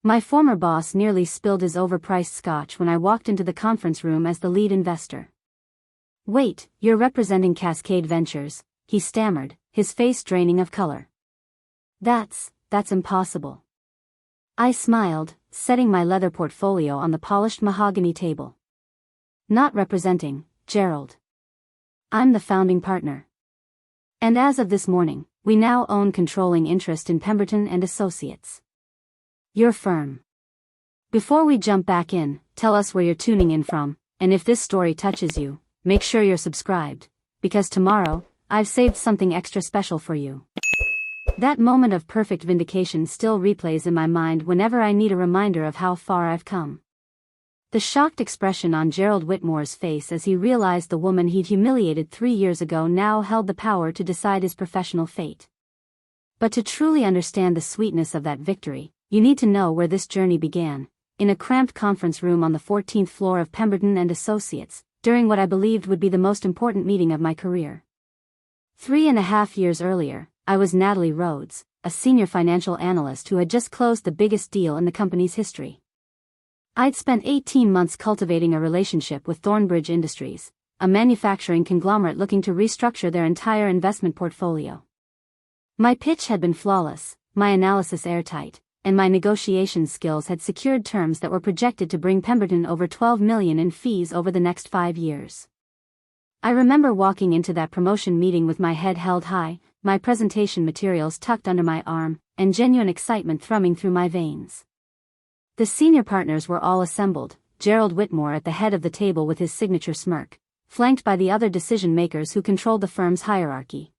My former boss nearly spilled his overpriced scotch when I walked into the conference room as the lead investor. "Wait, you're representing Cascade Ventures," he stammered, his face draining of color. That's impossible." I smiled, setting my leather portfolio on the polished mahogany table. "Not representing, Gerald. I'm the founding partner. And as of this morning, we now own controlling interest in Pemberton Associates. Your firm. Before we jump back in, tell us where you're tuning in from, and if this story touches you, make sure you're subscribed, because tomorrow, I've saved something extra special for you." That moment of perfect vindication still replays in my mind whenever I need a reminder of how far I've come. The shocked expression on Gerald Whitmore's face as he realized the woman he'd humiliated 3 years ago now held the power to decide his professional fate. But to truly understand the sweetness of that victory, you need to know where this journey began, in a cramped conference room on the 14th floor of Pemberton Associates, during what I believed would be the most important meeting of my career. 3.5 years earlier, I was Natalie Rhodes, a senior financial analyst who had just closed the biggest deal in the company's history. I'd spent 18 months cultivating a relationship with Thornbridge Industries, a manufacturing conglomerate looking to restructure their entire investment portfolio. My pitch had been flawless, my analysis airtight, and my negotiation skills had secured terms that were projected to bring Pemberton over $12 million in fees over the next 5 years. I remember walking into that promotion meeting with my head held high, my presentation materials tucked under my arm, and genuine excitement thrumming through my veins. The senior partners were all assembled, Gerald Whitmore at the head of the table with his signature smirk, flanked by the other decision-makers who controlled the firm's hierarchy.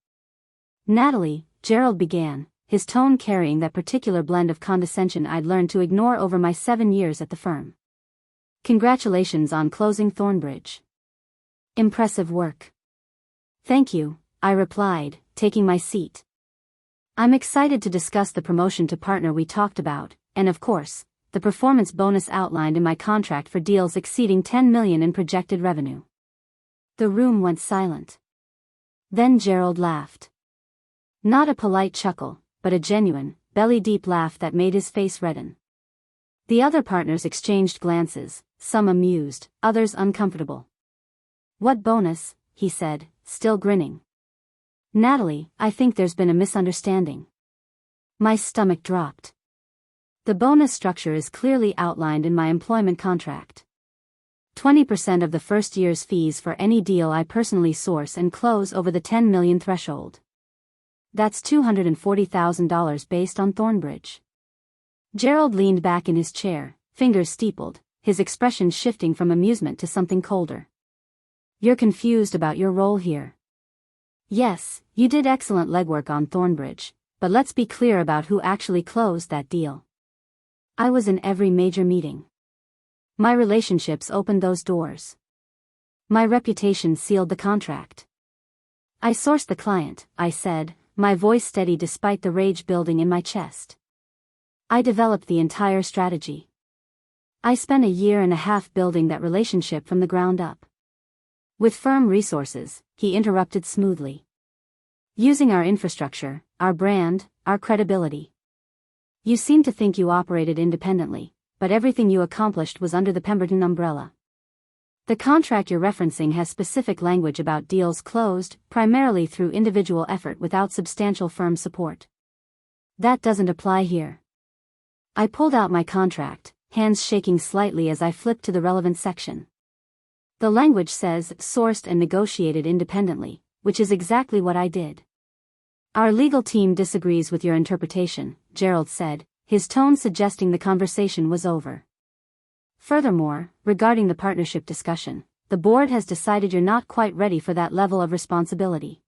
"Natalie," Gerald began, his tone carrying that particular blend of condescension I'd learned to ignore over my 7 years at the firm. "Congratulations on closing Thornbridge. Impressive work." "Thank you," I replied, taking my seat. "I'm excited to discuss the promotion to partner we talked about, and of course, the performance bonus outlined in my contract for deals exceeding $10 million in projected revenue." The room went silent. Then Gerald laughed. Not a polite chuckle, but a genuine, belly-deep laugh that made his face redden. The other partners exchanged glances, some amused, others uncomfortable. "What bonus?" he said, still grinning. "Natalie, I think there's been a misunderstanding." My stomach dropped. The bonus structure is clearly outlined in my employment contract. 20% of the first year's fees for any deal I personally source and close over the $10 million threshold. That's $240,000 based on Thornbridge. Gerald leaned back in his chair, fingers steepled, his expression shifting from amusement to something colder. "You're confused about your role here. Yes, you did excellent legwork on Thornbridge, but let's be clear about who actually closed that deal. I was in every major meeting. My relationships opened those doors. My reputation sealed the contract. I sourced the client," I said, my voice steady despite the rage building in my chest. "I developed the entire strategy. I spent 1.5 years building that relationship from the ground up. With firm resources," he interrupted smoothly. "Using our infrastructure, our brand, our credibility. You seem to think you operated independently, but everything you accomplished was under the Pemberton umbrella. The contract you're referencing has specific language about deals closed, primarily through individual effort without substantial firm support. That doesn't apply here." I pulled out my contract, hands shaking slightly as I flipped to the relevant section. The language says, "sourced and negotiated independently," which is exactly what I did. "Our legal team disagrees with your interpretation," Gerald said, his tone suggesting the conversation was over. "Furthermore, regarding the partnership discussion, the board has decided you're not quite ready for that level of responsibility.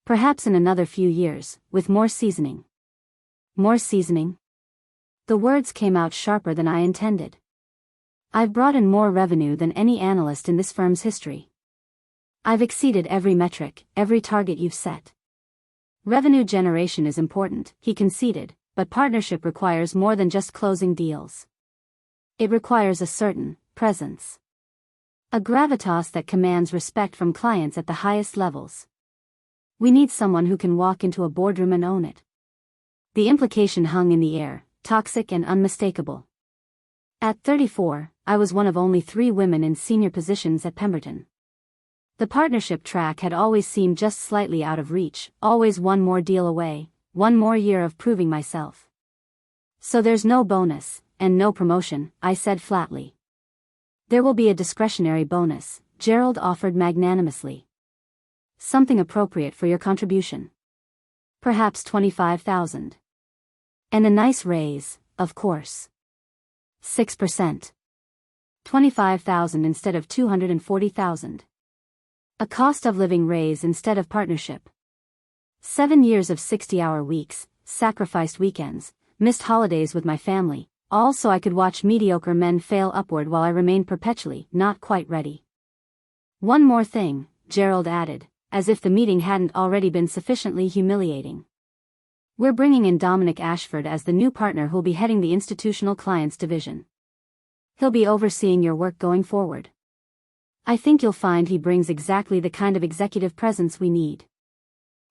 Perhaps in another few years, with more seasoning." "More seasoning?" The words came out sharper than I intended. "I've brought in more revenue than any analyst in this firm's history. I've exceeded every metric, every target you've set. Revenue generation is important," he conceded, "but partnership requires more than just closing deals. It requires a certain presence. A gravitas that commands respect from clients at the highest levels. We need someone who can walk into a boardroom and own it." The implication hung in the air, toxic and unmistakable. At 34, I was one of only 3 women in senior positions at Pemberton. The partnership track had always seemed just slightly out of reach, always one more deal away, one more year of proving myself. So there's no bonus, and no promotion, I said flatly. There will be a discretionary bonus, Gerald offered magnanimously. Something appropriate for your contribution. Perhaps $25,000. And a nice raise, of course. 6%. $25,000 instead of $240,000. A cost of living raise instead of partnership. 7 years of 60-hour weeks, sacrificed weekends, missed holidays with my family, all so I could watch mediocre men fail upward while I remained perpetually not quite ready. One more thing, Gerald added, as if the meeting hadn't already been sufficiently humiliating. We're bringing in Dominic Ashford as the new partner who'll be heading the institutional clients division. He'll be overseeing your work going forward. I think you'll find he brings exactly the kind of executive presence we need.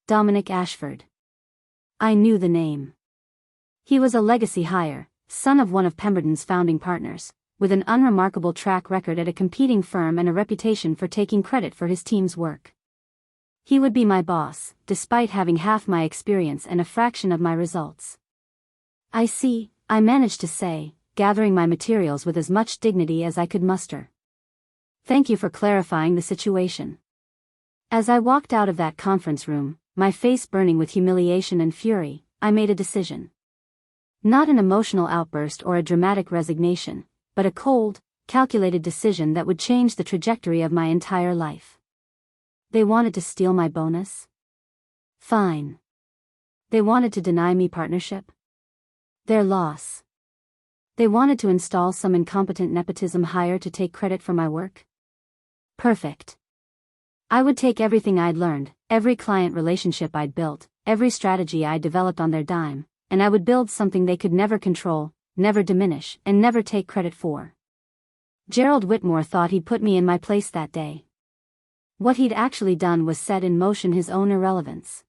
Dominic Ashford. I knew the name. He was a legacy hire, son of one of Pemberton's founding partners, with an unremarkable track record at a competing firm and a reputation for taking credit for his team's work. He would be my boss, despite having half my experience and a fraction of my results. I see, I managed to say, gathering my materials with as much dignity as I could muster. Thank you for clarifying the situation. As I walked out of that conference room, my face burning with humiliation and fury, I made a decision. Not an emotional outburst or a dramatic resignation, but a cold, calculated decision that would change the trajectory of my entire life. They wanted to steal my bonus? Fine. They wanted to deny me partnership? Their loss. They wanted to install some incompetent nepotism hire to take credit for my work? Perfect. I would take everything I'd learned, every client relationship I'd built, every strategy I'd developed on their dime, and I would build something they could never control, never diminish, and never take credit for. Gerald Whitmore thought he'd put me in my place that day. What he'd actually done was set in motion his own irrelevance.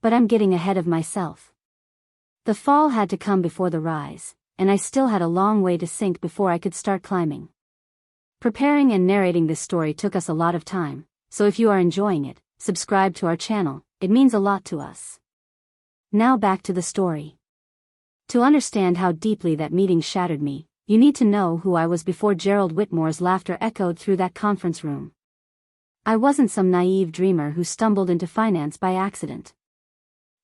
But I'm getting ahead of myself. The fall had to come before the rise, and I still had a long way to sink before I could start climbing. Preparing and narrating this story took us a lot of time, so if you are enjoying it, subscribe to our channel, it means a lot to us. Now back to the story. To understand how deeply that meeting shattered me, you need to know who I was before Gerald Whitmore's laughter echoed through that conference room. I wasn't some naive dreamer who stumbled into finance by accident.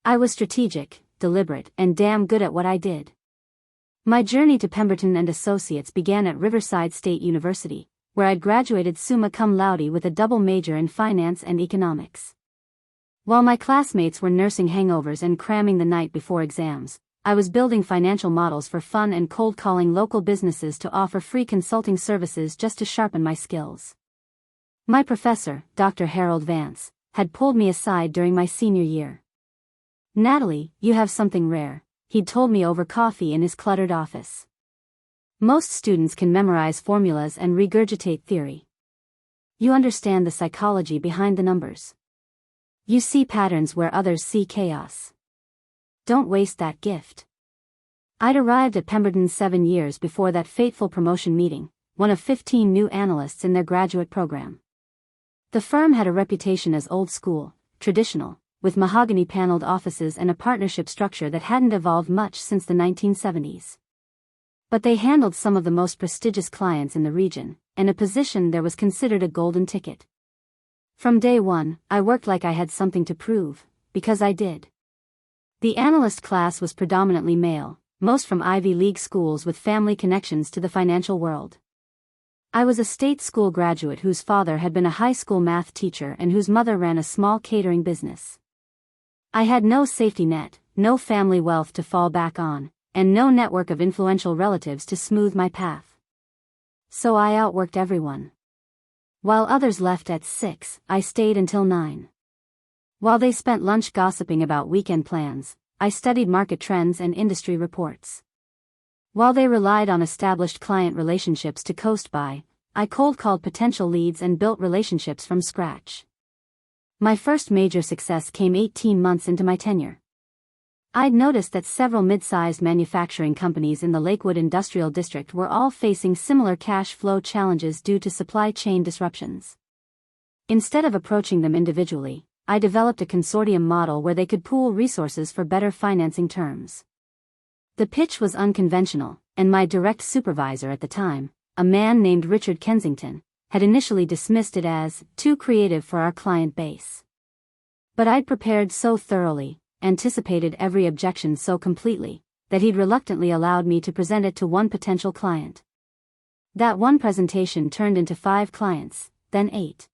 I was strategic, deliberate, and damn good at what I did. My journey to Pemberton Associates began at Riverside State University, where I'd graduated summa cum laude with a double major in finance and economics. While my classmates were nursing hangovers and cramming the night before exams, I was building financial models for fun and cold calling local businesses to offer free consulting services just to sharpen my skills. My professor, Dr. Harold Vance, had pulled me aside during my senior year. Natalie, you have something rare, he'd told me over coffee in his cluttered office. Most students can memorize formulas and regurgitate theory. You understand the psychology behind the numbers. You see patterns where others see chaos. Don't waste that gift. I'd arrived at Pemberton 7 years before that fateful promotion meeting, one of 15 new analysts in their graduate program. The firm had a reputation as old school, traditional, with mahogany paneled offices and a partnership structure that hadn't evolved much since the 1970s. But they handled some of the most prestigious clients in the region, and a position there was considered a golden ticket. From day one, I worked like I had something to prove, because I did. The analyst class was predominantly male, most from Ivy League schools with family connections to the financial world. I was a state school graduate whose father had been a high school math teacher and whose mother ran a small catering business. I had no safety net, no family wealth to fall back on, and no network of influential relatives to smooth my path. So I outworked everyone. While others left at 6, I stayed until 9. While they spent lunch gossiping about weekend plans, I studied market trends and industry reports. While they relied on established client relationships to coast by, I cold-called potential leads and built relationships from scratch. My first major success came 18 months into my tenure. I'd noticed that several mid-sized manufacturing companies in the Lakewood Industrial District were all facing similar cash flow challenges due to supply chain disruptions. Instead of approaching them individually, I developed a consortium model where they could pool resources for better financing terms. The pitch was unconventional, and my direct supervisor at the time, a man named Richard Kensington, had initially dismissed it as too creative for our client base. But I'd prepared so thoroughly, anticipated every objection so completely, that he'd reluctantly allowed me to present it to one potential client. That one presentation turned into 5 clients, then 8.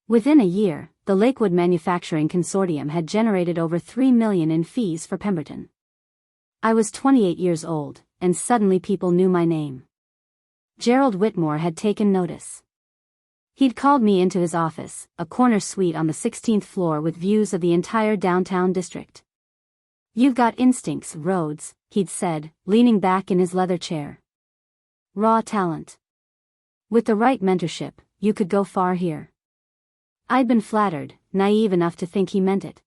Within a year, the Lakewood Manufacturing Consortium had generated over $3 million in fees for Pemberton. I was 28 years old, and suddenly people knew my name. Gerald Whitmore had taken notice. He'd called me into his office, a corner suite on the 16th floor with views of the entire downtown district. "You've got instincts, Rhodes," he'd said, leaning back in his leather chair. "Raw talent. With the right mentorship, you could go far here." I'd been flattered, naive enough to think he meant it.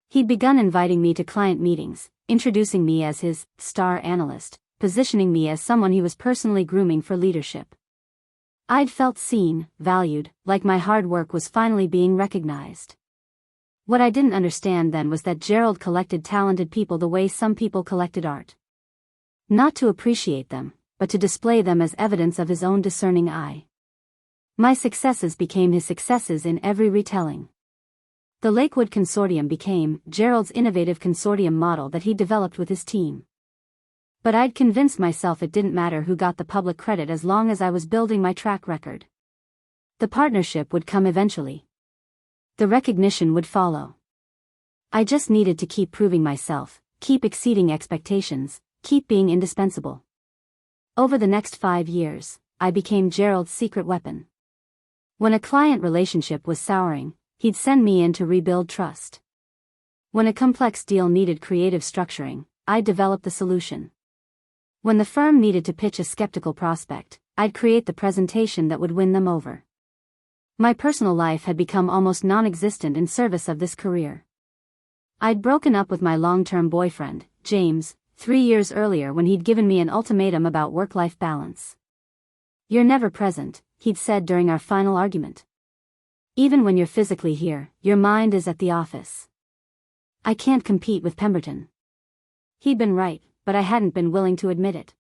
He'd begun inviting me to client meetings, introducing me as his star analyst, positioning me as someone he was personally grooming for leadership. I'd felt seen, valued, like my hard work was finally being recognized. What I didn't understand then was that Gerald collected talented people the way some people collected art. Not to appreciate them, but to display them as evidence of his own discerning eye. My successes became his successes in every retelling. The Lakewood Consortium became Gerald's innovative consortium model that he developed with his team. But I'd convinced myself it didn't matter who got the public credit as long as I was building my track record. The partnership would come eventually. The recognition would follow. I just needed to keep proving myself, keep exceeding expectations, keep being indispensable. Over the next 5 years, I became Gerald's secret weapon. When a client relationship was souring, he'd send me in to rebuild trust. When a complex deal needed creative structuring, I'd develop the solution. When the firm needed to pitch a skeptical prospect, I'd create the presentation that would win them over. My personal life had become almost non-existent in service of this career. I'd broken up with my long-term boyfriend, James, 3 years earlier when he'd given me an ultimatum about work-life balance. "You're never present," he'd said during our final argument. "Even when you're physically here, your mind is at the office. I can't compete with Pemberton." He'd been right, but I hadn't been willing to admit it.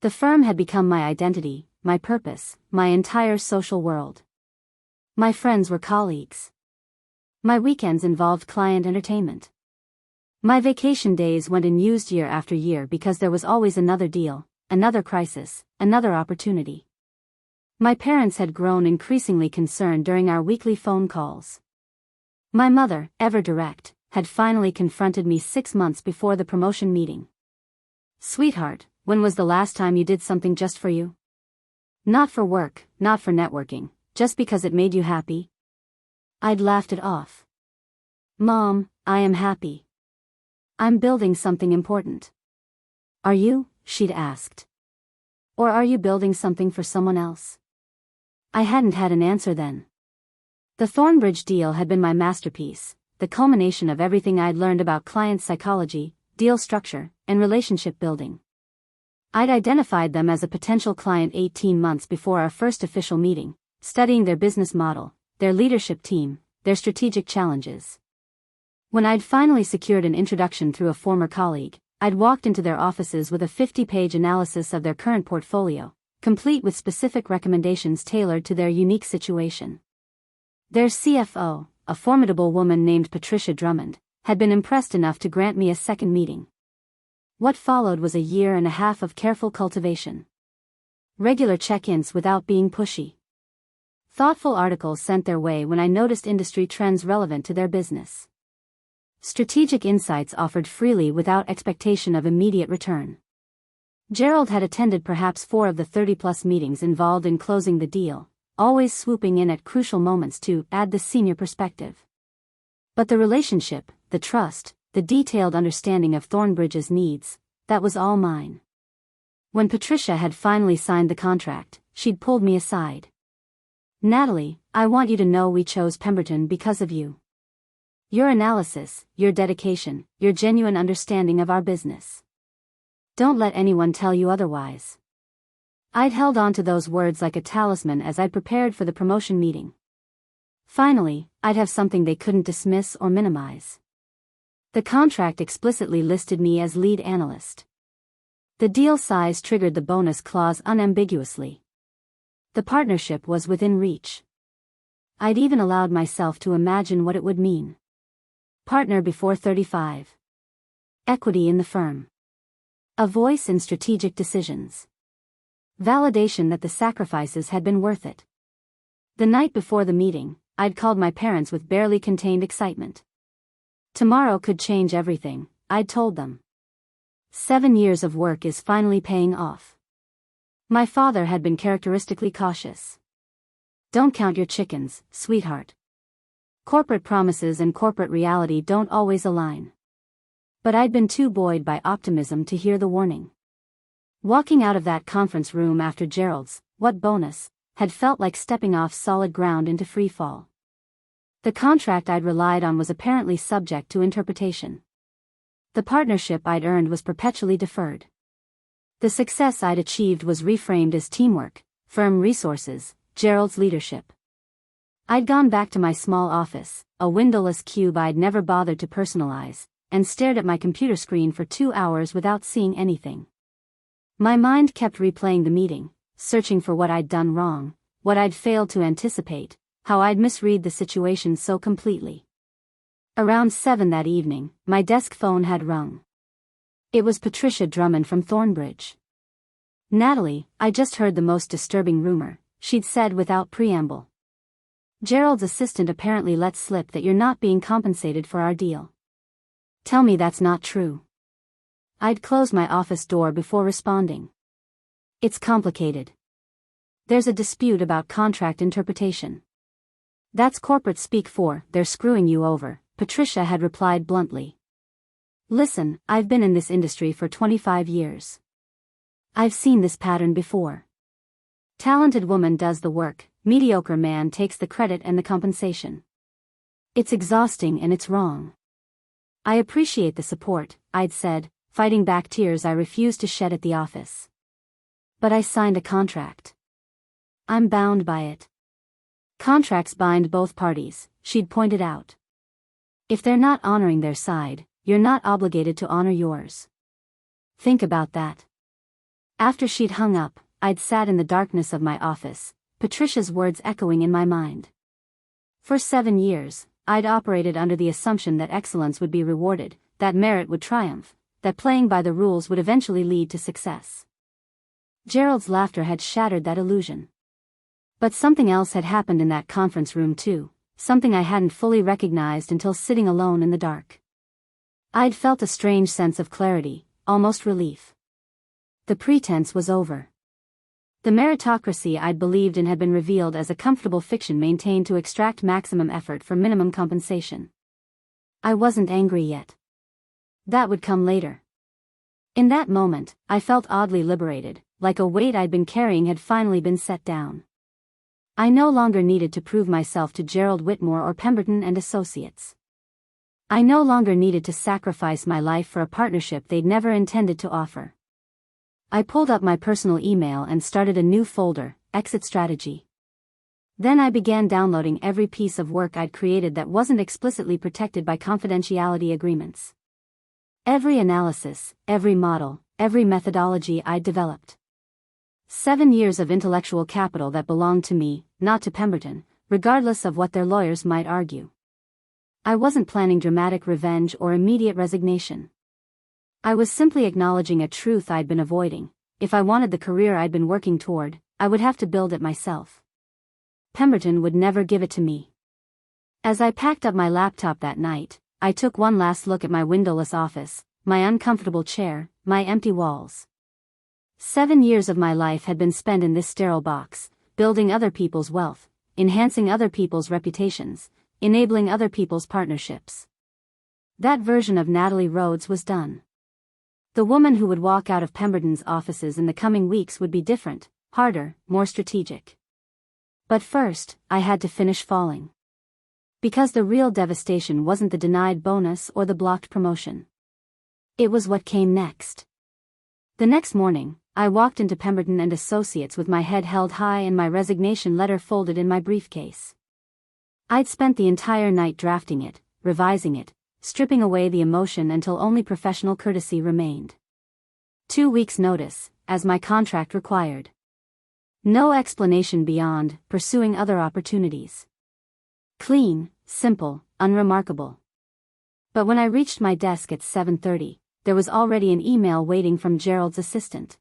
The firm had become my identity, my purpose, my entire social world. My friends were colleagues. My weekends involved client entertainment. My vacation days went unused year after year because there was always another deal, another crisis, another opportunity. My parents had grown increasingly concerned during our weekly phone calls. My mother, ever direct, had finally confronted me 6 months before the promotion meeting. "Sweetheart, when was the last time you did something just for you? Not for work, not for networking, just because it made you happy?" I'd laughed it off. "Mom, I am happy. I'm building something important." "Are you?" she'd asked. "Or are you building something for someone else?" I hadn't had an answer then. The Thornbridge deal had been my masterpiece, the culmination of everything I'd learned about client psychology, deal structure, and relationship building. I'd identified them as a potential client 18 months before our first official meeting, studying their business model, their leadership team, their strategic challenges. When I'd finally secured an introduction through a former colleague, I'd walked into their offices with a 50-page analysis of their current portfolio, complete with specific recommendations tailored to their unique situation. Their CFO, a formidable woman named Patricia Drummond, had been impressed enough to grant me a second meeting. What followed was a year and a half of careful cultivation. Regular check-ins without being pushy. Thoughtful articles sent their way when I noticed industry trends relevant to their business. Strategic insights offered freely without expectation of immediate return. Gerald had attended perhaps 4 of the 30-plus meetings involved in closing the deal, always swooping in at crucial moments to add the senior perspective. But the relationship, the trust, the detailed understanding of Thornbridge's needs, that was all mine. When Patricia had finally signed the contract, she'd pulled me aside. "Natalie, I want you to know we chose Pemberton because of you. Your analysis, your dedication, your genuine understanding of our business. Don't let anyone tell you otherwise. I'd held on to those words like a talisman as I prepared for the promotion meeting. Finally, I'd have something they couldn't dismiss or minimize. The contract explicitly listed me as lead analyst. The deal size triggered the bonus clause unambiguously. The partnership was within reach. I'd even allowed myself to imagine what it would mean. Partner before 35. Equity in the firm. A voice in strategic decisions. Validation that the sacrifices had been worth it. The night before the meeting, I'd called my parents with barely contained excitement. Tomorrow could change everything, I'd told them. 7 years of work is finally paying off. My father had been characteristically cautious. Don't count your chickens, sweetheart. Corporate promises and corporate reality don't always align. But I'd been too buoyed by optimism to hear the warning. Walking out of that conference room after Gerald's, what bonus, had felt like stepping off solid ground into free fall. The contract I'd relied on was apparently subject to interpretation. The partnership I'd earned was perpetually deferred. The success I'd achieved was reframed as teamwork, firm resources, Gerald's leadership. I'd gone back to my small office, a windowless cube I'd never bothered to personalize, and stared at my computer screen for 2 hours without seeing anything. My mind kept replaying the meeting, searching for what I'd done wrong, what I'd failed to anticipate, how I'd misread the situation so completely. Around 7 that evening, my desk phone had rung. It was Patricia Drummond from Thornbridge. "Natalie, I just heard the most disturbing rumor," she'd said without preamble. "Gerald's assistant apparently let slip that you're not being compensated for our deal. Tell me that's not true." I'd closed my office door before responding. "It's complicated. There's a dispute about contract interpretation." "That's corporate speak for, they're screwing you over," Patricia had replied bluntly. "Listen, I've been in this industry for 25 years. I've seen this pattern before. Talented woman does the work, mediocre man takes the credit and the compensation. It's exhausting and it's wrong. I appreciate the support," I'd said, fighting back tears I refused to shed at the office. "But I signed a contract. I'm bound by it." "Contracts bind both parties," she'd pointed out. "If they're not honoring their side, you're not obligated to honor yours. Think about that." After she'd hung up, I'd sat in the darkness of my office, Patricia's words echoing in my mind. For 7 years, I'd operated under the assumption that excellence would be rewarded, that merit would triumph, that playing by the rules would eventually lead to success. Gerald's laughter had shattered that illusion. But something else had happened in that conference room too, something I hadn't fully recognized until sitting alone in the dark. I'd felt a strange sense of clarity, almost relief. The pretense was over. The meritocracy I'd believed in had been revealed as a comfortable fiction maintained to extract maximum effort for minimum compensation. I wasn't angry yet. That would come later. In that moment, I felt oddly liberated, like a weight I'd been carrying had finally been set down. I no longer needed to prove myself to Gerald Whitmore or Pemberton Associates. I no longer needed to sacrifice my life for a partnership they'd never intended to offer. I pulled up my personal email and started a new folder, Exit Strategy. Then I began downloading every piece of work I'd created that wasn't explicitly protected by confidentiality agreements. Every analysis, every model, every methodology I'd developed. 7 years of intellectual capital that belonged to me, not to Pemberton, regardless of what their lawyers might argue. I wasn't planning dramatic revenge or immediate resignation. I was simply acknowledging a truth I'd been avoiding. If I wanted the career I'd been working toward, I would have to build it myself. Pemberton would never give it to me. As I packed up my laptop that night, I took one last look at my windowless office, my uncomfortable chair, my empty walls. 7 years of my life had been spent in this sterile box, building other people's wealth, enhancing other people's reputations, enabling other people's partnerships. That version of Natalie Rhodes was done. The woman who would walk out of Pemberton's offices in the coming weeks would be different, harder, more strategic. But first, I had to finish falling. Because the real devastation wasn't the denied bonus or the blocked promotion. It was what came next. The next morning, I walked into Pemberton Associates with my head held high and my resignation letter folded in my briefcase. I'd spent the entire night drafting it, revising it, stripping away the emotion until only professional courtesy remained. 2 weeks' notice, as my contract required. No explanation beyond pursuing other opportunities. Clean, simple, unremarkable. But when I reached my desk at 7:30, there was already an email waiting from Gerald's assistant.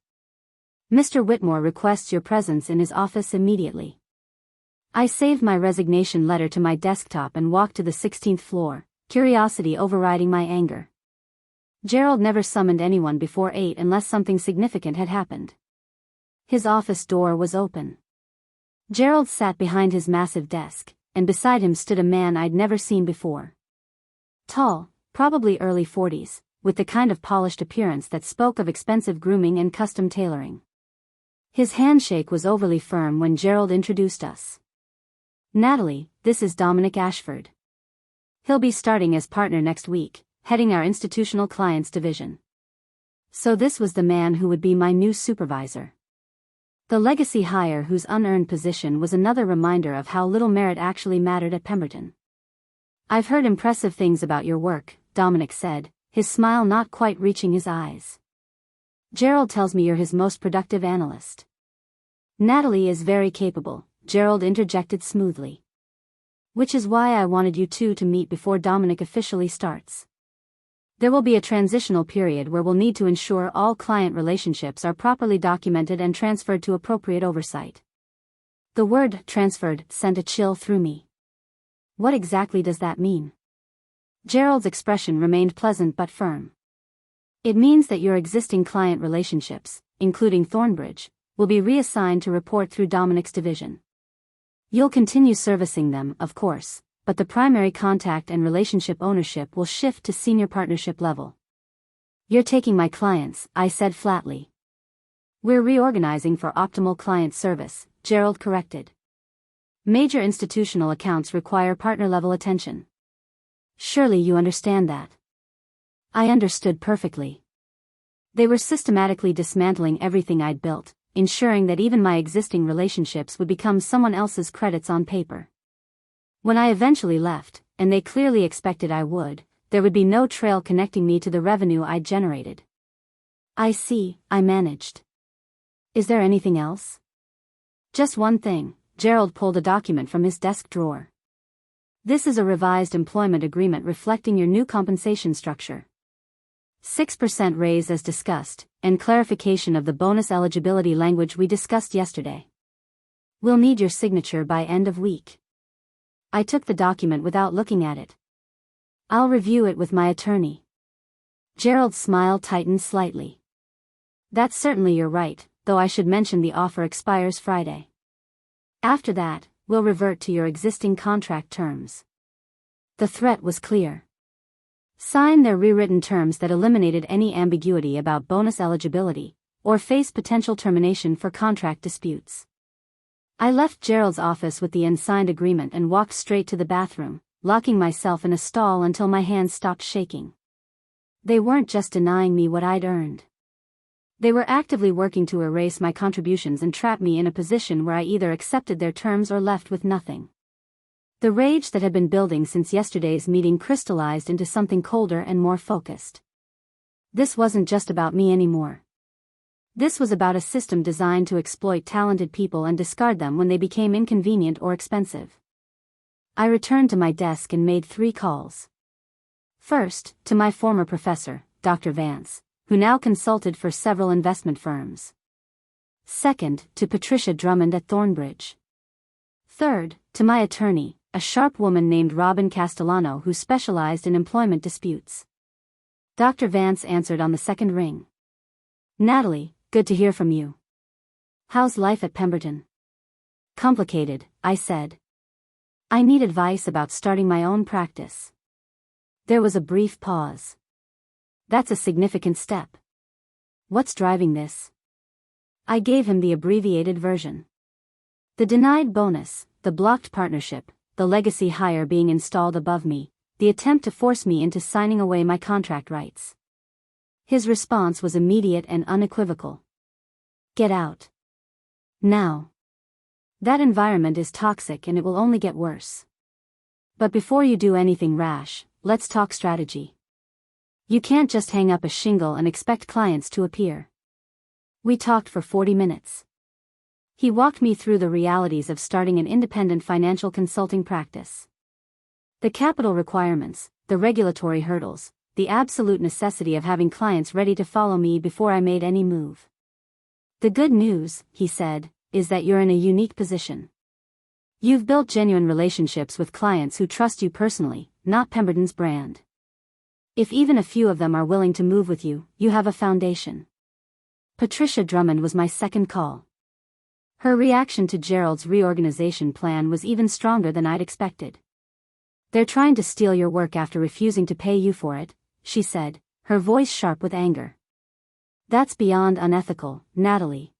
Mr. Whitmore requests your presence in his office immediately. I saved my resignation letter to my desktop and walked to the 16th floor, curiosity overriding my anger. Gerald never summoned anyone before 8 unless something significant had happened. His office door was open. Gerald sat behind his massive desk, and beside him stood a man I'd never seen before. Tall, probably early 40s, with the kind of polished appearance that spoke of expensive grooming and custom tailoring. His handshake was overly firm when Gerald introduced us. Natalie, this is Dominic Ashford. He'll be starting as partner next week, heading our institutional clients division. So this was the man who would be my new supervisor. The legacy hire whose unearned position was another reminder of how little merit actually mattered at Pemberton. I've heard impressive things about your work, Dominic said, his smile not quite reaching his eyes. Gerald tells me you're his most productive analyst. Natalie is very capable, Gerald interjected smoothly. Which is why I wanted you two to meet before Dominic officially starts. There will be a transitional period where we'll need to ensure all client relationships are properly documented and transferred to appropriate oversight. The word transferred sent a chill through me. What exactly does that mean? Gerald's expression remained pleasant but firm. It means that your existing client relationships, including Thornbridge, will be reassigned to report through Dominic's division. You'll continue servicing them, of course, but the primary contact and relationship ownership will shift to senior partnership level. You're taking my clients, I said flatly. We're reorganizing for optimal client service, Gerald corrected. Major institutional accounts require partner-level attention. Surely you understand that. I understood perfectly. They were systematically dismantling everything I'd built, ensuring that even my existing relationships would become someone else's credits on paper. When I eventually left, and they clearly expected I would, there would be no trail connecting me to the revenue I'd generated. I see, I managed. Is there anything else? Just one thing, Gerald pulled a document from his desk drawer. This is a revised employment agreement reflecting your new compensation structure. 6% raise as discussed, and clarification of the bonus eligibility language we discussed yesterday. We'll need your signature by end of week. I took the document without looking at it. I'll review it with my attorney. Gerald's smile tightened slightly. That's certainly you're right, though I should mention the offer expires Friday. After that, we'll revert to your existing contract terms. The threat was clear. Sign their rewritten terms that eliminated any ambiguity about bonus eligibility, or face potential termination for contract disputes. I left Gerald's office with the unsigned agreement and walked straight to the bathroom, locking myself in a stall until my hands stopped shaking. They weren't just denying me what I'd earned. They were actively working to erase my contributions and trap me in a position where I either accepted their terms or left with nothing. The rage that had been building since yesterday's meeting crystallized into something colder and more focused. This wasn't just about me anymore. This was about a system designed to exploit talented people and discard them when they became inconvenient or expensive. I returned to my desk and made 3 calls. First, to my former professor, Dr. Vance, who now consulted for several investment firms. Second, to Patricia Drummond at Thornbridge. Third, to my attorney, a sharp woman named Robin Castellano who specialized in employment disputes. Dr. Vance answered on the second ring. Natalie, good to hear from you. How's life at Pemberton? Complicated, I said. I need advice about starting my own practice. There was a brief pause. That's a significant step. What's driving this? I gave him the abbreviated version. The denied bonus, the blocked partnership, the legacy hire being installed above me, the attempt to force me into signing away my contract rights. His response was immediate and unequivocal. Get out. Now. That environment is toxic and it will only get worse. But before you do anything rash, let's talk strategy. You can't just hang up a shingle and expect clients to appear. We talked for 40 minutes. He walked me through the realities of starting an independent financial consulting practice. The capital requirements, the regulatory hurdles, the absolute necessity of having clients ready to follow me before I made any move. The good news, he said, is that you're in a unique position. You've built genuine relationships with clients who trust you personally, not Pemberton's brand. If even a few of them are willing to move with you, you have a foundation. Patricia Drummond was my second call. Her reaction to Gerald's reorganization plan was even stronger than I'd expected. They're trying to steal your work after refusing to pay you for it, she said, her voice sharp with anger. That's beyond unethical, Natalie.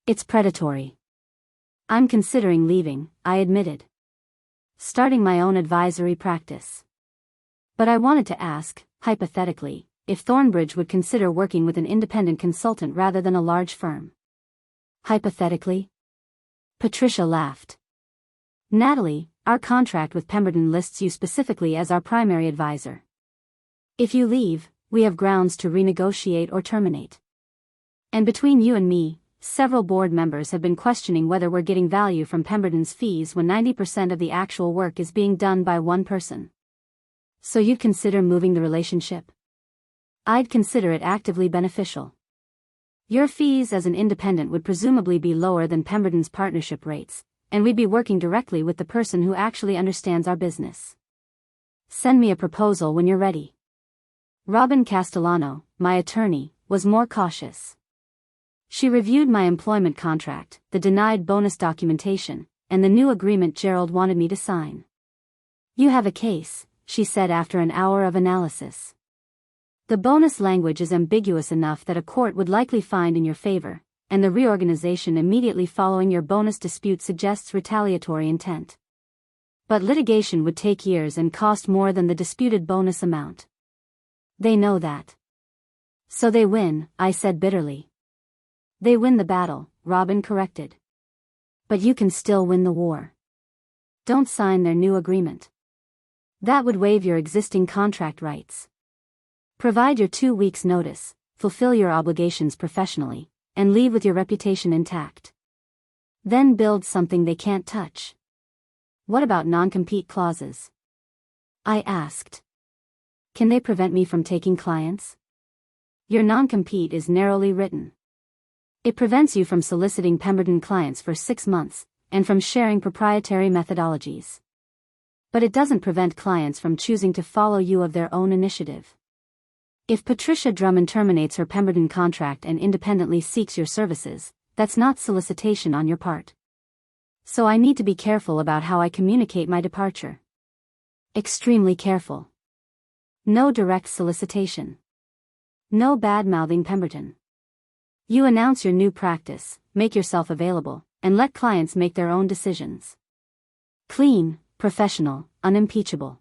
It's predatory. I'm considering leaving, I admitted. Starting my own advisory practice. But I wanted to ask, hypothetically, if Thornbridge would consider working with an independent consultant rather than a large firm. Hypothetically? Patricia laughed. Natalie, our contract with Pemberton lists you specifically as our primary advisor. If you leave, we have grounds to renegotiate or terminate. And between you and me, several board members have been questioning whether we're getting value from Pemberton's fees when 90% of the actual work is being done by one person. So you'd consider moving the relationship? I'd consider it actively beneficial. Your fees as an independent would presumably be lower than Pemberton's partnership rates, and we'd be working directly with the person who actually understands our business. Send me a proposal when you're ready. Robin Castellano, my attorney, was more cautious. She reviewed my employment contract, the denied bonus documentation, and the new agreement Gerald wanted me to sign. You have a case, she said after an hour of analysis. The bonus language is ambiguous enough that a court would likely find in your favor, and the reorganization immediately following your bonus dispute suggests retaliatory intent. But litigation would take years and cost more than the disputed bonus amount. They know that. So they win, I said bitterly. They win the battle, Robin corrected. But you can still win the war. Don't sign their new agreement. That would waive your existing contract rights. Provide your 2 weeks' notice, fulfill your obligations professionally, and leave with your reputation intact. Then build something they can't touch. What about non-compete clauses? I asked. Can they prevent me from taking clients? Your non-compete is narrowly written. It prevents you from soliciting Pemberton clients for 6 months, and from sharing proprietary methodologies. But it doesn't prevent clients from choosing to follow you of their own initiative. If Patricia Drummond terminates her Pemberton contract and independently seeks your services, that's not solicitation on your part. So I need to be careful about how I communicate my departure. Extremely careful. No direct solicitation. No bad-mouthing Pemberton. You announce your new practice, make yourself available, and let clients make their own decisions. Clean, professional, unimpeachable.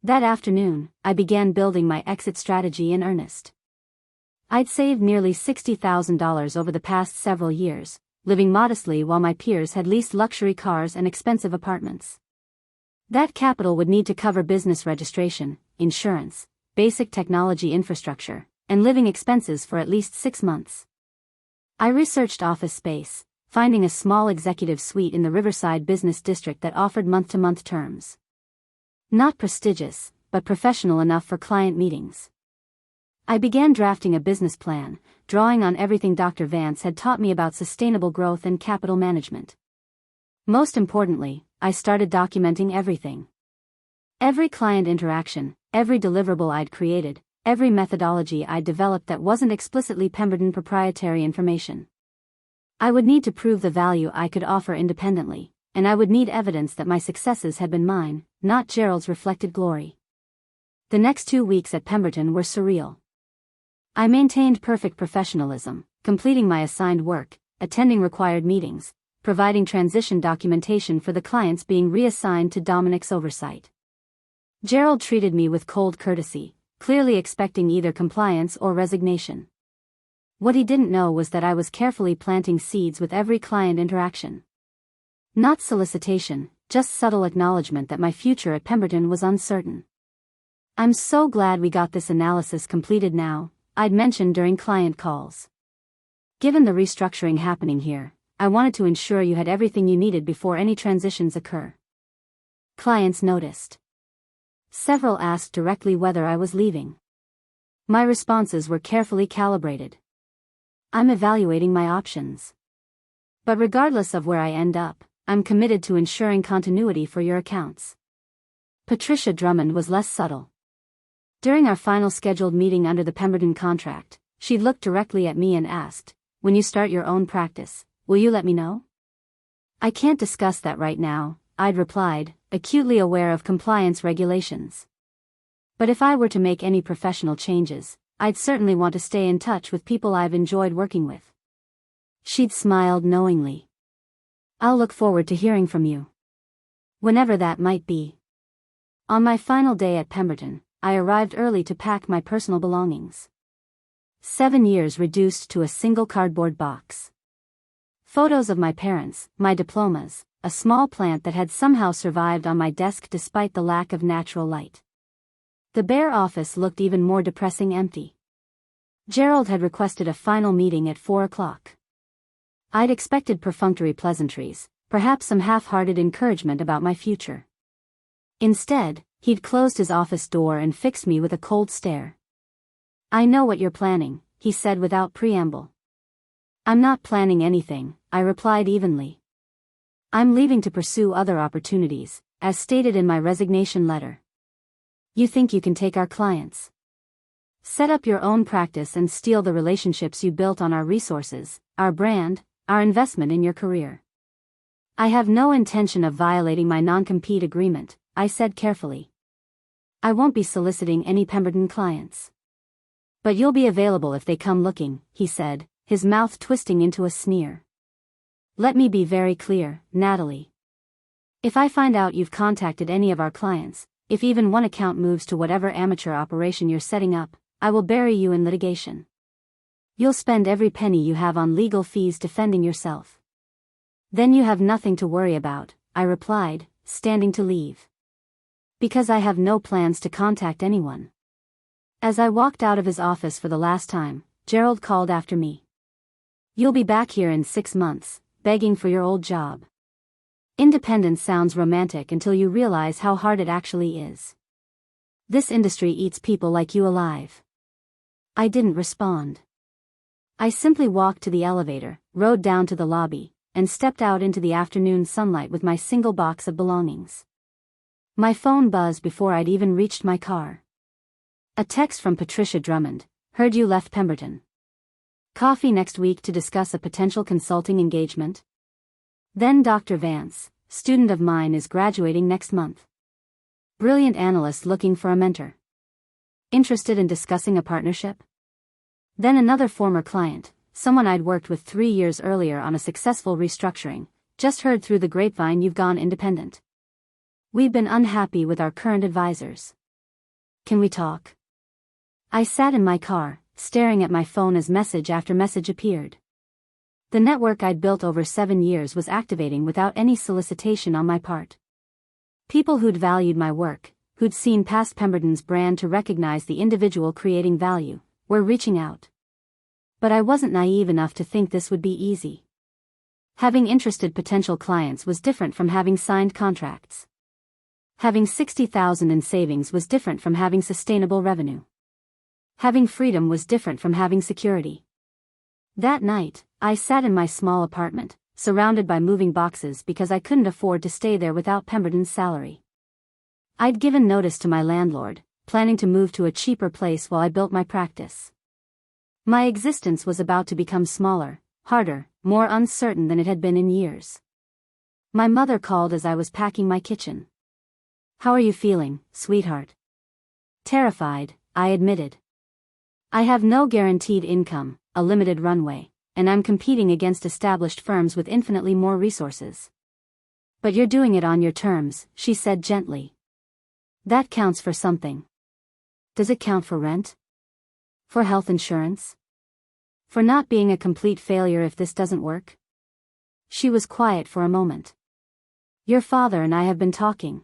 That afternoon, I began building my exit strategy in earnest. I'd saved nearly $60,000 over the past several years, living modestly while my peers had leased luxury cars and expensive apartments. That capital would need to cover business registration, insurance, basic technology infrastructure, and living expenses for at least 6 months. I researched office space, finding a small executive suite in the Riverside business district that offered month-to-month terms. Not prestigious, but professional enough for client meetings. I began drafting a business plan, drawing on everything Dr. Vance had taught me about sustainable growth and capital management. Most importantly, I started documenting everything. Every client interaction, every deliverable I'd created, every methodology I'd developed that wasn't explicitly Pemberton proprietary information. I would need to prove the value I could offer independently, and I would need evidence that my successes had been mine, not Gerald's reflected glory. The next 2 weeks at Pemberton were surreal. I maintained perfect professionalism, completing my assigned work, attending required meetings, providing transition documentation for the clients being reassigned to Dominic's oversight. Gerald treated me with cold courtesy, clearly expecting either compliance or resignation. What he didn't know was that I was carefully planting seeds with every client interaction. Not solicitation, just subtle acknowledgement that my future at Pemberton was uncertain. "I'm so glad we got this analysis completed now," I'd mentioned during client calls. "Given the restructuring happening here, I wanted to ensure you had everything you needed before any transitions occur." Clients noticed. Several asked directly whether I was leaving. My responses were carefully calibrated. "I'm evaluating my options. But regardless of where I end up, I'm committed to ensuring continuity for your accounts." Patricia Drummond was less subtle. During our final scheduled meeting under the Pemberton contract, she looked directly at me and asked, "When you start your own practice, will you let me know?" "I can't discuss that right now," I'd replied, acutely aware of compliance regulations. "But if I were to make any professional changes, I'd certainly want to stay in touch with people I've enjoyed working with." She'd smiled knowingly. "I'll look forward to hearing from you. Whenever that might be." On my final day at Pemberton, I arrived early to pack my personal belongings. 7 years reduced to a single cardboard box. Photos of my parents, my diplomas, a small plant that had somehow survived on my desk despite the lack of natural light. The bare office looked even more depressing empty. Gerald had requested a final meeting at 4 o'clock. I'd expected perfunctory pleasantries, perhaps some half-hearted encouragement about my future. Instead, he'd closed his office door and fixed me with a cold stare. "I know what you're planning," he said without preamble. "I'm not planning anything," I replied evenly. "I'm leaving to pursue other opportunities, as stated in my resignation letter." "You think you can take our clients? Set up your own practice and steal the relationships you built on our resources, our brand, our investment in your career?" "I have no intention of violating my non-compete agreement," I said carefully. "I won't be soliciting any Pemberton clients." "But you'll be available if they come looking," he said, his mouth twisting into a sneer. "Let me be very clear, Natalie. If I find out you've contacted any of our clients, if even one account moves to whatever amateur operation you're setting up, I will bury you in litigation. You'll spend every penny you have on legal fees defending yourself." "Then you have nothing to worry about," I replied, standing to leave. "Because I have no plans to contact anyone." As I walked out of his office for the last time, Gerald called after me. "You'll be back here in 6 months, begging for your old job. Independence sounds romantic until you realize how hard it actually is. This industry eats people like you alive." I didn't respond. I simply walked to the elevator, rode down to the lobby, and stepped out into the afternoon sunlight with my single box of belongings. My phone buzzed before I'd even reached my car. A text from Patricia Drummond, "Heard you left Pemberton. Coffee next week to discuss a potential consulting engagement?" Then Dr. Vance, student of mine, is graduating next month. Brilliant analyst looking for a mentor. Interested in discussing a partnership? Then another former client, someone I'd worked with 3 years earlier on a successful restructuring, "Just heard through the grapevine you've gone independent. We've been unhappy with our current advisors. Can we talk?" I sat in my car, staring at my phone as message after message appeared. The network I'd built over 7 years was activating without any solicitation on my part. People who'd valued my work, who'd seen past Pemberton's brand to recognize the individual creating value, were reaching out. But I wasn't naive enough to think this would be easy. Having interested potential clients was different from having signed contracts. Having $60,000 in savings was different from having sustainable revenue. Having freedom was different from having security. That night, I sat in my small apartment, surrounded by moving boxes because I couldn't afford to stay there without Pemberton's salary. I'd given notice to my landlord, planning to move to a cheaper place while I built my practice. My existence was about to become smaller, harder, more uncertain than it had been in years. My mother called as I was packing my kitchen. "How are you feeling, sweetheart?" "Terrified," I admitted. "I have no guaranteed income, a limited runway, and I'm competing against established firms with infinitely more resources. But you're doing it on your terms, she said gently. That counts for something. Does it count for rent? For health insurance? For not being a complete failure if this doesn't work? She was quiet for a moment. Your father and I have been talking.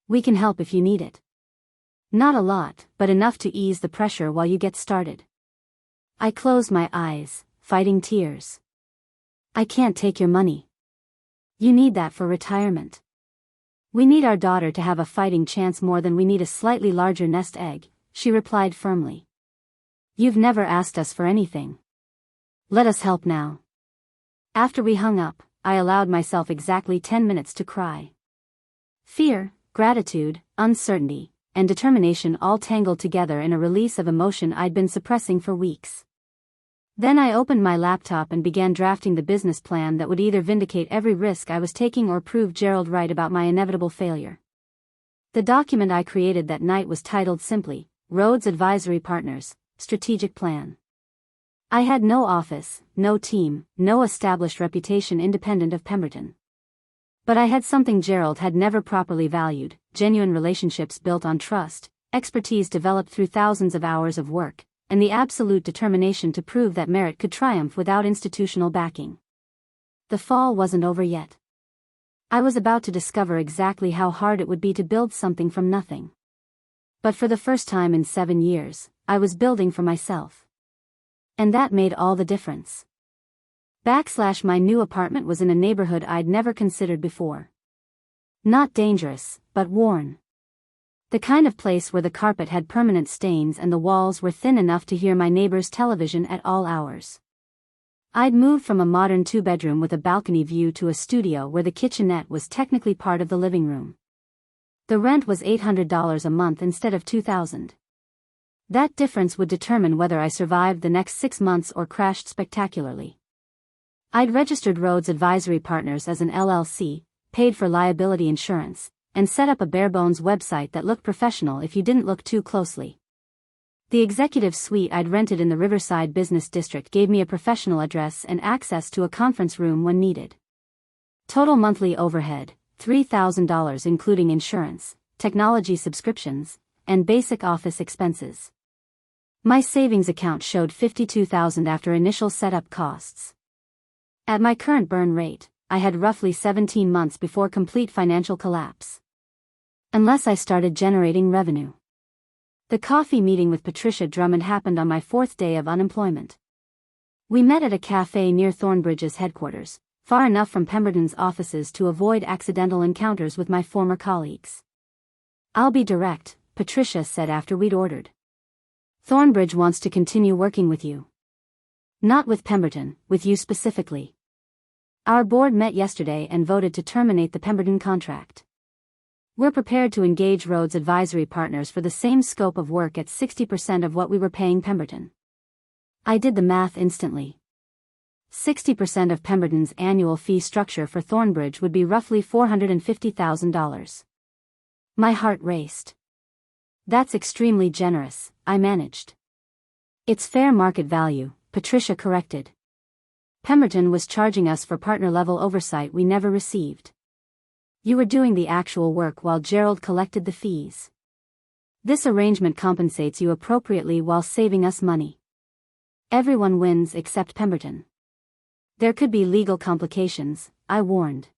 We can help if you need it. Not a lot, but enough to ease the pressure while you get started. I closed my eyes, fighting tears. I can't take your money. You need that for retirement. We need our daughter to have a fighting chance more than we need a slightly larger nest egg, she replied firmly. You've never asked us for anything. Let us help now. After we hung up, I allowed myself exactly 10 minutes to cry. Fear, gratitude, uncertainty, and determination all tangled together in a release of emotion I'd been suppressing for weeks. Then I opened my laptop and began drafting the business plan that would either vindicate every risk I was taking or prove Gerald right about my inevitable failure. The document I created that night was titled simply, Rhodes Advisory Partners, Strategic Plan. I had no office, no team, no established reputation independent of Pemberton. But I had something Gerald had never properly valued, genuine relationships built on trust, expertise developed through thousands of hours of work, and the absolute determination to prove that merit could triumph without institutional backing. The fall wasn't over yet. I was about to discover exactly how hard it would be to build something from nothing. But for the first time in 7 years, I was building for myself. And that made all the difference. My new apartment was in a neighborhood I'd never considered before. Not dangerous, but worn. The kind of place where the carpet had permanent stains and the walls were thin enough to hear my neighbor's television at all hours. I'd moved from a modern 2-bedroom with a balcony view to a studio where the kitchenette was technically part of the living room. The rent was $800 a month instead of $2,000. That difference would determine whether I survived the next 6 months or crashed spectacularly. I'd registered Rhodes Advisory Partners as an LLC, paid for liability insurance, and set up a bare-bones website that looked professional if you didn't look too closely. The executive suite I'd rented in the Riverside Business District gave me a professional address and access to a conference room when needed. Total monthly overhead, $3,000 including insurance, technology subscriptions, and basic office expenses. My savings account showed $52,000 after initial setup costs. At my current burn rate, I had roughly 17 months before complete financial collapse. Unless I started generating revenue. The coffee meeting with Patricia Drummond happened on my 4th day of unemployment. We met at a cafe near Thornbridge's headquarters, far enough from Pemberton's offices to avoid accidental encounters with my former colleagues. I'll be direct, Patricia said after we'd ordered. Thornbridge wants to continue working with you. Not with Pemberton, with you specifically. Our board met yesterday and voted to terminate the Pemberton contract. We're prepared to engage Rhodes Advisory Partners for the same scope of work at 60% of what we were paying Pemberton. I did the math instantly. 60% of Pemberton's annual fee structure for Thornbridge would be roughly $450,000. My heart raced. That's extremely generous, I managed. It's fair market value, Patricia corrected. Pemberton was charging us for partner-level oversight we never received. You were doing the actual work while Gerald collected the fees. This arrangement compensates you appropriately while saving us money. Everyone wins except Pemberton. There could be legal complications, I warned.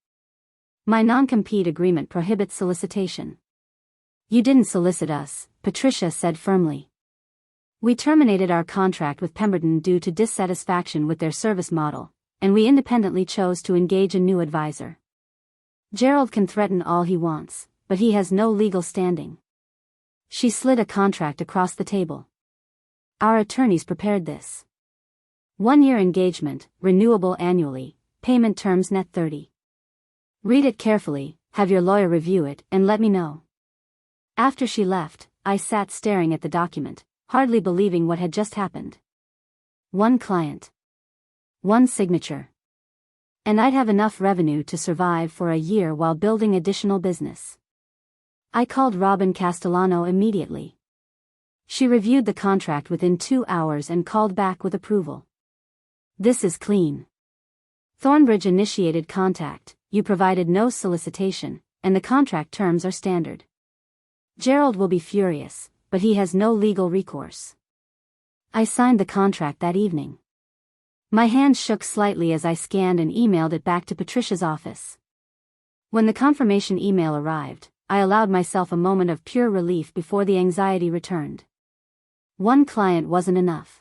My non-compete agreement prohibits solicitation. You didn't solicit us, Patricia said firmly. We terminated our contract with Pemberton due to dissatisfaction with their service model, and we independently chose to engage a new advisor. Gerald can threaten all he wants, but he has no legal standing. She slid a contract across the table. Our attorneys prepared this. 1-year engagement, renewable annually, payment terms net 30. Read it carefully, have your lawyer review it, and let me know. After she left, I sat staring at the document, hardly believing what had just happened. 1 client. 1 signature. And I'd have enough revenue to survive for a year while building additional business. I called Robin Castellano immediately. She reviewed the contract within 2 hours and called back with approval. This is clean. Thornbridge initiated contact, you provided no solicitation, and the contract terms are standard. Gerald will be furious, but he has no legal recourse. I signed the contract that evening. My hand shook slightly as I scanned and emailed it back to Patricia's office. When the confirmation email arrived, I allowed myself a moment of pure relief before the anxiety returned. One client wasn't enough.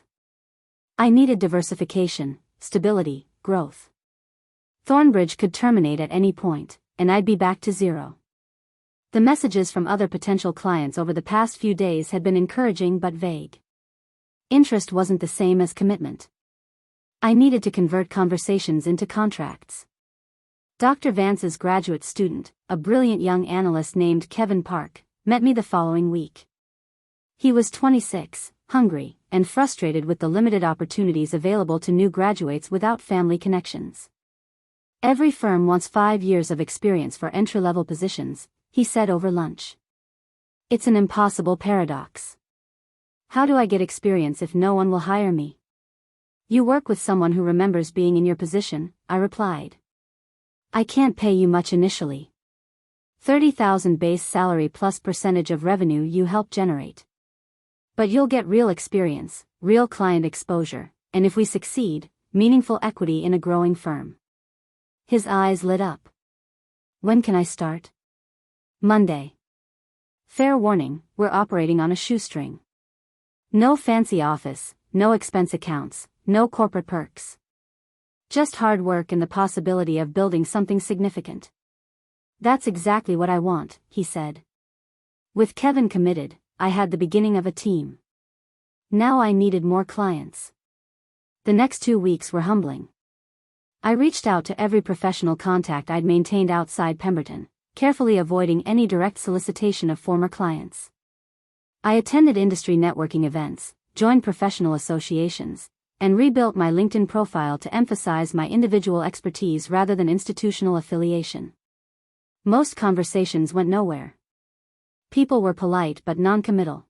I needed diversification, stability, growth. Thornbridge could terminate at any point, and I'd be back to zero. The messages from other potential clients over the past few days had been encouraging but vague. Interest wasn't the same as commitment. I needed to convert conversations into contracts. Dr. Vance's graduate student, a brilliant young analyst named Kevin Park, met me the following week. He was 26, hungry, and frustrated with the limited opportunities available to new graduates without family connections. Every firm wants 5 years of experience for entry-level positions, he said over lunch. It's an impossible paradox. How do I get experience if no one will hire me? You work with someone who remembers being in your position, I replied. I can't pay you much initially. $30,000 base salary plus percentage of revenue you help generate. But you'll get real experience, real client exposure, and if we succeed, meaningful equity in a growing firm. His eyes lit up. When can I start? Monday. Fair warning, we're operating on a shoestring. No fancy office, no expense accounts, no corporate perks. Just hard work and the possibility of building something significant. That's exactly what I want, he said. With Kevin committed, I had the beginning of a team. Now I needed more clients. The next 2 weeks were humbling. I reached out to every professional contact I'd maintained outside Pemberton, carefully avoiding any direct solicitation of former clients. I attended industry networking events, joined professional associations, and rebuilt my LinkedIn profile to emphasize my individual expertise rather than institutional affiliation. Most conversations went nowhere. People were polite but non-committal.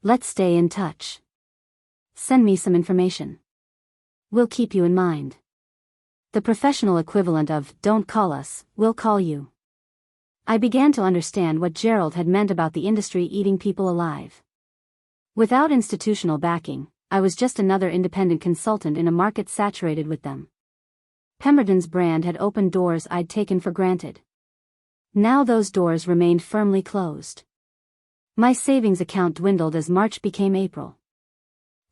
Let's stay in touch. Send me some information. We'll keep you in mind. The professional equivalent of, don't call us, we'll call you. I began to understand what Gerald had meant about the industry eating people alive. Without institutional backing, I was just another independent consultant in a market saturated with them. Pemberton's brand had opened doors I'd taken for granted. Now those doors remained firmly closed. My savings account dwindled as March became April.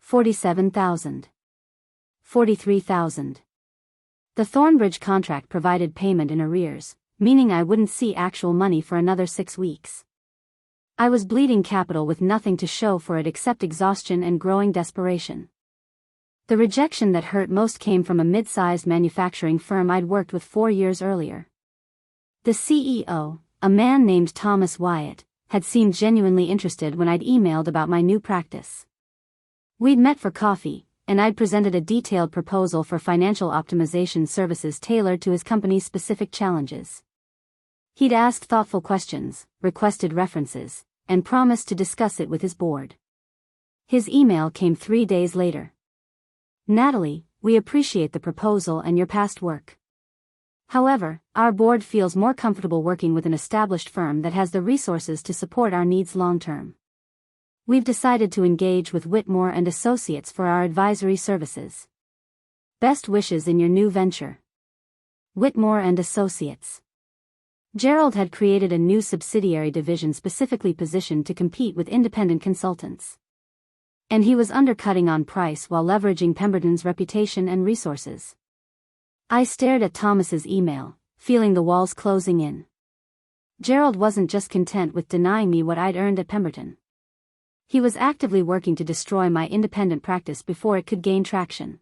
47,000. 43,000. The Thornbridge contract provided payment in arrears, meaning I wouldn't see actual money for another 6 weeks. I was bleeding capital with nothing to show for it except exhaustion and growing desperation. The rejection that hurt most came from a mid-sized manufacturing firm I'd worked with 4 years earlier. The CEO, a man named Thomas Wyatt, had seemed genuinely interested when I'd emailed about my new practice. We'd met for coffee, and I'd presented a detailed proposal for financial optimization services tailored to his company's specific challenges. He'd asked thoughtful questions, requested references, and promised to discuss it with his board. His email came 3 days later. Natalie, we appreciate the proposal and your past work. However, our board feels more comfortable working with an established firm that has the resources to support our needs long-term. We've decided to engage with Whitmore and Associates for our advisory services. Best wishes in your new venture. Whitmore and Associates. Gerald had created a new subsidiary division specifically positioned to compete with independent consultants. And he was undercutting on price while leveraging Pemberton's reputation and resources. I stared at Thomas's email, feeling the walls closing in. Gerald wasn't just content with denying me what I'd earned at Pemberton. He was actively working to destroy my independent practice before it could gain traction.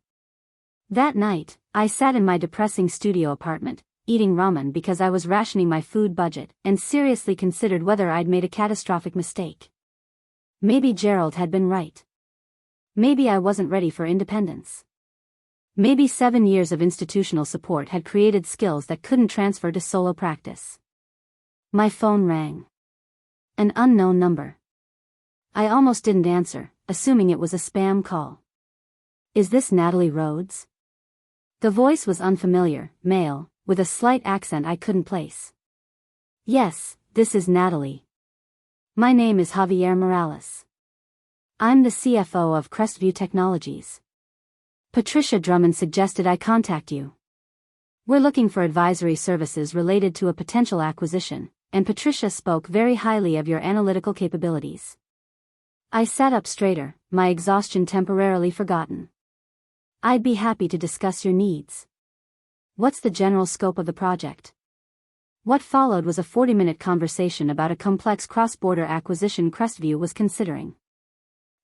That night, I sat in my depressing studio apartment, eating ramen because I was rationing my food budget, and seriously considered whether I'd made a catastrophic mistake. Maybe Gerald had been right. Maybe I wasn't ready for independence. Maybe 7 years of institutional support had created skills that couldn't transfer to solo practice. My phone rang. An unknown number. I almost didn't answer, assuming it was a spam call. Is this Natalie Rhodes? The voice was unfamiliar, male, with a slight accent I couldn't place. Yes, this is Natalie. My name is Javier Morales. I'm the CFO of Crestview Technologies. Patricia Drummond suggested I contact you. We're looking for advisory services related to a potential acquisition, and Patricia spoke very highly of your analytical capabilities. I sat up straighter, my exhaustion temporarily forgotten. I'd be happy to discuss your needs. What's the general scope of the project? What followed was a 40-minute conversation about a complex cross-border acquisition Crestview was considering.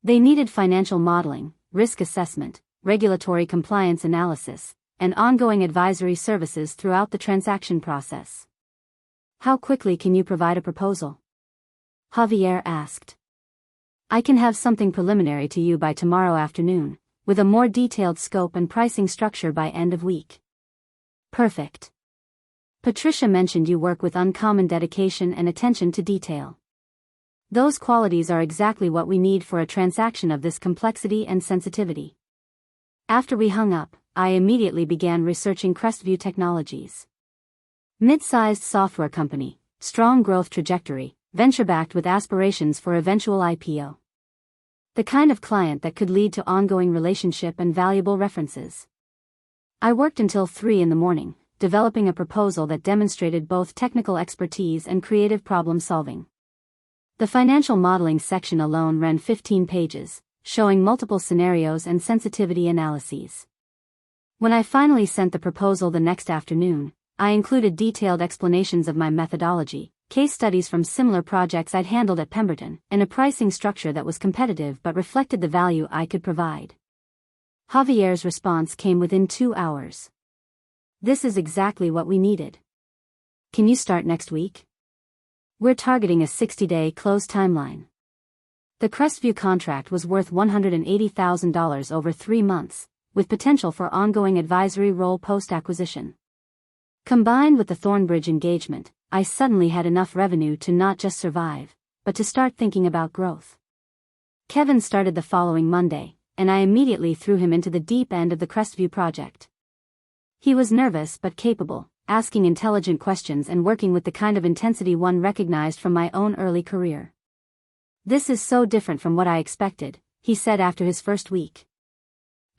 They needed financial modeling, risk assessment, regulatory compliance analysis, and ongoing advisory services throughout the transaction process. How quickly can you provide a proposal? Javier asked. I can have something preliminary to you by tomorrow afternoon, with a more detailed scope and pricing structure by end of week. Perfect. Patricia mentioned you work with uncommon dedication and attention to detail. Those qualities are exactly what we need for a transaction of this complexity and sensitivity. After we hung up, I immediately began researching Crestview Technologies. Mid-sized software company, strong growth trajectory, venture-backed with aspirations for eventual IPO. The kind of client that could lead to ongoing relationship and valuable references. I worked until 3 a.m, developing a proposal that demonstrated both technical expertise and creative problem solving. The financial modeling section alone ran 15 pages, showing multiple scenarios and sensitivity analyses. When I finally sent the proposal the next afternoon, I included detailed explanations of my methodology, case studies from similar projects I'd handled at Pemberton, and a pricing structure that was competitive but reflected the value I could provide. Javier's response came within 2 hours. This is exactly what we needed. Can you start next week? We're targeting a 60-day close timeline. The Crestview contract was worth $180,000 over 3 months, with potential for ongoing advisory role post-acquisition. Combined with the Thornbridge engagement, I suddenly had enough revenue to not just survive, but to start thinking about growth. Kevin started the following Monday, and I immediately threw him into the deep end of the Crestview project. He was nervous but capable, asking intelligent questions and working with the kind of intensity one recognized from my own early career. This is so different from what I expected, he said after his first week.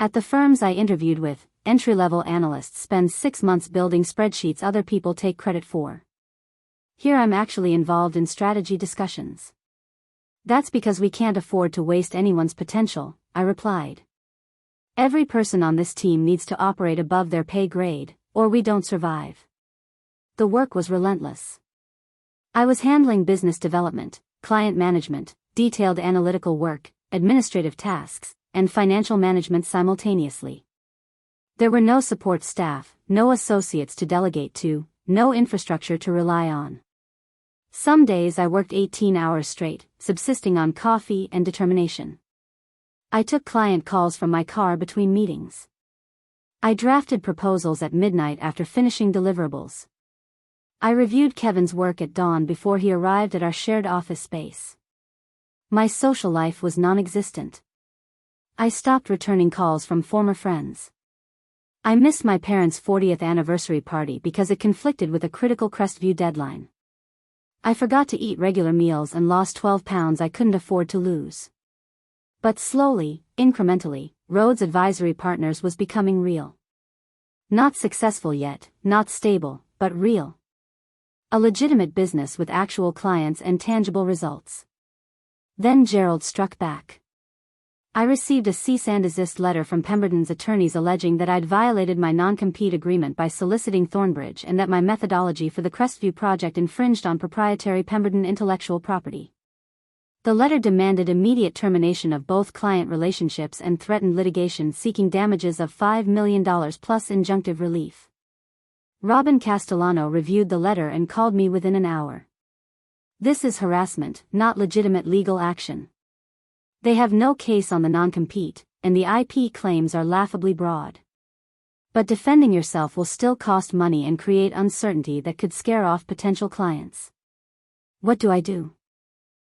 At the firms I interviewed with, entry-level analysts spend 6 months building spreadsheets other people take credit for. Here I'm actually involved in strategy discussions. That's because we can't afford to waste anyone's potential, I replied. Every person on this team needs to operate above their pay grade, or we don't survive. The work was relentless. I was handling business development, client management, detailed analytical work, administrative tasks, and financial management simultaneously. There were no support staff, no associates to delegate to, no infrastructure to rely on. Some days I worked 18 hours straight, subsisting on coffee and determination. I took client calls from my car between meetings. I drafted proposals at midnight after finishing deliverables. I reviewed Kevin's work at dawn before he arrived at our shared office space. My social life was non-existent. I stopped returning calls from former friends. I missed my parents' 40th anniversary party because it conflicted with a critical Crestview deadline. I forgot to eat regular meals and lost 12 pounds I couldn't afford to lose. But slowly, incrementally, Rhodes Advisory Partners was becoming real. Not successful yet, not stable, but real. A legitimate business with actual clients and tangible results. Then Gerald struck back. I received a cease and desist letter from Pemberton's attorneys alleging that I'd violated my non-compete agreement by soliciting Thornbridge and that my methodology for the Crestview project infringed on proprietary Pemberton intellectual property. The letter demanded immediate termination of both client relationships and threatened litigation seeking damages of $5 million plus injunctive relief. Robin Castellano reviewed the letter and called me within an hour. This is harassment, not legitimate legal action. They have no case on the non-compete, and the IP claims are laughably broad. But defending yourself will still cost money and create uncertainty that could scare off potential clients. What do I do?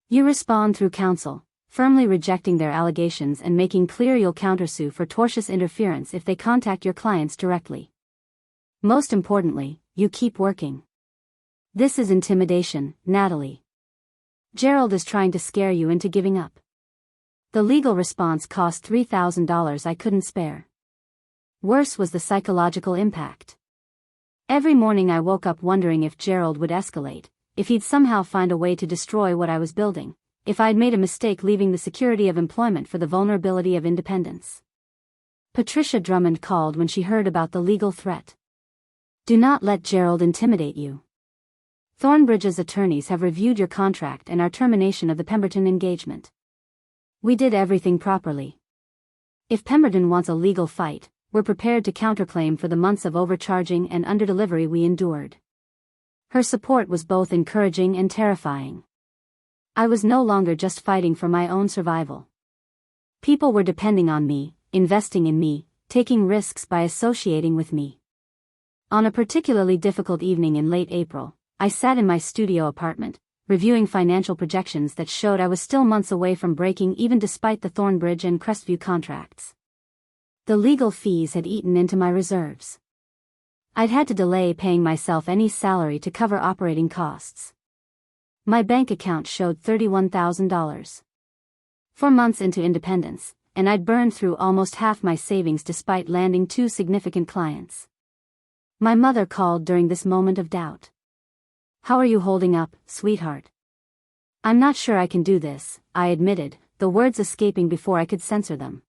You respond through counsel, firmly rejecting their allegations and making clear you'll countersue for tortious interference if they contact your clients directly. Most importantly, you keep working. This is intimidation, Natalie. Gerald is trying to scare you into giving up. The legal response cost $3,000 I couldn't spare. Worse was the psychological impact. Every morning I woke up wondering if Gerald would escalate, if he'd somehow find a way to destroy what I was building, if I'd made a mistake leaving the security of employment for the vulnerability of independence. Patricia Drummond called when she heard about the legal threat. Do not let Gerald intimidate you. Thornbridge's attorneys have reviewed your contract and our termination of the Pemberton engagement. We did everything properly. If Pemberton wants a legal fight, we're prepared to counterclaim for the months of overcharging and underdelivery we endured. Her support was both encouraging and terrifying. I was no longer just fighting for my own survival. People were depending on me, investing in me, taking risks by associating with me. On a particularly difficult evening in late April, I sat in my studio apartment, reviewing financial projections that showed I was still months away from breaking even despite the Thornbridge and Crestview contracts. The legal fees had eaten into my reserves. I'd had to delay paying myself any salary to cover operating costs. My bank account showed $31,000. 4 months into independence, and I'd burned through almost half my savings despite landing 2 significant clients. My mother called during this moment of doubt. How are you holding up, sweetheart? I'm not sure I can do this, I admitted, the words escaping before I could censor them.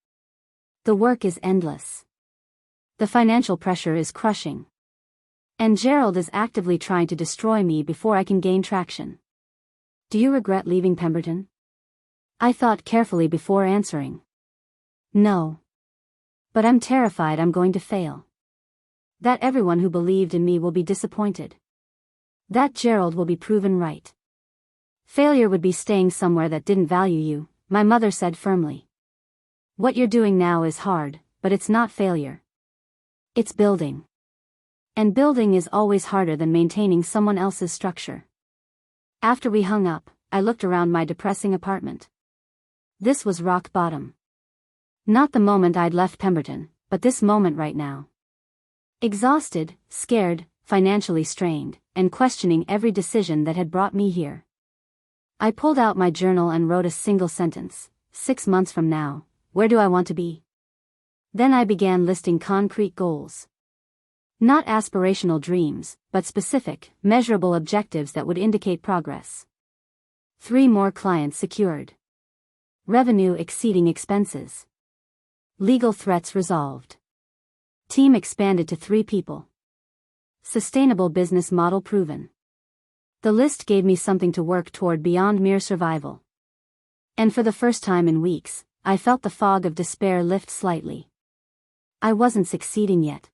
The work is endless. The financial pressure is crushing. And Gerald is actively trying to destroy me before I can gain traction. Do you regret leaving Pemberton? I thought carefully before answering. No. But I'm terrified I'm going to fail. That everyone who believed in me will be disappointed. That Gerald will be proven right. Failure would be staying somewhere that didn't value you, my mother said firmly. What you're doing now is hard, but it's not failure. It's building. And building is always harder than maintaining someone else's structure. After we hung up, I looked around my depressing apartment. This was rock bottom. Not the moment I'd left Pemberton, but this moment right now. Exhausted, scared, financially strained, and questioning every decision that had brought me here. I pulled out my journal and wrote a single sentence, 6 months from now, where do I want to be? Then I began listing concrete goals. Not aspirational dreams, but specific, measurable objectives that would indicate progress. 3 more clients secured. Revenue exceeding expenses. Legal threats resolved. Team expanded to 3 people. Sustainable business model proven. The list gave me something to work toward beyond mere survival. And for the first time in weeks, I felt the fog of despair lift slightly. I wasn't succeeding yet.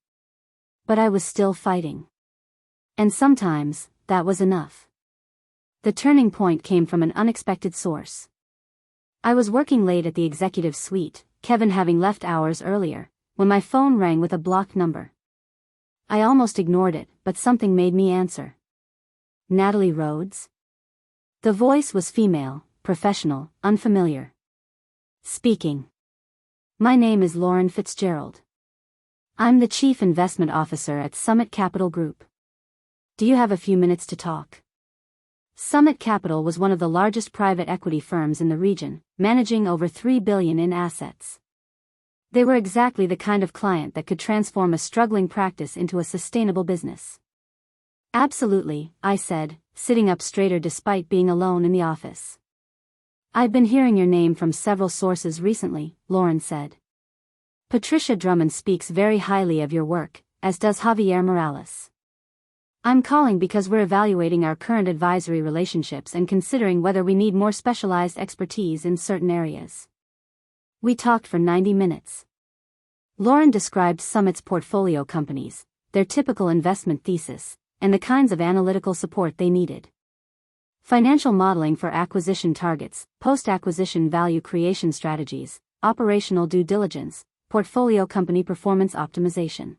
But I was still fighting. And sometimes, that was enough. The turning point came from an unexpected source. I was working late at the executive suite, Kevin having left hours earlier, when my phone rang with a blocked number. I almost ignored it, but something made me answer. Natalie Rhodes? The voice was female, professional, unfamiliar. Speaking. My name is Lauren Fitzgerald. I'm the Chief Investment Officer at Summit Capital Group. Do you have a few minutes to talk? Summit Capital was one of the largest private equity firms in the region, managing over $3 billion in assets. They were exactly the kind of client that could transform a struggling practice into a sustainable business. Absolutely, I said, sitting up straighter despite being alone in the office. I've been hearing your name from several sources recently, Lauren said. Patricia Drummond speaks very highly of your work, as does Javier Morales. I'm calling because we're evaluating our current advisory relationships and considering whether we need more specialized expertise in certain areas. We talked for 90 minutes. Lauren described Summit's portfolio companies, their typical investment thesis, and the kinds of analytical support they needed. Financial modeling for acquisition targets, post-acquisition value creation strategies, operational due diligence, portfolio company performance optimization.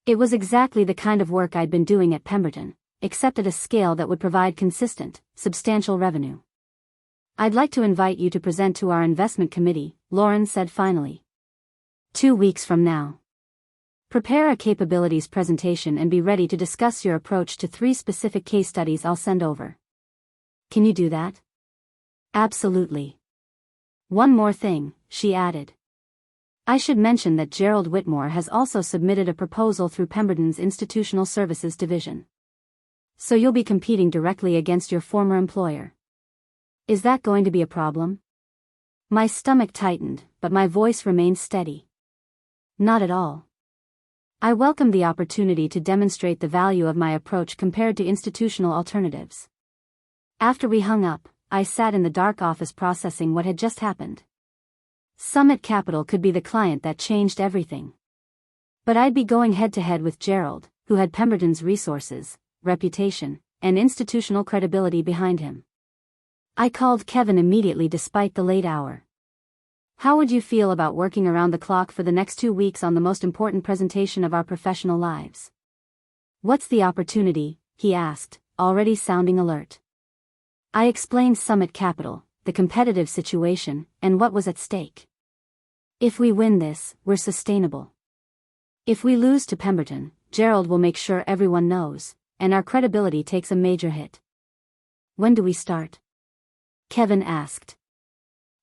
It was exactly the kind of work I'd been doing at Pemberton, except at a scale that would provide consistent, substantial revenue. I'd like to invite you to present to our investment committee, Lauren said finally. 2 weeks from now. Prepare a capabilities presentation and be ready to discuss your approach to 3 specific case studies I'll send over. Can you do that? Absolutely. One more thing, she added. I should mention that Gerald Whitmore has also submitted a proposal through Pemberton's Institutional Services Division. So you'll be competing directly against your former employer. Is that going to be a problem? My stomach tightened, but my voice remained steady. Not at all. I welcome the opportunity to demonstrate the value of my approach compared to institutional alternatives. After we hung up, I sat in the dark office processing what had just happened. Summit Capital could be the client that changed everything. But I'd be going head-to-head with Gerald, who had Pemberton's resources, reputation, and institutional credibility behind him. I called Kevin immediately despite the late hour. How would you feel about working around the clock for the next 2 weeks on the most important presentation of our professional lives? What's the opportunity? He asked, already sounding alert. I explained Summit Capital, the competitive situation, and what was at stake. If we win this, we're sustainable. If we lose to Pemberton, Gerald will make sure everyone knows, and our credibility takes a major hit. When do we start? Kevin asked.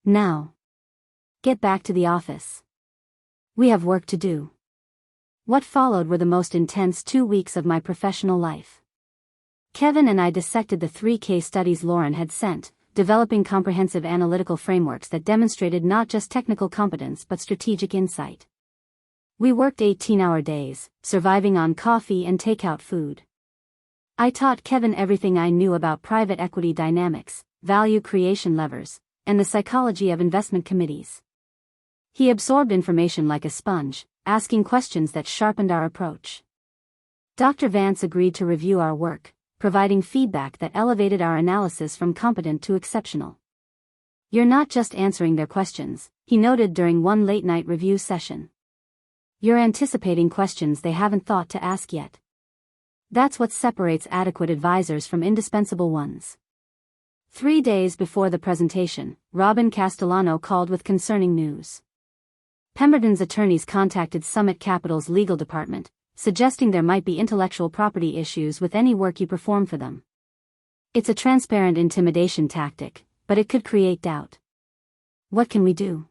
Now. Get back to the office. We have work to do. What followed were the most intense 2 weeks of my professional life. Kevin and I dissected the 3 case studies Lauren had sent, developing comprehensive analytical frameworks that demonstrated not just technical competence but strategic insight. We worked 18-hour days, surviving on coffee and takeout food. I taught Kevin everything I knew about private equity dynamics, value creation levers, and the psychology of investment committees. He absorbed information like a sponge, asking questions that sharpened our approach. Dr. Vance agreed to review our work, providing feedback that elevated our analysis from competent to exceptional. You're not just answering their questions, he noted during one late-night review session. You're anticipating questions they haven't thought to ask yet. That's what separates adequate advisors from indispensable ones. 3 days before the presentation, Robin Castellano called with concerning news. Pemberton's attorneys contacted Summit Capital's legal department, suggesting there might be intellectual property issues with any work you perform for them. It's a transparent intimidation tactic, but it could create doubt. What can we do?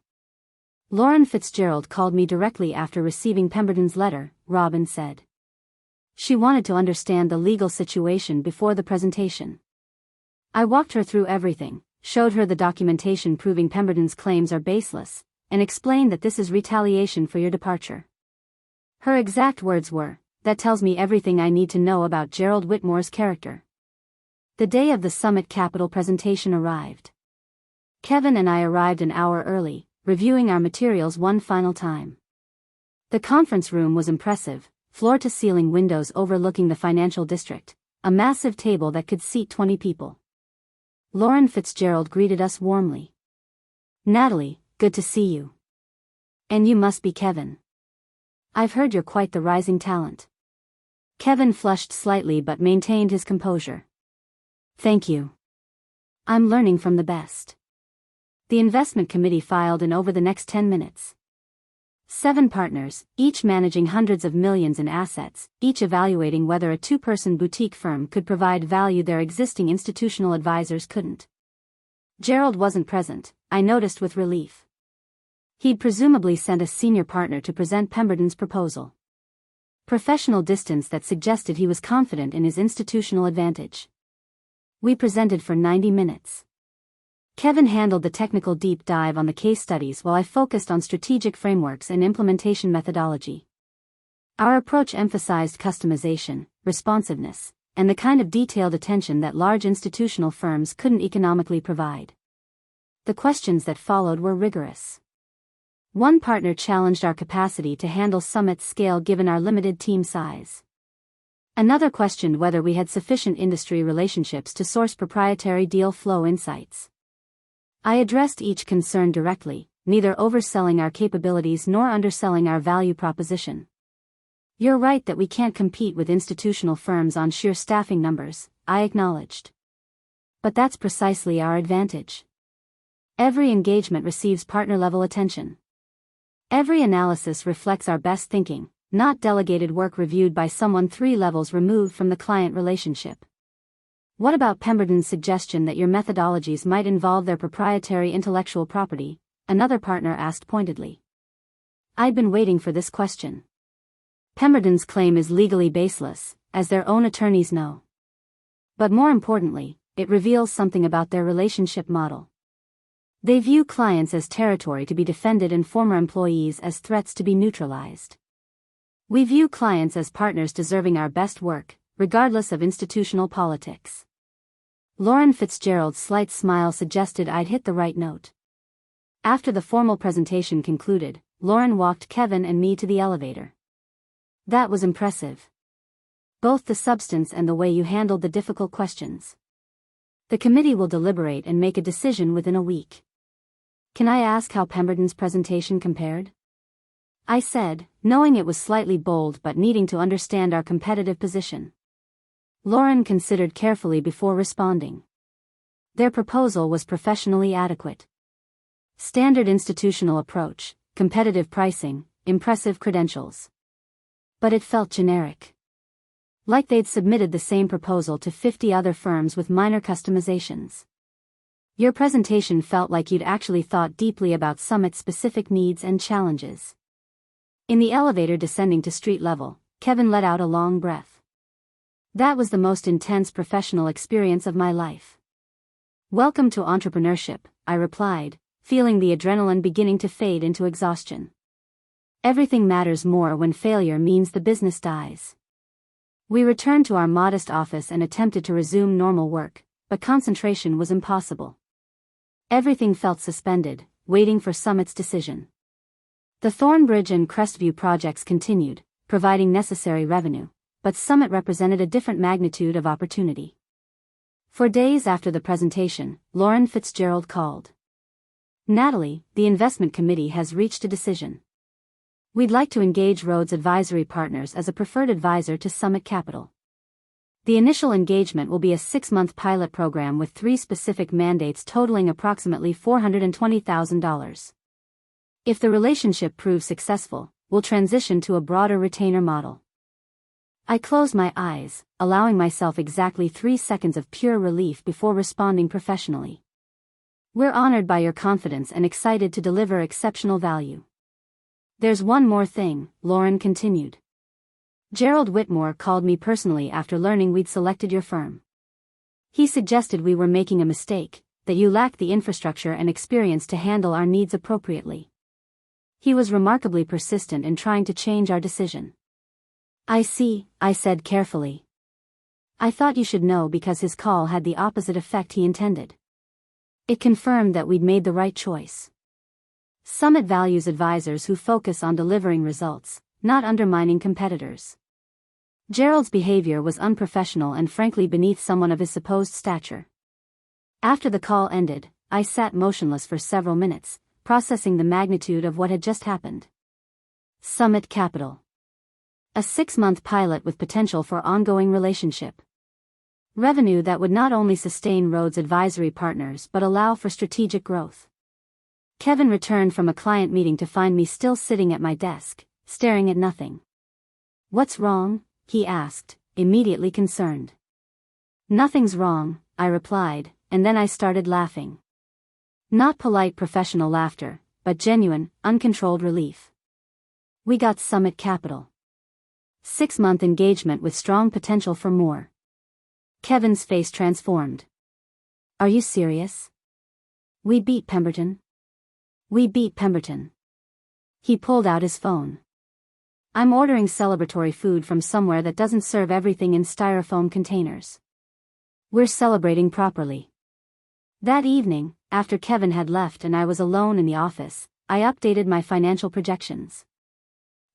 Lauren Fitzgerald called me directly after receiving Pemberton's letter, Robin said. She wanted to understand the legal situation before the presentation. I walked her through everything, showed her the documentation proving Pemberton's claims are baseless, and explained that this is retaliation for your departure. Her exact words were, "That tells me everything I need to know about Gerald Whitmore's character." The day of the Summit Capital presentation arrived. Kevin and I arrived an hour early, reviewing our materials one final time. The conference room was impressive, floor-to-ceiling windows overlooking the financial district, a massive table that could seat 20 people. Lauren Fitzgerald greeted us warmly. "Natalie, good to see you. And you must be Kevin. I've heard you're quite the rising talent." Kevin flushed slightly but maintained his composure. "Thank you. I'm learning from the best." The investment committee filed in over the next 10 minutes. 7 partners, each managing hundreds of millions in assets, each evaluating whether a 2-person boutique firm could provide value their existing institutional advisors couldn't. Gerald wasn't present, I noticed with relief. He'd presumably sent a senior partner to present Pemberton's proposal. Professional distance that suggested he was confident in his institutional advantage. We presented for 90 minutes. Kevin handled the technical deep dive on the case studies while I focused on strategic frameworks and implementation methodology. Our approach emphasized customization, responsiveness, and the kind of detailed attention that large institutional firms couldn't economically provide. The questions that followed were rigorous. One partner challenged our capacity to handle Summit's scale given our limited team size. Another questioned whether we had sufficient industry relationships to source proprietary deal flow insights. I addressed each concern directly, neither overselling our capabilities nor underselling our value proposition. "You're right that we can't compete with institutional firms on sheer staffing numbers," I acknowledged. "But that's precisely our advantage. Every engagement receives partner-level attention. Every analysis reflects our best thinking, not delegated work reviewed by someone 3 levels removed from the client relationship. What about Pemberton's suggestion that your methodologies might involve their proprietary intellectual property? Another partner asked pointedly. I'd been waiting for this question. Pemberton's claim is legally baseless, as their own attorneys know. But more importantly, it reveals something about their relationship model. They view clients as territory to be defended and former employees as threats to be neutralized. We view clients as partners deserving our best work, regardless of institutional politics. Lauren Fitzgerald's slight smile suggested I'd hit the right note. After the formal presentation concluded, Lauren walked Kevin and me to the elevator. That was impressive. Both the substance and the way you handled the difficult questions. The committee will deliberate and make a decision within a week. Can I ask how Pemberton's presentation compared? I said, knowing it was slightly bold but needing to understand our competitive position. Lauren considered carefully before responding. Their proposal was professionally adequate. Standard institutional approach, competitive pricing, impressive credentials. But it felt generic. Like they'd submitted the same proposal to 50 other firms with minor customizations. Your presentation felt like you'd actually thought deeply about Summit's specific needs and challenges. In the elevator descending to street level, Kevin let out a long breath. That was the most intense professional experience of my life. Welcome to entrepreneurship, I replied, feeling the adrenaline beginning to fade into exhaustion. Everything matters more when failure means the business dies. We returned to our modest office and attempted to resume normal work, but concentration was impossible. Everything felt suspended, waiting for Summit's decision. The Thornbridge and Crestview projects continued, providing necessary revenue, but Summit represented a different magnitude of opportunity. For days after the presentation, Lauren Fitzgerald called. Natalie, the investment committee has reached a decision. We'd like to engage Rhodes Advisory Partners as a preferred advisor to Summit Capital. The initial engagement will be a 6-month pilot program with 3 specific mandates totaling approximately $420,000. If the relationship proves successful, we'll transition to a broader retainer model. I closed my eyes, allowing myself exactly 3 seconds of pure relief before responding professionally. We're honored by your confidence and excited to deliver exceptional value. There's one more thing, Lauren continued. Gerald Whitmore called me personally after learning we'd selected your firm. He suggested we were making a mistake, that you lacked the infrastructure and experience to handle our needs appropriately. He was remarkably persistent in trying to change our decision. I see, I said carefully. I thought you should know because his call had the opposite effect he intended. It confirmed that we'd made the right choice. Summit values advisors who focus on delivering results, not undermining competitors. Gerald's behavior was unprofessional and frankly beneath someone of his supposed stature. After the call ended, I sat motionless for several minutes, processing the magnitude of what had just happened. Summit Capital. A 6-month pilot with potential for ongoing relationship. Revenue that would not only sustain Rhodes Advisory Partners but allow for strategic growth. Kevin returned from a client meeting to find me still sitting at my desk, staring at nothing. What's wrong? He asked, immediately concerned. Nothing's wrong, I replied, and then I started laughing. Not polite professional laughter, but genuine, uncontrolled relief. We got Summit Capital. 6-month engagement with strong potential for more. Kevin's face transformed. Are you serious? We beat Pemberton? We beat Pemberton. He pulled out his phone. I'm ordering celebratory food from somewhere that doesn't serve everything in styrofoam containers. We're celebrating properly. That evening, after Kevin had left and I was alone in the office, I updated my financial projections.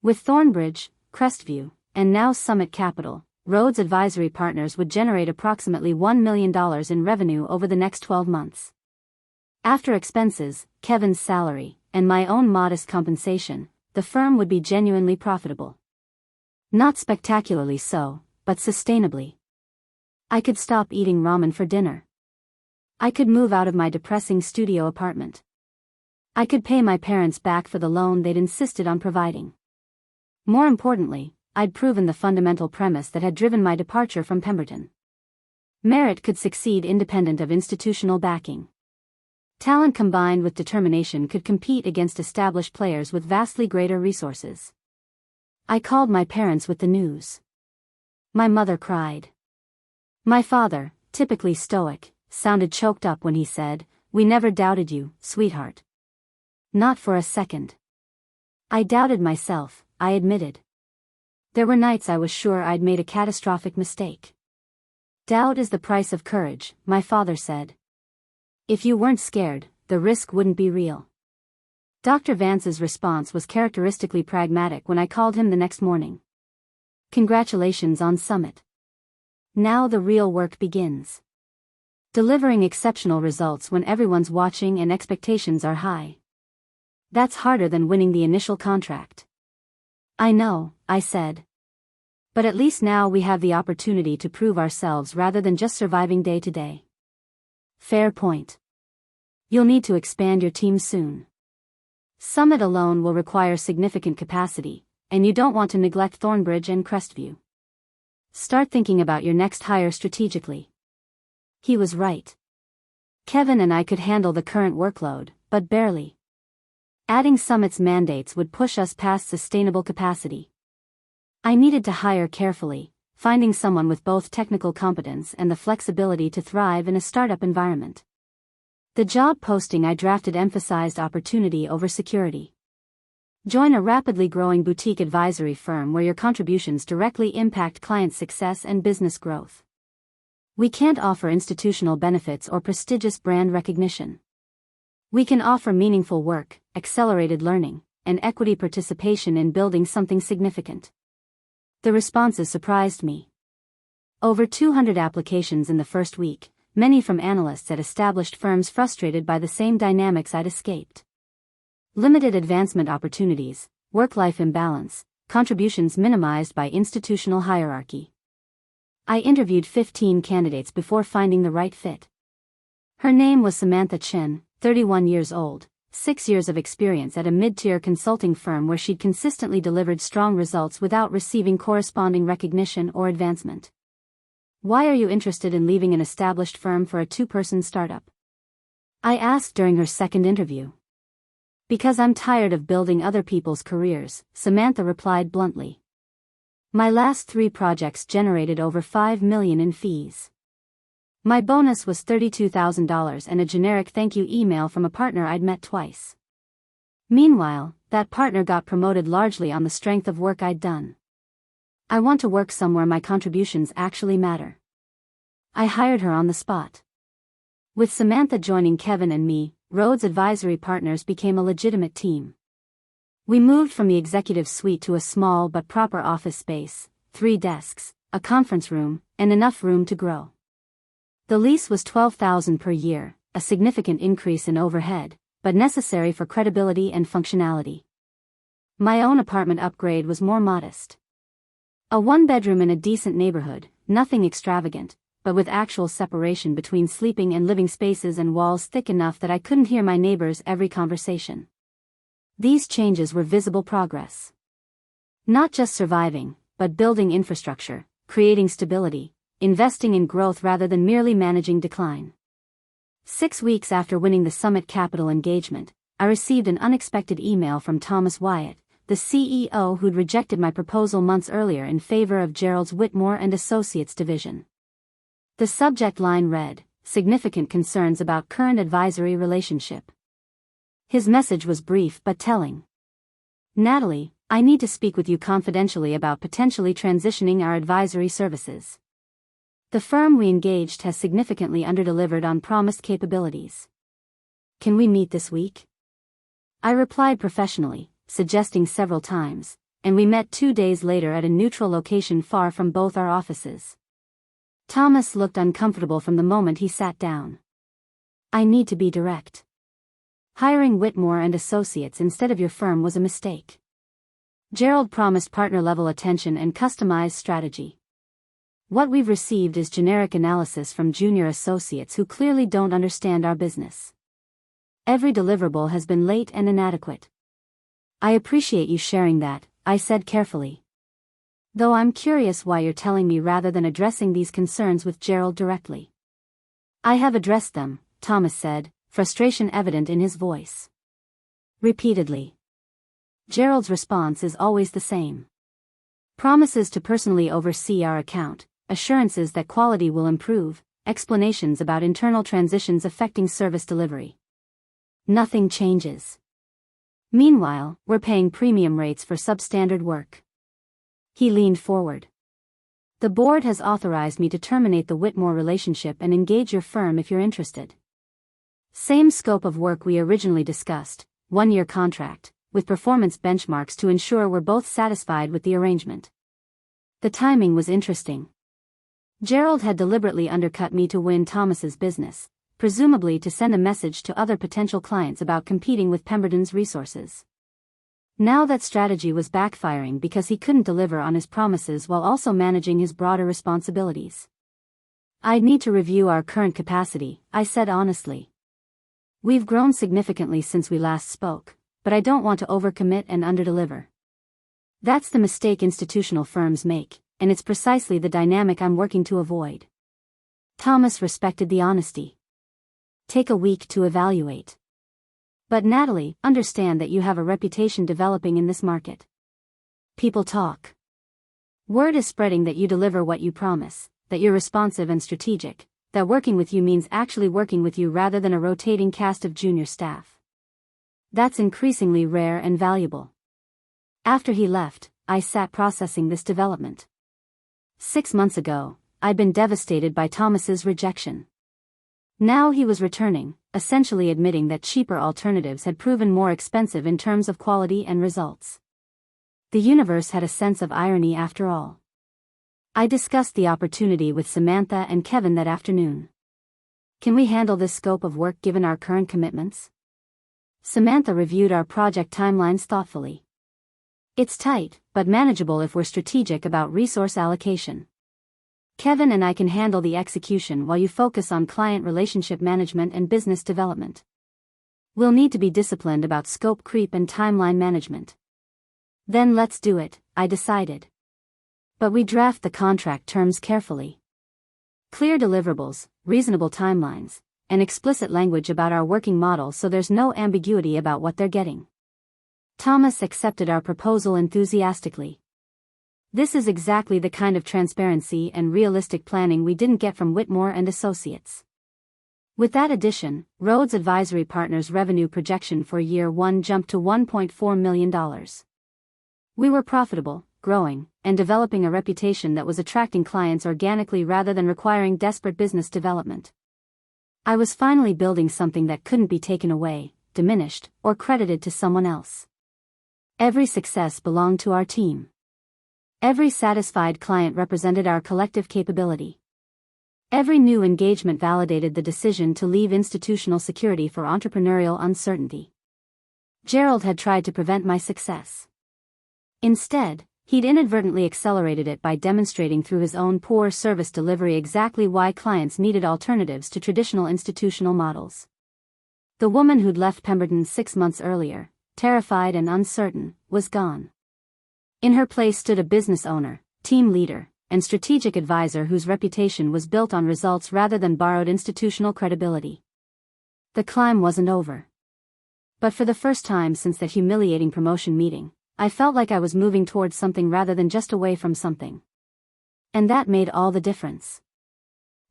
With Thornbridge, Crestview, and now Summit Capital, Rhodes Advisory Partners would generate approximately $1 million in revenue over the next 12 months. After expenses, Kevin's salary, and my own modest compensation, the firm would be genuinely profitable. Not spectacularly so, but sustainably. I could stop eating ramen for dinner. I could move out of my depressing studio apartment. I could pay my parents back for the loan they'd insisted on providing. More importantly, I'd proven the fundamental premise that had driven my departure from Pemberton. Merit could succeed independent of institutional backing. Talent combined with determination could compete against established players with vastly greater resources. I called my parents with the news. My mother cried. My father, typically stoic, sounded choked up when he said, "We never doubted you, sweetheart." Not for a second. I doubted myself, I admitted. There were nights I was sure I'd made a catastrophic mistake. Doubt is the price of courage, my father said. If you weren't scared, the risk wouldn't be real. Dr. Vance's response was characteristically pragmatic when I called him the next morning. Congratulations on Summit. Now the real work begins. Delivering exceptional results when everyone's watching and expectations are high. That's harder than winning the initial contract. I know, I said. But at least now we have the opportunity to prove ourselves rather than just surviving day to day. Fair point. You'll need to expand your team soon. Summit alone will require significant capacity, and you don't want to neglect Thornbridge and Crestview. Start thinking about your next hire strategically. He was right. Kevin and I could handle the current workload, but barely. Adding Summit's mandates would push us past sustainable capacity. I needed to hire carefully, finding someone with both technical competence and the flexibility to thrive in a startup environment. The job posting I drafted emphasized opportunity over security. Join a rapidly growing boutique advisory firm where your contributions directly impact client success and business growth. We can't offer institutional benefits or prestigious brand recognition. We can offer meaningful work, accelerated learning, and equity participation in building something significant. The responses surprised me. Over 200 applications in the first week, many from analysts at established firms frustrated by the same dynamics I'd escaped. Limited advancement opportunities, work-life imbalance, contributions minimized by institutional hierarchy. I interviewed 15 candidates before finding the right fit. Her name was Samantha Chen, 31 years old, 6 years of experience at a mid-tier consulting firm where she'd consistently delivered strong results without receiving corresponding recognition or advancement. Why are you interested in leaving an established firm for a two-person startup? I asked during her second interview. Because I'm tired of building other people's careers, Samantha replied bluntly. My last 3 projects generated over $5 million in fees. My bonus was $32,000 and a generic thank you email from a partner I'd met twice. Meanwhile, that partner got promoted largely on the strength of work I'd done. I want to work somewhere my contributions actually matter. I hired her on the spot. With Samantha joining Kevin and me, Rhodes Advisory Partners became a legitimate team. We moved from the executive suite to a small but proper office space, 3 desks, a conference room, and enough room to grow. The lease was $12,000 per year, a significant increase in overhead, but necessary for credibility and functionality. My own apartment upgrade was more modest. A 1-bedroom in a decent neighborhood, nothing extravagant, but with actual separation between sleeping and living spaces and walls thick enough that I couldn't hear my neighbors' every conversation. These changes were visible progress. Not just surviving, but building infrastructure, creating stability, investing in growth rather than merely managing decline. 6 weeks after winning the Summit Capital engagement, I received an unexpected email from Thomas Wyatt, the CEO who'd rejected my proposal months earlier in favor of Gerald Whitmore and Associates division. The subject line read, "Significant concerns about current advisory relationship." His message was brief but telling. "Natalie, I need to speak with you confidentially about potentially transitioning our advisory services. The firm we engaged has significantly underdelivered on promised capabilities. Can we meet this week?" I replied professionally, suggesting several times, and we met 2 days later at a neutral location far from both our offices. Thomas looked uncomfortable from the moment he sat down. "I need to be direct. Hiring Whitmore and Associates instead of your firm was a mistake. Gerald promised partner-level attention and customized strategy. What we've received is generic analysis from junior associates who clearly don't understand our business. Every deliverable has been late and inadequate. I appreciate you sharing that, I said carefully. Though I'm curious why you're telling me rather than addressing these concerns with Gerald directly. I have addressed them, Thomas said, frustration evident in his voice. Repeatedly. Gerald's response is always the same. Promises to personally oversee our account, assurances that quality will improve, explanations about internal transitions affecting service delivery. Nothing changes. Meanwhile, we're paying premium rates for substandard work. He leaned forward. The board has authorized me to terminate the Whitmore relationship and engage your firm if you're interested. Same scope of work we originally discussed, 1-year contract, with performance benchmarks to ensure we're both satisfied with the arrangement. The timing was interesting. Gerald had deliberately undercut me to win Thomas's business, presumably to send a message to other potential clients about competing with Pemberton's resources. Now that strategy was backfiring because he couldn't deliver on his promises while also managing his broader responsibilities. I'd need to review our current capacity, I said honestly. We've grown significantly since we last spoke, but I don't want to overcommit and underdeliver. That's the mistake institutional firms make, and it's precisely the dynamic I'm working to avoid. Thomas respected the honesty. Take a week to evaluate. But Natalie, understand that you have a reputation developing in this market. People talk. Word is spreading that you deliver what you promise, that you're responsive and strategic, that working with you means actually working with you rather than a rotating cast of junior staff. That's increasingly rare and valuable. After he left, I sat processing this development. 6 months ago, I'd been devastated by Thomas's rejection. Now he was returning, essentially admitting that cheaper alternatives had proven more expensive in terms of quality and results. The universe had a sense of irony after all. I discussed the opportunity with Samantha and Kevin that afternoon. Can we handle this scope of work given our current commitments? Samantha reviewed our project timelines thoughtfully. It's tight, but manageable if we're strategic about resource allocation. Kevin and I can handle the execution while you focus on client relationship management and business development. We'll need to be disciplined about scope creep and timeline management. Then let's do it, I decided. But we draft the contract terms carefully. Clear deliverables, reasonable timelines, and explicit language about our working model so there's no ambiguity about what they're getting. Thomas accepted our proposal enthusiastically. This is exactly the kind of transparency and realistic planning we didn't get from Whitmore and Associates. With that addition, Rhodes Advisory Partners' revenue projection for year 1 jumped to $1.4 million. We were profitable, growing, and developing a reputation that was attracting clients organically rather than requiring desperate business development. I was finally building something that couldn't be taken away, diminished, or credited to someone else. Every success belonged to our team. Every satisfied client represented our collective capability. Every new engagement validated the decision to leave institutional security for entrepreneurial uncertainty. Gerald had tried to prevent my success. Instead, he'd inadvertently accelerated it by demonstrating through his own poor service delivery exactly why clients needed alternatives to traditional institutional models. The woman who'd left Pemberton 6 months earlier, terrified and uncertain, was gone. In her place stood a business owner, team leader, and strategic advisor whose reputation was built on results rather than borrowed institutional credibility. The climb wasn't over. But for the first time since that humiliating promotion meeting, I felt like I was moving towards something rather than just away from something. And that made all the difference.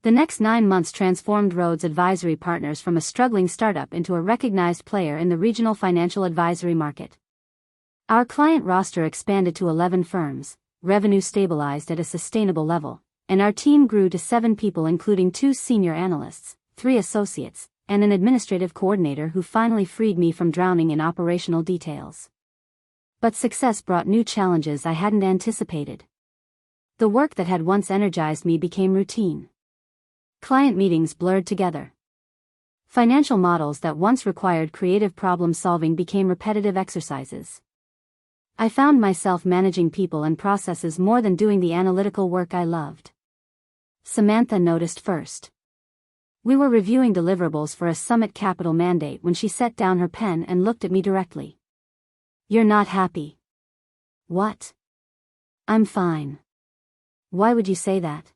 The next 9 months transformed Rhodes Advisory Partners from a struggling startup into a recognized player in the regional financial advisory market. Our client roster expanded to 11 firms, revenue stabilized at a sustainable level, and our team grew to 7 people including 2 senior analysts, 3 associates, and an administrative coordinator who finally freed me from drowning in operational details. But success brought new challenges I hadn't anticipated. The work that had once energized me became routine. Client meetings blurred together. Financial models that once required creative problem-solving became repetitive exercises. I found myself managing people and processes more than doing the analytical work I loved. Samantha noticed first. We were reviewing deliverables for a Summit Capital mandate when she set down her pen and looked at me directly. You're not happy. What? I'm fine. Why would you say that?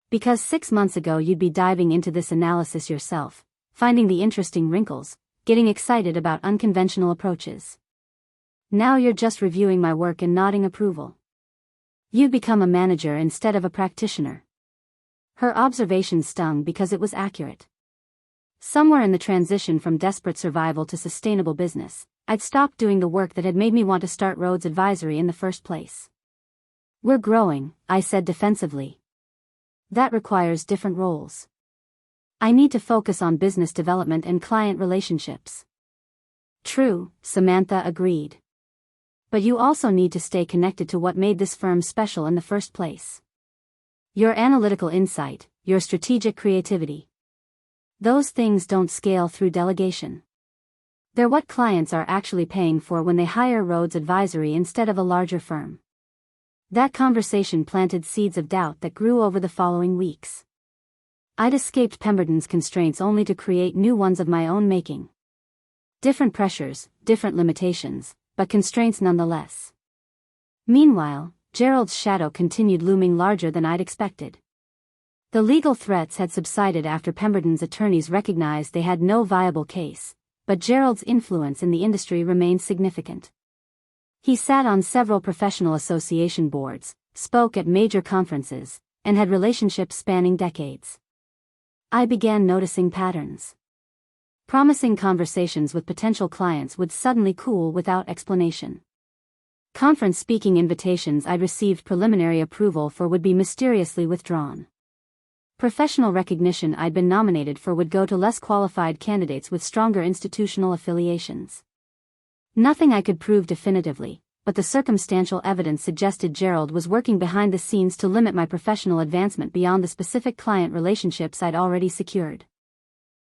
Because 6 months ago you'd be diving into this analysis yourself, finding the interesting wrinkles, getting excited about unconventional approaches. Now you're just reviewing my work and nodding approval. You've become a manager instead of a practitioner. Her observation stung because it was accurate. Somewhere in the transition from desperate survival to sustainable business, I'd stopped doing the work that had made me want to start Rhodes Advisory in the first place. We're growing, I said defensively. That requires different roles. I need to focus on business development and client relationships. True, Samantha agreed. But you also need to stay connected to what made this firm special in the first place. Your analytical insight, your strategic creativity. Those things don't scale through delegation. They're what clients are actually paying for when they hire Rhodes Advisory instead of a larger firm. That conversation planted seeds of doubt that grew over the following weeks. I'd escaped Pemberton's constraints only to create new ones of my own making. Different pressures, different limitations, but constraints nonetheless. Meanwhile, Gerald's shadow continued looming larger than I'd expected. The legal threats had subsided after Pemberton's attorneys recognized they had no viable case, but Gerald's influence in the industry remained significant. He sat on several professional association boards, spoke at major conferences, and had relationships spanning decades. I began noticing patterns. Promising conversations with potential clients would suddenly cool without explanation. Conference speaking invitations I'd received preliminary approval for would be mysteriously withdrawn. Professional recognition I'd been nominated for would go to less qualified candidates with stronger institutional affiliations. Nothing I could prove definitively, but the circumstantial evidence suggested Gerald was working behind the scenes to limit my professional advancement beyond the specific client relationships I'd already secured.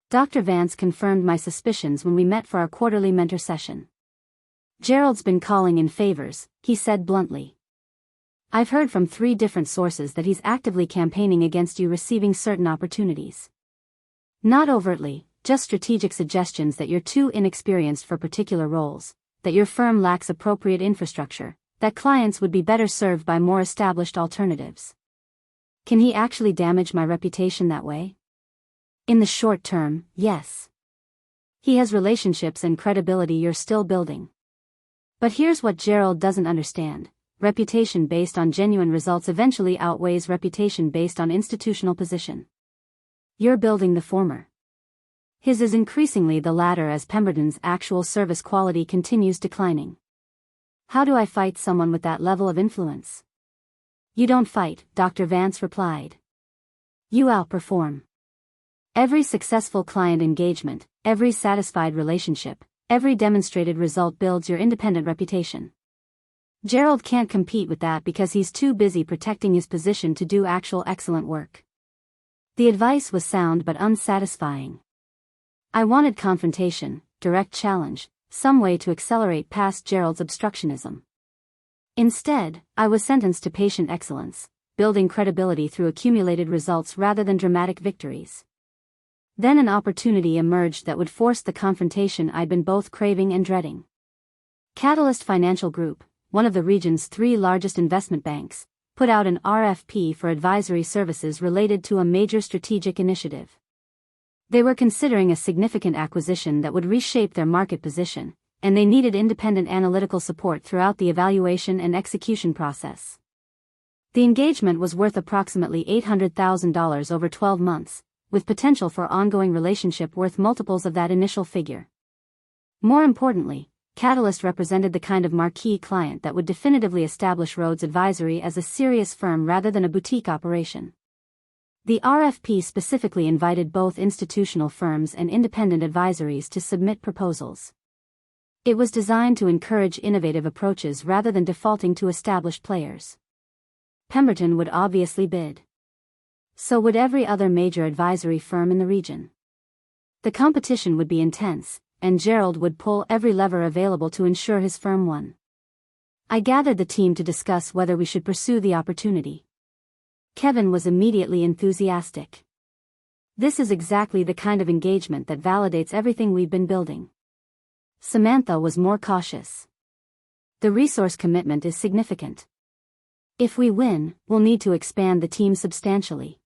Dr. Vance confirmed my suspicions when we met for our quarterly mentor session. Gerald's been calling in favors, he said bluntly. I've heard from 3 different sources that he's actively campaigning against you receiving certain opportunities. Not overtly, just strategic suggestions that you're too inexperienced for particular roles, that your firm lacks appropriate infrastructure, that clients would be better served by more established alternatives. Can he actually damage my reputation that way? In the short term, yes. He has relationships and credibility you're still building. But here's what Gerald doesn't understand. Reputation based on genuine results eventually outweighs reputation based on institutional position. You're building the former. His is increasingly the latter as Pemberton's actual service quality continues declining. How do I fight someone with that level of influence? You don't fight, Dr. Vance replied. You outperform. Every successful client engagement, every satisfied relationship, every demonstrated result builds your independent reputation. Gerald can't compete with that because he's too busy protecting his position to do actual excellent work. The advice was sound but unsatisfying. I wanted confrontation, direct challenge, some way to accelerate past Gerald's obstructionism. Instead, I was sentenced to patient excellence, building credibility through accumulated results rather than dramatic victories. Then an opportunity emerged that would force the confrontation I'd been both craving and dreading. Catalyst Financial Group, one of the region's 3 largest investment banks, put out an RFP for advisory services related to a major strategic initiative. They were considering a significant acquisition that would reshape their market position, and they needed independent analytical support throughout the evaluation and execution process. The engagement was worth approximately $800,000 over 12 months, with potential for ongoing relationship worth multiples of that initial figure. More importantly, Catalyst represented the kind of marquee client that would definitively establish Rhodes Advisory as a serious firm rather than a boutique operation. The RFP specifically invited both institutional firms and independent advisories to submit proposals. It was designed to encourage innovative approaches rather than defaulting to established players. Pemberton would obviously bid. So would every other major advisory firm in the region. The competition would be intense, and Gerald would pull every lever available to ensure his firm won. I gathered the team to discuss whether we should pursue the opportunity. Kevin was immediately enthusiastic. This is exactly the kind of engagement that validates everything we've been building. Samantha was more cautious. The resource commitment is significant. If we win, we'll need to expand the team substantially.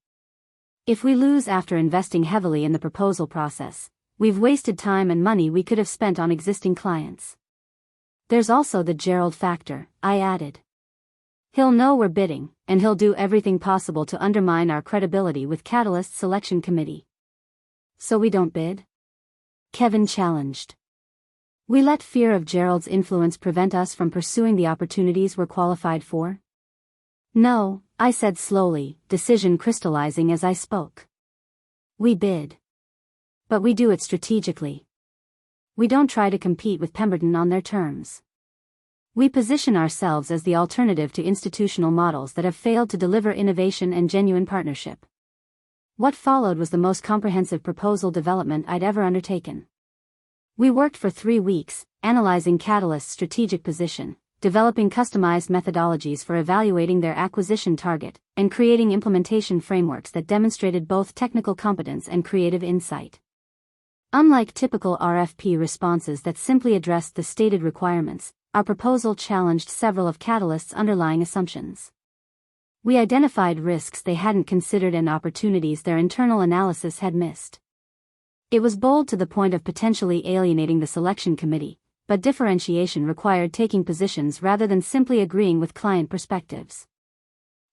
If we lose after investing heavily in the proposal process, we've wasted time and money we could have spent on existing clients. There's also the Gerald factor, I added. He'll know we're bidding, and he'll do everything possible to undermine our credibility with Catalyst's selection committee. So we don't bid? Kevin challenged. We let fear of Gerald's influence prevent us from pursuing the opportunities we're qualified for? No, I said slowly, decision crystallizing as I spoke. We bid. But we do it strategically. We don't try to compete with Pemberton on their terms. We position ourselves as the alternative to institutional models that have failed to deliver innovation and genuine partnership. What followed was the most comprehensive proposal development I'd ever undertaken. We worked for 3 weeks, analyzing Catalyst's strategic position, developing customized methodologies for evaluating their acquisition target, and creating implementation frameworks that demonstrated both technical competence and creative insight. Unlike typical RFP responses that simply addressed the stated requirements, our proposal challenged several of Catalyst's underlying assumptions. We identified risks they hadn't considered and opportunities their internal analysis had missed. It was bold to the point of potentially alienating the selection committee, but differentiation required taking positions rather than simply agreeing with client perspectives.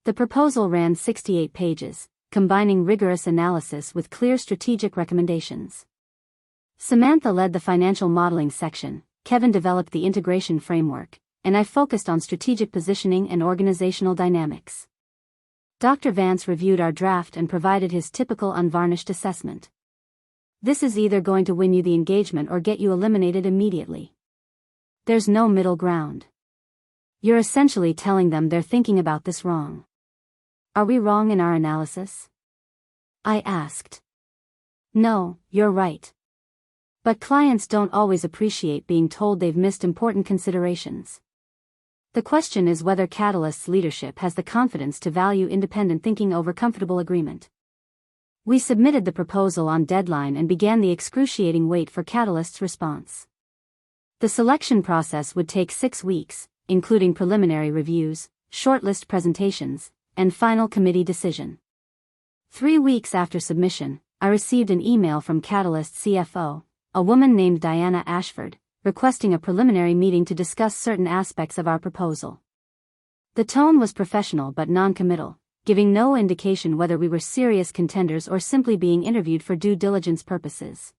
The proposal ran 68 pages, combining rigorous analysis with clear strategic recommendations. Samantha led the financial modeling section, Kevin developed the integration framework, and I focused on strategic positioning and organizational dynamics. Dr. Vance reviewed our draft and provided his typical unvarnished assessment. This is either going to win you the engagement or get you eliminated immediately. There's no middle ground. You're essentially telling them they're thinking about this wrong. Are we wrong in our analysis? I asked. No, you're right. But clients don't always appreciate being told they've missed important considerations. The question is whether Catalyst's leadership has the confidence to value independent thinking over comfortable agreement. We submitted the proposal on deadline and began the excruciating wait for Catalyst's response. The selection process would take 6 weeks, including preliminary reviews, shortlist presentations, and final committee decision. 3 weeks after submission, I received an email from Catalyst's CFO, a woman named Diana Ashford, requesting a preliminary meeting to discuss certain aspects of our proposal. The tone was professional but non-committal, giving no indication whether we were serious contenders or simply being interviewed for due diligence purposes.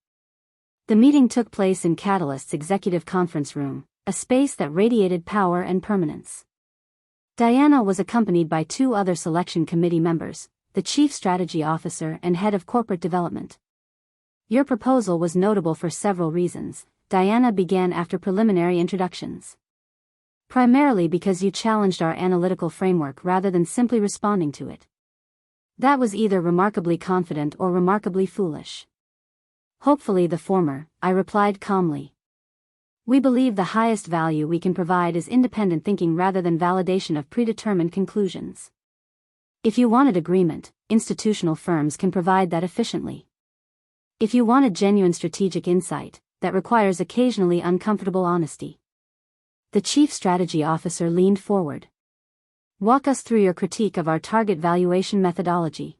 The meeting took place in Catalyst's executive conference room, a space that radiated power and permanence. Diana was accompanied by 2 other selection committee members, the chief strategy officer and head of corporate development. Your proposal was notable for several reasons, Diana began after preliminary introductions. Primarily because you challenged our analytical framework rather than simply responding to it. That was either remarkably confident or remarkably foolish. Hopefully the former, I replied calmly. We believe the highest value we can provide is independent thinking rather than validation of predetermined conclusions. If you wanted agreement, institutional firms can provide that efficiently. If you wanted genuine strategic insight, that requires occasionally uncomfortable honesty. The chief strategy officer leaned forward. Walk us through your critique of our target valuation methodology.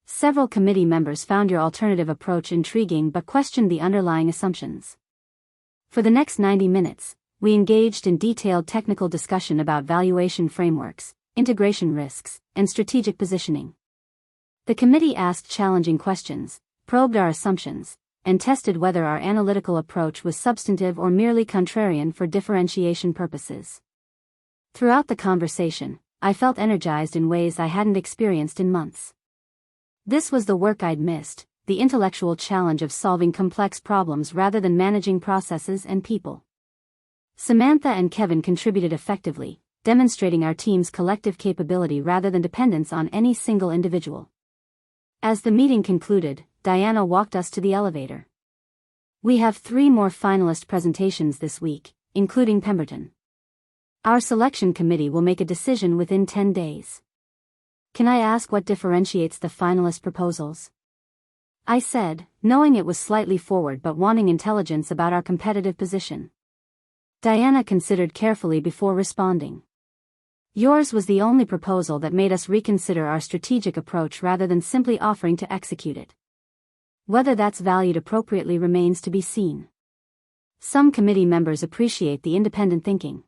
Several committee members found your alternative approach intriguing but questioned the underlying assumptions. For the next 90 minutes, we engaged in detailed technical discussion about valuation frameworks, integration risks, and strategic positioning. The committee asked challenging questions, probed our assumptions, and tested whether our analytical approach was substantive or merely contrarian for differentiation purposes. Throughout the conversation, I felt energized in ways I hadn't experienced in months. This was the work I'd missed, the intellectual challenge of solving complex problems rather than managing processes and people. Samantha and Kevin contributed effectively, demonstrating our team's collective capability rather than dependence on any single individual. As the meeting concluded, Diana walked us to the elevator. We have 3 more finalist presentations this week, including Pemberton. Our selection committee will make a decision within 10 days. Can I ask what differentiates the finalist proposals? I said, knowing it was slightly forward but wanting intelligence about our competitive position. Diana considered carefully before responding. Yours was the only proposal that made us reconsider our strategic approach rather than simply offering to execute it. Whether that's valued appropriately remains to be seen. Some committee members appreciate the independent thinking.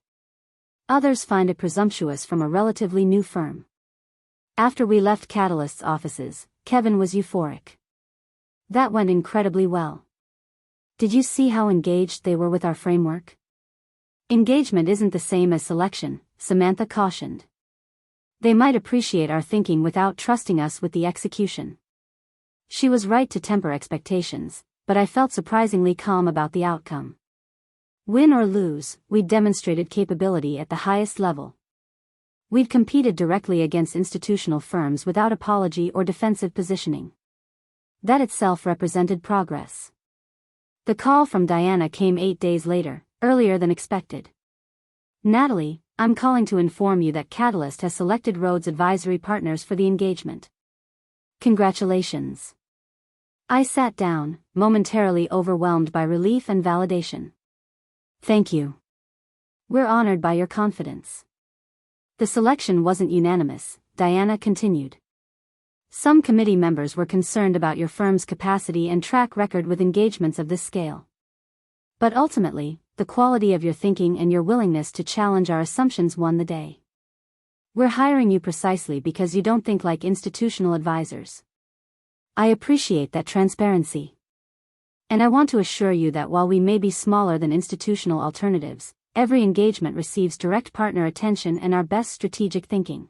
Others find it presumptuous from a relatively new firm. After we left Catalyst's offices, Kevin was euphoric. That went incredibly well. Did you see how engaged they were with our framework? Engagement isn't the same as selection, Samantha cautioned. They might appreciate our thinking without trusting us with the execution. She was right to temper expectations, but I felt surprisingly calm about the outcome. Win or lose, we'd demonstrated capability at the highest level. We'd competed directly against institutional firms without apology or defensive positioning. That itself represented progress. The call from Diana came 8 days later, earlier than expected. Natalie, I'm calling to inform you that Catalyst has selected Rhodes Advisory Partners for the engagement. Congratulations. I sat down, momentarily overwhelmed by relief and validation. Thank you. We're honored by your confidence. The selection wasn't unanimous, Diana continued. Some committee members were concerned about your firm's capacity and track record with engagements of this scale. But ultimately, the quality of your thinking and your willingness to challenge our assumptions won the day. We're hiring you precisely because you don't think like institutional advisors. I appreciate that transparency. And I want to assure you that while we may be smaller than institutional alternatives, every engagement receives direct partner attention and our best strategic thinking.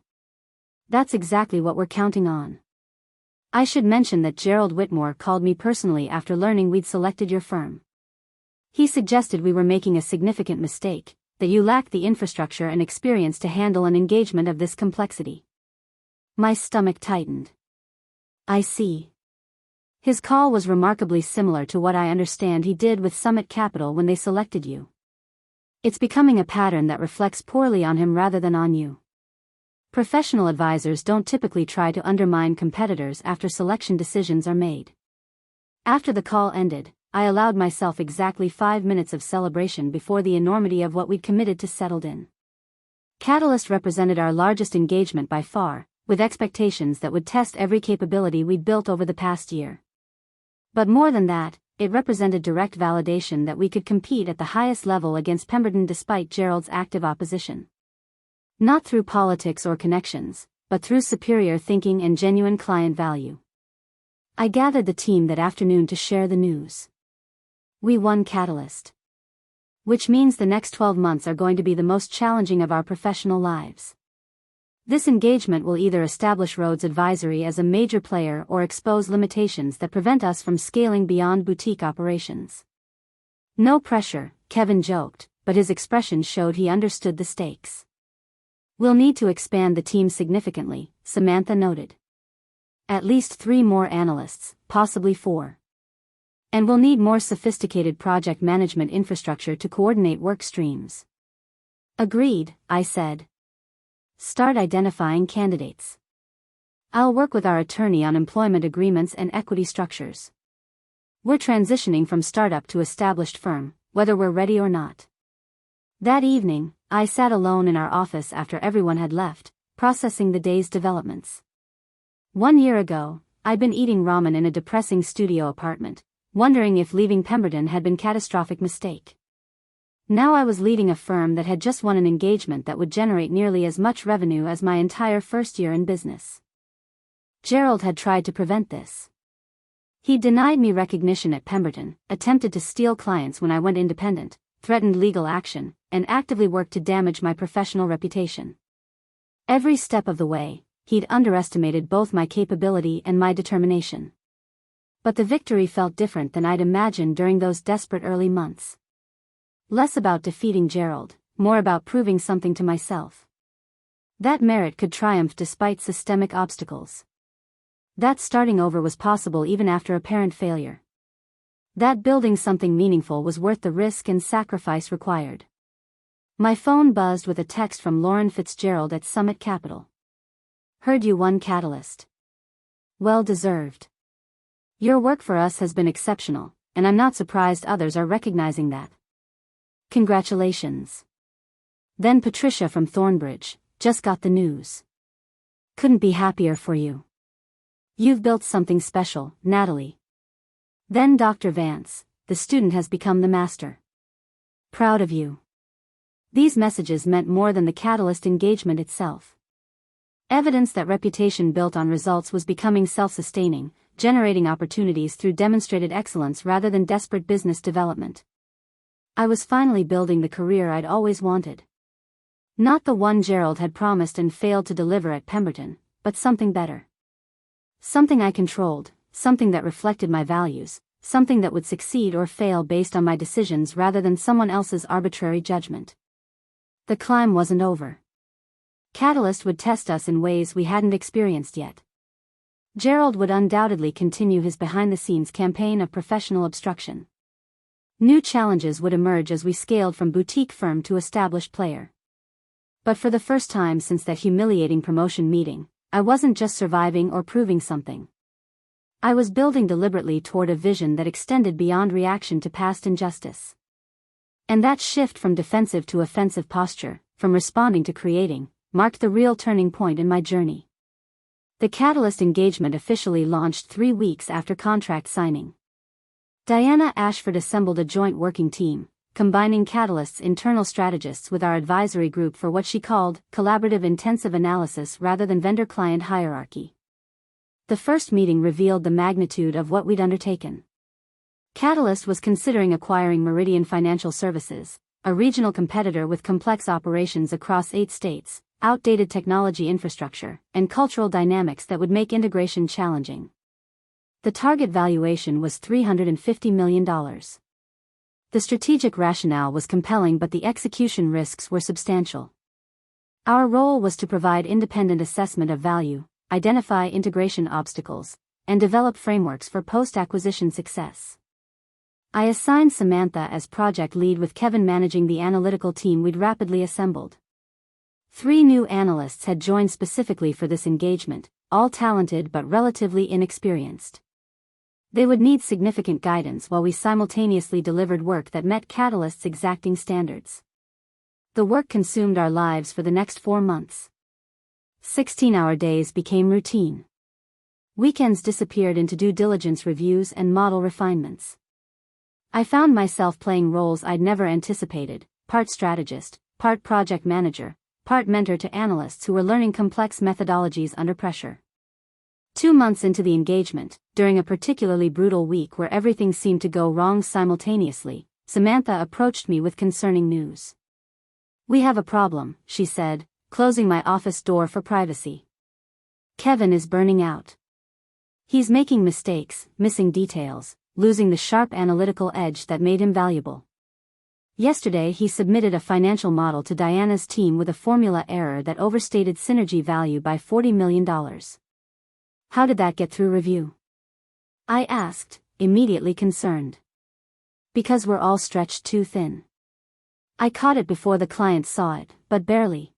That's exactly what we're counting on. I should mention that Gerald Whitmore called me personally after learning we'd selected your firm. He suggested we were making a significant mistake, that you lacked the infrastructure and experience to handle an engagement of this complexity. My stomach tightened. I see. His call was remarkably similar to what I understand he did with Summit Capital when they selected you. It's becoming a pattern that reflects poorly on him rather than on you. Professional advisors don't typically try to undermine competitors after selection decisions are made. After the call ended, I allowed myself exactly 5 minutes of celebration before the enormity of what we'd committed to settled in. Catalyst represented our largest engagement by far, with expectations that would test every capability we'd built over the past year. But more than that, it represented direct validation that we could compete at the highest level against Pemberton despite Gerald's active opposition. Not through politics or connections, but through superior thinking and genuine client value. I gathered the team that afternoon to share the news. We won Catalyst. Which means the next 12 months are going to be the most challenging of our professional lives. This engagement will either establish Rhodes Advisory as a major player or expose limitations that prevent us from scaling beyond boutique operations. No pressure, Kevin joked, but his expression showed he understood the stakes. We'll need to expand the team significantly, Samantha noted. At least 3 more analysts, possibly 4. And we'll need more sophisticated project management infrastructure to coordinate work streams. Agreed, I said. Start identifying candidates. I'll work with our attorney on employment agreements and equity structures. We're transitioning from startup to established firm, whether we're ready or not. That evening, I sat alone in our office after everyone had left, processing the day's developments. 1 year ago, I'd been eating ramen in a depressing studio apartment, wondering if leaving Pemberton had been a catastrophic mistake. Now I was leading a firm that had just won an engagement that would generate nearly as much revenue as my entire first year in business. Gerald had tried to prevent this. He denied me recognition at Pemberton, attempted to steal clients when I went independent, threatened legal action, and actively worked to damage my professional reputation. Every step of the way, he'd underestimated both my capability and my determination. But the victory felt different than I'd imagined during those desperate early months. Less about defeating Gerald, more about proving something to myself. That merit could triumph despite systemic obstacles. That starting over was possible even after apparent failure. That building something meaningful was worth the risk and sacrifice required. My phone buzzed with a text from Lauren Fitzgerald at Summit Capital. Heard you won Catalyst. Well deserved. Your work for us has been exceptional, and I'm not surprised others are recognizing that. Congratulations. Then Patricia from Thornbridge, just got the news. Couldn't be happier for you. You've built something special, Natalie. Then Dr. Vance, the student has become the master. Proud of you. These messages meant more than the Catalyst engagement itself. Evidence that reputation built on results was becoming self-sustaining, generating opportunities through demonstrated excellence rather than desperate business development. I was finally building the career I'd always wanted. Not the one Gerald had promised and failed to deliver at Pemberton, but something better. Something I controlled, something that reflected my values, something that would succeed or fail based on my decisions rather than someone else's arbitrary judgment. The climb wasn't over. Catalyst would test us in ways we hadn't experienced yet. Gerald would undoubtedly continue his behind-the-scenes campaign of professional obstruction. New challenges would emerge as we scaled from boutique firm to established player. But for the first time since that humiliating promotion meeting, I wasn't just surviving or proving something. I was building deliberately toward a vision that extended beyond reaction to past injustice. And that shift from defensive to offensive posture, from responding to creating, marked the real turning point in my journey. The Catalyst engagement officially launched 3 weeks after contract signing. Diana Ashford assembled a joint working team, combining Catalyst's internal strategists with our advisory group for what she called collaborative intensive analysis rather than vendor-client hierarchy. The first meeting revealed the magnitude of what we'd undertaken. Catalyst was considering acquiring Meridian Financial Services, a regional competitor with complex operations across 8 states, outdated technology infrastructure, and cultural dynamics that would make integration challenging. The target valuation was $350 million. The strategic rationale was compelling, but the execution risks were substantial. Our role was to provide independent assessment of value, identify integration obstacles, and develop frameworks for post-acquisition success. I assigned Samantha as project lead with Kevin managing the analytical team we'd rapidly assembled. 3 new analysts had joined specifically for this engagement, all talented but relatively inexperienced. They would need significant guidance while we simultaneously delivered work that met Catalyst's exacting standards. The work consumed our lives for the next 4 months. 16-hour days became routine. Weekends disappeared into due diligence reviews and model refinements. I found myself playing roles I'd never anticipated, part strategist, part project manager, part mentor to analysts who were learning complex methodologies under pressure. 2 months into the engagement, during a particularly brutal week where everything seemed to go wrong simultaneously, Samantha approached me with concerning news. "We have a problem," she said, closing my office door for privacy. "Kevin is burning out. He's making mistakes, missing details, losing the sharp analytical edge that made him valuable. Yesterday he submitted a financial model to Diana's team with a formula error that overstated synergy value by $40 million. How did that get through review?" I asked, immediately concerned. "Because we're all stretched too thin. I caught it before the client saw it, but barely.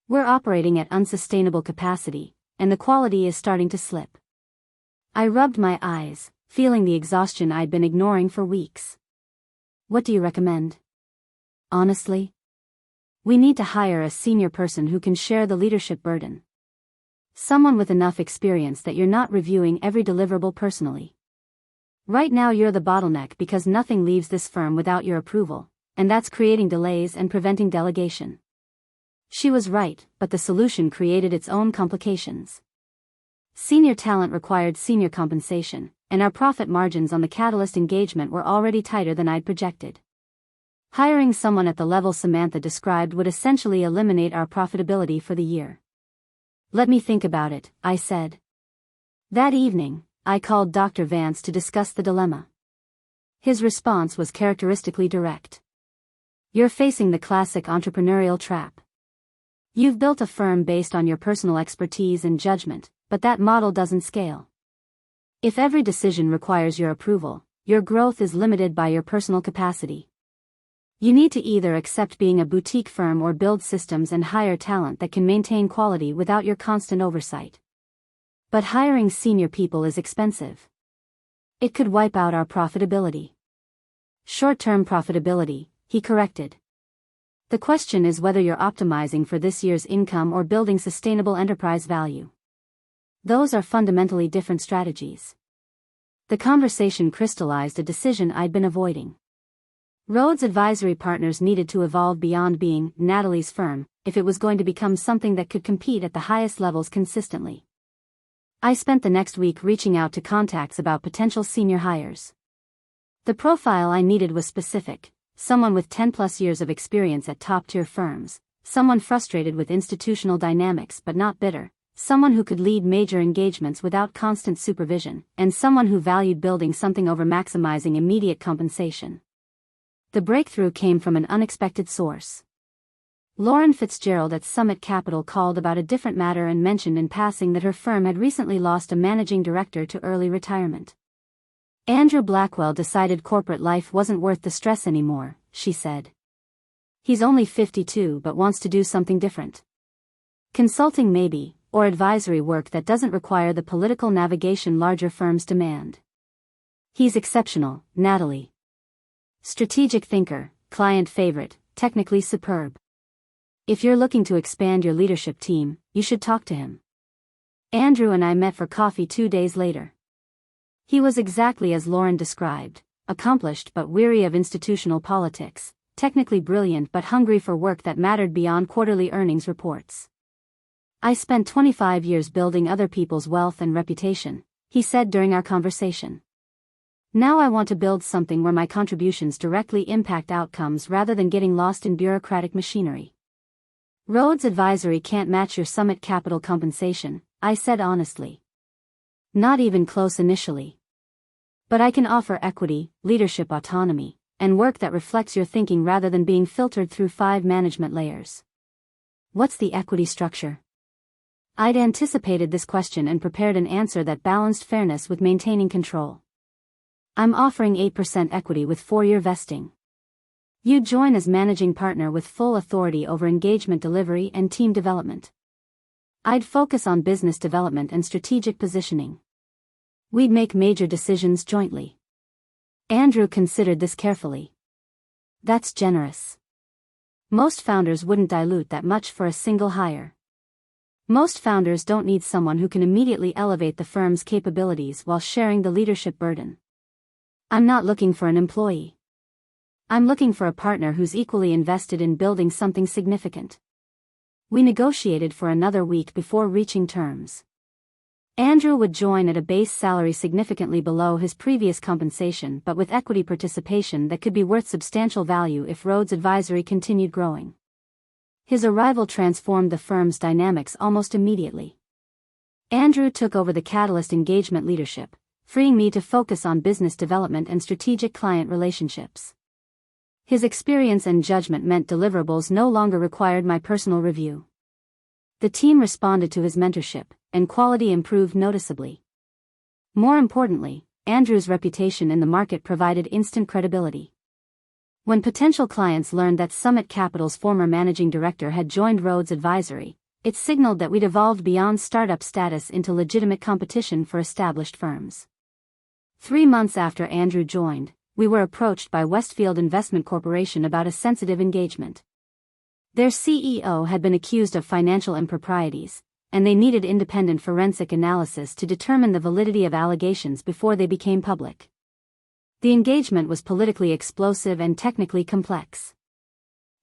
We're operating at unsustainable capacity, and the quality is starting to slip." I rubbed my eyes, feeling the exhaustion I'd been ignoring for weeks. "What do you recommend?" "Honestly, we need to hire a senior person who can share the leadership burden. Someone with enough experience that you're not reviewing every deliverable personally. Right now you're the bottleneck because nothing leaves this firm without your approval, and that's creating delays and preventing delegation." She was right, but the solution created its own complications. Senior talent required senior compensation, and our profit margins on the Catalyst engagement were already tighter than I'd projected. Hiring someone at the level Samantha described would essentially eliminate our profitability for the year. "Let me think about it," I said. That evening, I called Dr. Vance to discuss the dilemma. His response was characteristically direct. "You're facing the classic entrepreneurial trap. You've built a firm based on your personal expertise and judgment, but that model doesn't scale. If every decision requires your approval, your growth is limited by your personal capacity. You need to either accept being a boutique firm or build systems and hire talent that can maintain quality without your constant oversight. But hiring senior people is expensive. It could wipe out our profitability. Short-term profitability, he corrected. The question is whether you're optimizing for this year's income or building sustainable enterprise value. Those are fundamentally different strategies. The conversation crystallized a decision I'd been avoiding. Rhodes Advisory Partners needed to evolve beyond being Natalie's firm if it was going to become something that could compete at the highest levels consistently. I spent the next week reaching out to contacts about potential senior hires. The profile I needed was specific: someone with 10+ years of experience at top-tier firms, someone frustrated with institutional dynamics but not bitter, someone who could lead major engagements without constant supervision, and someone who valued building something over maximizing immediate compensation. The breakthrough came from an unexpected source. Lauren Fitzgerald at Summit Capital called about a different matter and mentioned in passing that her firm had recently lost a managing director to early retirement. Andrew Blackwell decided corporate life wasn't worth the stress anymore, she said. He's only 52 but wants to do something different. Consulting maybe, or advisory work that doesn't require the political navigation larger firms demand. He's exceptional, Natalie. Strategic thinker, client favorite, technically superb. If you're looking to expand your leadership team, you should talk to him. Andrew and I met for coffee 2 days later. He was exactly as Lauren described, accomplished but weary of institutional politics, technically brilliant but hungry for work that mattered beyond quarterly earnings reports. I spent 25 years building other people's wealth and reputation, he said during our conversation. Now I want to build something where my contributions directly impact outcomes rather than getting lost in bureaucratic machinery. Rhodes Advisory can't match your Summit Capital compensation, I said honestly. Not even close initially. But I can offer equity, leadership autonomy, and work that reflects your thinking rather than being filtered through 5 management layers. What's the equity structure? I'd anticipated this question and prepared an answer that balanced fairness with maintaining control. I'm offering 8% equity with 4-year vesting. You join as managing partner with full authority over engagement delivery and team development. I'd focus on business development and strategic positioning. We'd make major decisions jointly. Andrew considered this carefully. That's generous. Most founders wouldn't dilute that much for a single hire. Most founders don't need someone who can immediately elevate the firm's capabilities while sharing the leadership burden. I'm not looking for an employee. I'm looking for a partner who's equally invested in building something significant. We negotiated for another week before reaching terms. Andrew would join at a base salary significantly below his previous compensation but with equity participation that could be worth substantial value if Rhodes Advisory continued growing. His arrival transformed the firm's dynamics almost immediately. Andrew took over the Catalyst engagement leadership, freeing me to focus on business development and strategic client relationships. His experience and judgment meant deliverables no longer required my personal review. The team responded to his mentorship, and quality improved noticeably. More importantly, Andrew's reputation in the market provided instant credibility. When potential clients learned that Summit Capital's former managing director had joined Rhodes Advisory, it signaled that we'd evolved beyond startup status into legitimate competition for established firms. 3 months after Andrew joined, we were approached by Westfield Investment Corporation about a sensitive engagement. Their CEO had been accused of financial improprieties, and they needed independent forensic analysis to determine the validity of allegations before they became public. The engagement was politically explosive and technically complex.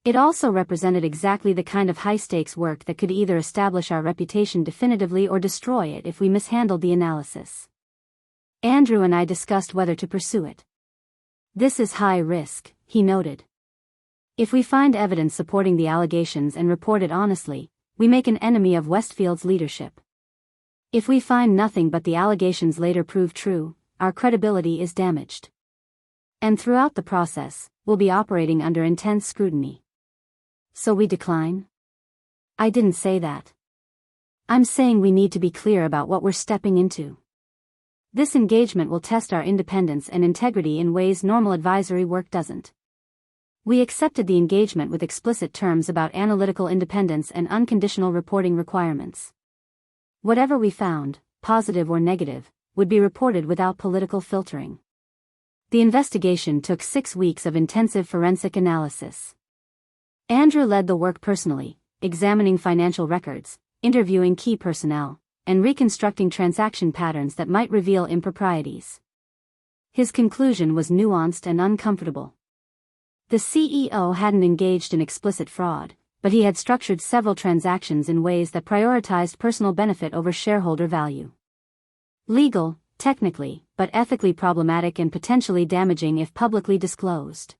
It also represented exactly the kind of high-stakes work that could either establish our reputation definitively or destroy it if we mishandled the analysis. Andrew and I discussed whether to pursue it. This is high risk, he noted. If we find evidence supporting the allegations and report it honestly, we make an enemy of Westfield's leadership. If we find nothing but the allegations later prove true, our credibility is damaged. And throughout the process, we'll be operating under intense scrutiny. So we decline? I didn't say that. I'm saying we need to be clear about what we're stepping into. This engagement will test our independence and integrity in ways normal advisory work doesn't. We accepted the engagement with explicit terms about analytical independence and unconditional reporting requirements. Whatever we found, positive or negative, would be reported without political filtering. The investigation took 6 weeks of intensive forensic analysis. Andrew led the work personally, examining financial records, interviewing key personnel, and reconstructing transaction patterns that might reveal improprieties. His conclusion was nuanced and uncomfortable. The CEO hadn't engaged in explicit fraud, but he had structured several transactions in ways that prioritized personal benefit over shareholder value. Legal, technically, but ethically problematic and potentially damaging if publicly disclosed.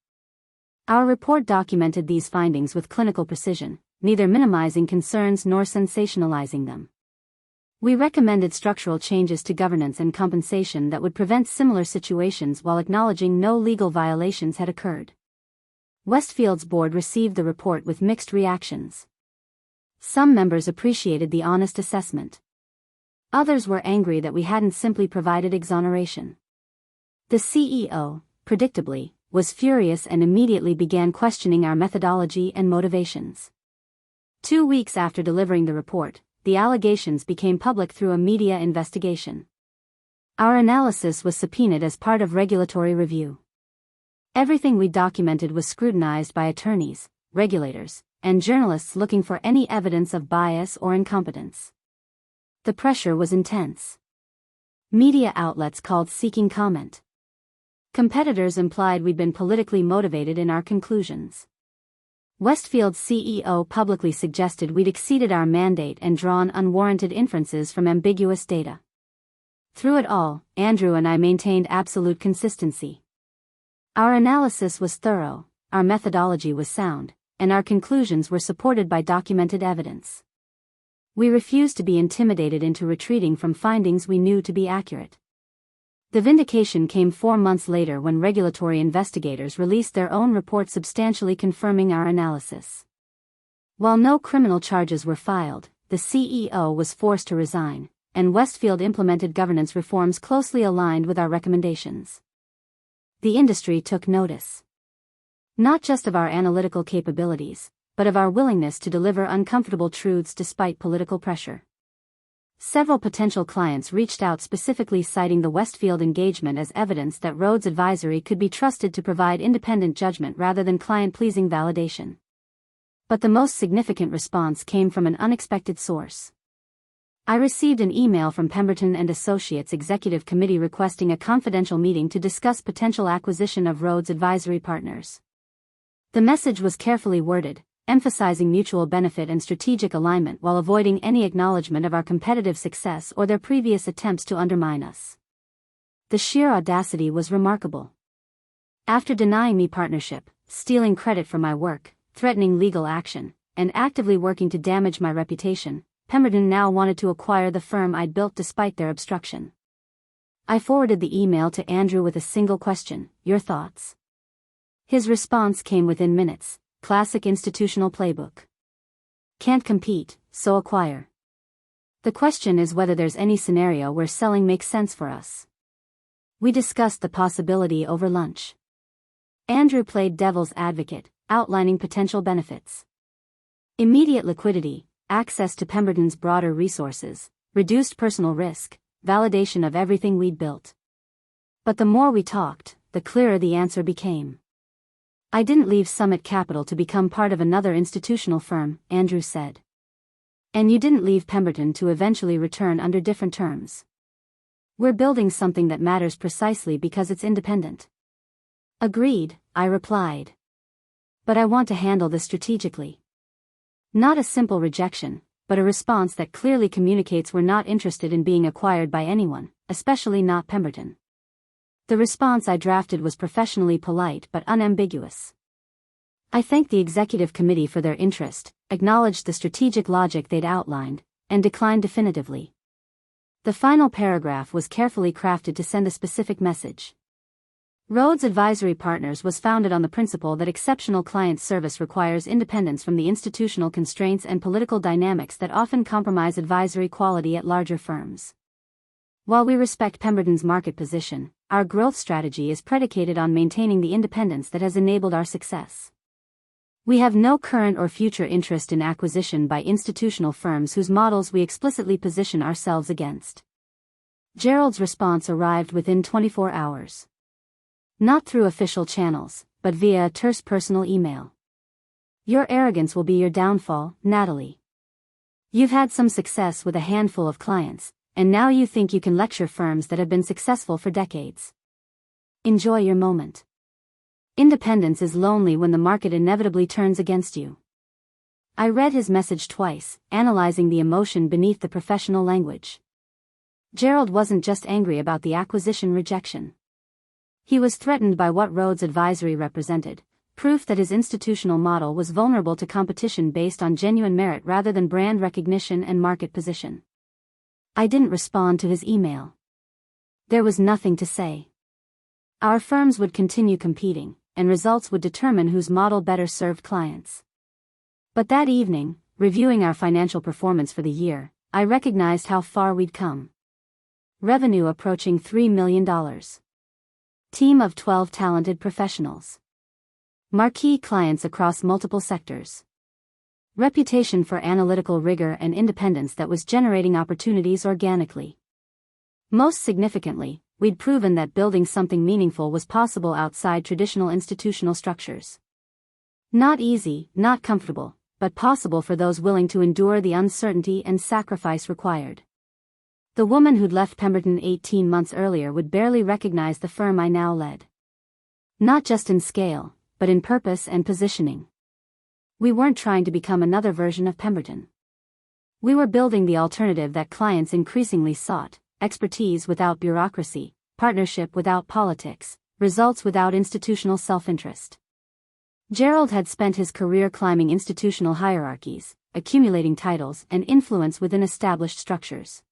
Our report documented these findings with clinical precision, neither minimizing concerns nor sensationalizing them. We recommended structural changes to governance and compensation that would prevent similar situations while acknowledging no legal violations had occurred. Westfield's board received the report with mixed reactions. Some members appreciated the honest assessment. Others were angry that we hadn't simply provided exoneration. The CEO, predictably, was furious and immediately began questioning our methodology and motivations. 2 weeks after delivering the report, the allegations became public through a media investigation. Our analysis was subpoenaed as part of regulatory review. Everything we documented was scrutinized by attorneys, regulators, and journalists looking for any evidence of bias or incompetence. The pressure was intense. Media outlets called seeking comment. Competitors implied we'd been politically motivated in our conclusions. Westfield's CEO publicly suggested we'd exceeded our mandate and drawn unwarranted inferences from ambiguous data. Through it all, Andrew and I maintained absolute consistency. Our analysis was thorough, our methodology was sound, and our conclusions were supported by documented evidence. We refused to be intimidated into retreating from findings we knew to be accurate. The vindication came 4 months later when regulatory investigators released their own report substantially confirming our analysis. While no criminal charges were filed, the CEO was forced to resign, and Westfield implemented governance reforms closely aligned with our recommendations. The industry took notice. Not just of our analytical capabilities, but of our willingness to deliver uncomfortable truths despite political pressure. Several potential clients reached out specifically citing the Westfield engagement as evidence that Rhodes Advisory could be trusted to provide independent judgment rather than client-pleasing validation. But the most significant response came from an unexpected source. I received an email from Pemberton Associates Executive Committee requesting a confidential meeting to discuss potential acquisition of Rhodes Advisory Partners. The message was carefully worded, emphasizing mutual benefit and strategic alignment while avoiding any acknowledgement of our competitive success or their previous attempts to undermine us. The sheer audacity was remarkable. After denying me partnership, stealing credit for my work, threatening legal action, and actively working to damage my reputation, Pemberton now wanted to acquire the firm I'd built despite their obstruction. I forwarded the email to Andrew with a single question: your thoughts? His response came within minutes. Classic institutional playbook. Can't compete, so acquire. The question is whether there's any scenario where selling makes sense for us. We discussed the possibility over lunch. Andrew played devil's advocate, outlining potential benefits. Immediate liquidity, access to Pemberton's broader resources, reduced personal risk, validation of everything we'd built. But the more we talked, the clearer the answer became. I didn't leave Summit Capital to become part of another institutional firm, Andrew said. And you didn't leave Pemberton to eventually return under different terms. We're building something that matters precisely because it's independent. Agreed, I replied. But I want to handle this strategically. Not a simple rejection, but a response that clearly communicates we're not interested in being acquired by anyone, especially not Pemberton. The response I drafted was professionally polite but unambiguous. I thanked the executive committee for their interest, acknowledged the strategic logic they'd outlined, and declined definitively. The final paragraph was carefully crafted to send a specific message. Rhodes Advisory Partners was founded on the principle that exceptional client service requires independence from the institutional constraints and political dynamics that often compromise advisory quality at larger firms. While we respect Pemberton's market position, our growth strategy is predicated on maintaining the independence that has enabled our success. We have no current or future interest in acquisition by institutional firms whose models we explicitly position ourselves against. Gerald's response arrived within 24 hours. Not through official channels, but via a terse personal email. Your arrogance will be your downfall, Natalie. You've had some success with a handful of clients, and now you think you can lecture firms that have been successful for decades. Enjoy your moment. Independence is lonely when the market inevitably turns against you. I read his message twice, analyzing the emotion beneath the professional language. Gerald wasn't just angry about the acquisition rejection. He was threatened by what Rhodes Advisory represented, proof that his institutional model was vulnerable to competition based on genuine merit rather than brand recognition and market position. I didn't respond to his email. There was nothing to say. Our firms would continue competing, and results would determine whose model better served clients. But that evening, reviewing our financial performance for the year, I recognized how far we'd come. Revenue approaching $3 million. Team of 12 talented professionals. Marquee clients across multiple sectors. Reputation for analytical rigor and independence that was generating opportunities organically. Most significantly, we'd proven that building something meaningful was possible outside traditional institutional structures. Not easy, not comfortable, but possible for those willing to endure the uncertainty and sacrifice required. The woman who'd left Pemberton 18 months earlier would barely recognize the firm I now led. Not just in scale, but in purpose and positioning. We weren't trying to become another version of Pemberton. We were building the alternative that clients increasingly sought: expertise without bureaucracy, partnership without politics, results without institutional self-interest. Gerald had spent his career climbing institutional hierarchies, accumulating titles and influence within established structures.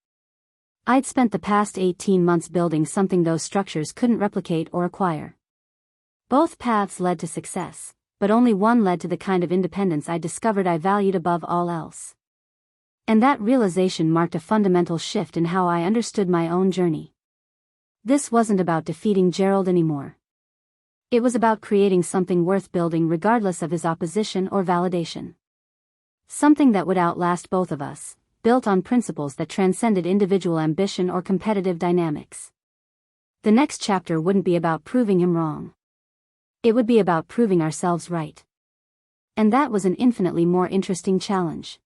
I'd spent the past 18 months building something those structures couldn't replicate or acquire. Both paths led to success, but only one led to the kind of independence I discovered I valued above all else. And that realization marked a fundamental shift in how I understood my own journey. This wasn't about defeating Gerald anymore. It was about creating something worth building regardless of his opposition or validation. Something that would outlast both of us, built on principles that transcended individual ambition or competitive dynamics. The next chapter wouldn't be about proving him wrong. It would be about proving ourselves right. And that was an infinitely more interesting challenge.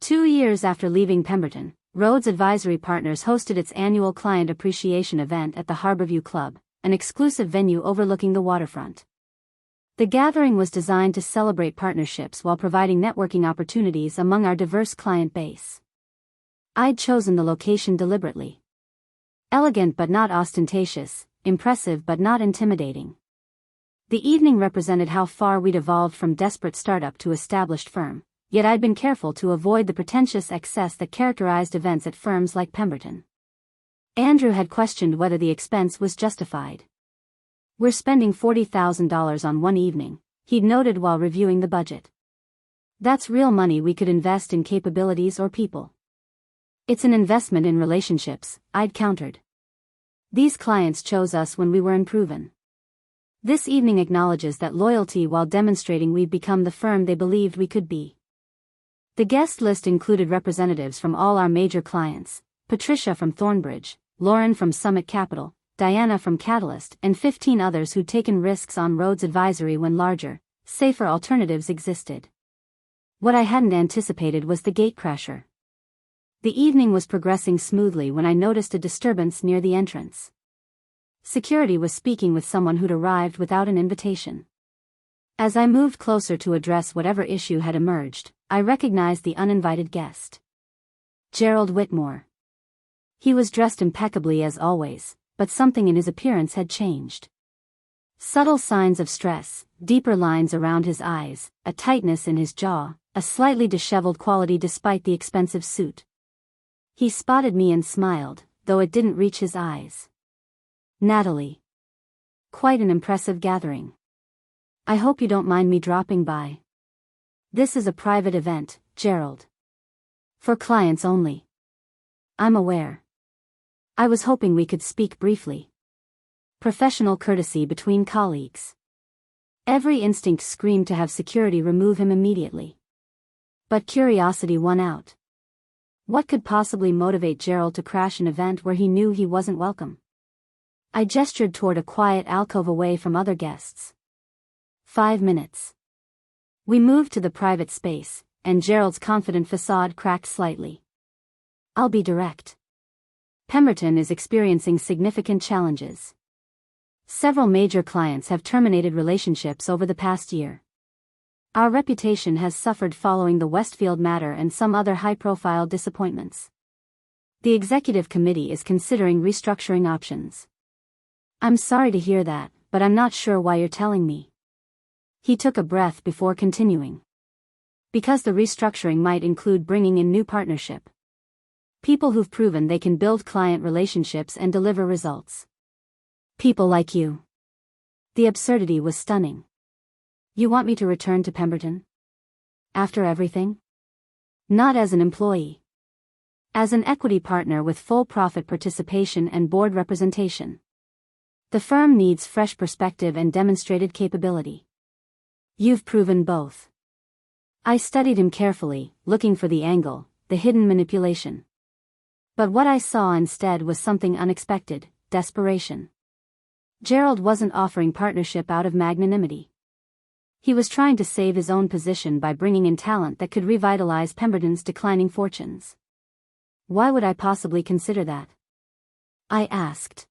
2 years after leaving Pemberton, Rhodes Advisory Partners hosted its annual client appreciation event at the Harborview Club, an exclusive venue overlooking the waterfront. The gathering was designed to celebrate partnerships while providing networking opportunities among our diverse client base. I'd chosen the location deliberately. Elegant but not ostentatious, impressive but not intimidating. The evening represented how far we'd evolved from desperate startup to established firm, yet I'd been careful to avoid the pretentious excess that characterized events at firms like Pemberton. Andrew had questioned whether the expense was justified. "We're spending $40,000 on one evening," he'd noted while reviewing the budget. "That's real money we could invest in capabilities or people." "It's an investment in relationships," I'd countered. "These clients chose us when we were unproven." This evening acknowledges that loyalty while demonstrating we'd become the firm they believed we could be. The guest list included representatives from all our major clients: Patricia from Thornbridge, Lauren from Summit Capital, Diana from Catalyst, and 15 others who'd taken risks on Rhodes Advisory when larger, safer alternatives existed. What I hadn't anticipated was the gatecrasher. The evening was progressing smoothly when I noticed a disturbance near the entrance. Security was speaking with someone who'd arrived without an invitation. As I moved closer to address whatever issue had emerged, I recognized the uninvited guest. Gerald Whitmore. He was dressed impeccably as always, but something in his appearance had changed. Subtle signs of stress, deeper lines around his eyes, a tightness in his jaw, a slightly disheveled quality despite the expensive suit. He spotted me and smiled, though it didn't reach his eyes. "Natalie. Quite an impressive gathering. I hope you don't mind me dropping by. This is a private event, Gerald. For clients only." "I'm aware. I was hoping we could speak briefly. Professional courtesy between colleagues." Every instinct screamed to have security remove him immediately. But curiosity won out. What could possibly motivate Gerald to crash an event where he knew he wasn't welcome? I gestured toward a quiet alcove away from other guests. 5 minutes. We moved to the private space, and Gerald's confident facade cracked slightly. I'll be direct. Pemberton is experiencing significant challenges. Several major clients have terminated relationships over the past year. Our reputation has suffered following the Westfield matter and some other high-profile disappointments. The executive committee is considering restructuring options. I'm sorry to hear that, but I'm not sure why you're telling me. He took a breath before continuing. Because the restructuring might include bringing in new partnership. People who've proven they can build client relationships and deliver results. People like you. The absurdity was stunning. You want me to return to Pemberton? After everything? Not as an employee. As an equity partner with full profit participation and board representation. The firm needs fresh perspective and demonstrated capability. You've proven both. I studied him carefully, looking for the angle, the hidden manipulation. But what I saw instead was something unexpected: desperation. Gerald wasn't offering partnership out of magnanimity. He was trying to save his own position by bringing in talent that could revitalize Pemberton's declining fortunes. Why would I possibly consider that? I asked.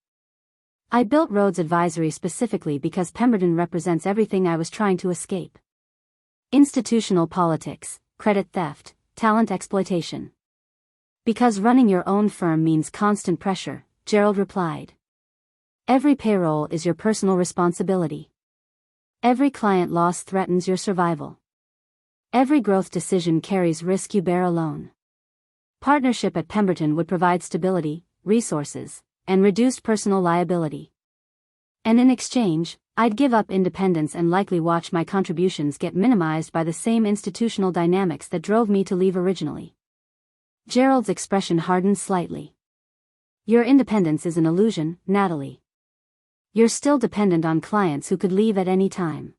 I built Rhodes Advisory specifically because Pemberton represents everything I was trying to escape. Institutional politics, credit theft, talent exploitation. Because running your own firm means constant pressure, Gerald replied. Every payroll is your personal responsibility. Every client loss threatens your survival. Every growth decision carries risk you bear alone. Partnership at Pemberton would provide stability, resources, and reduced personal liability. And in exchange, I'd give up independence and likely watch my contributions get minimized by the same institutional dynamics that drove me to leave originally. Gerald's expression hardened slightly. Your independence is an illusion, Natalie. You're still dependent on clients who could leave at any time.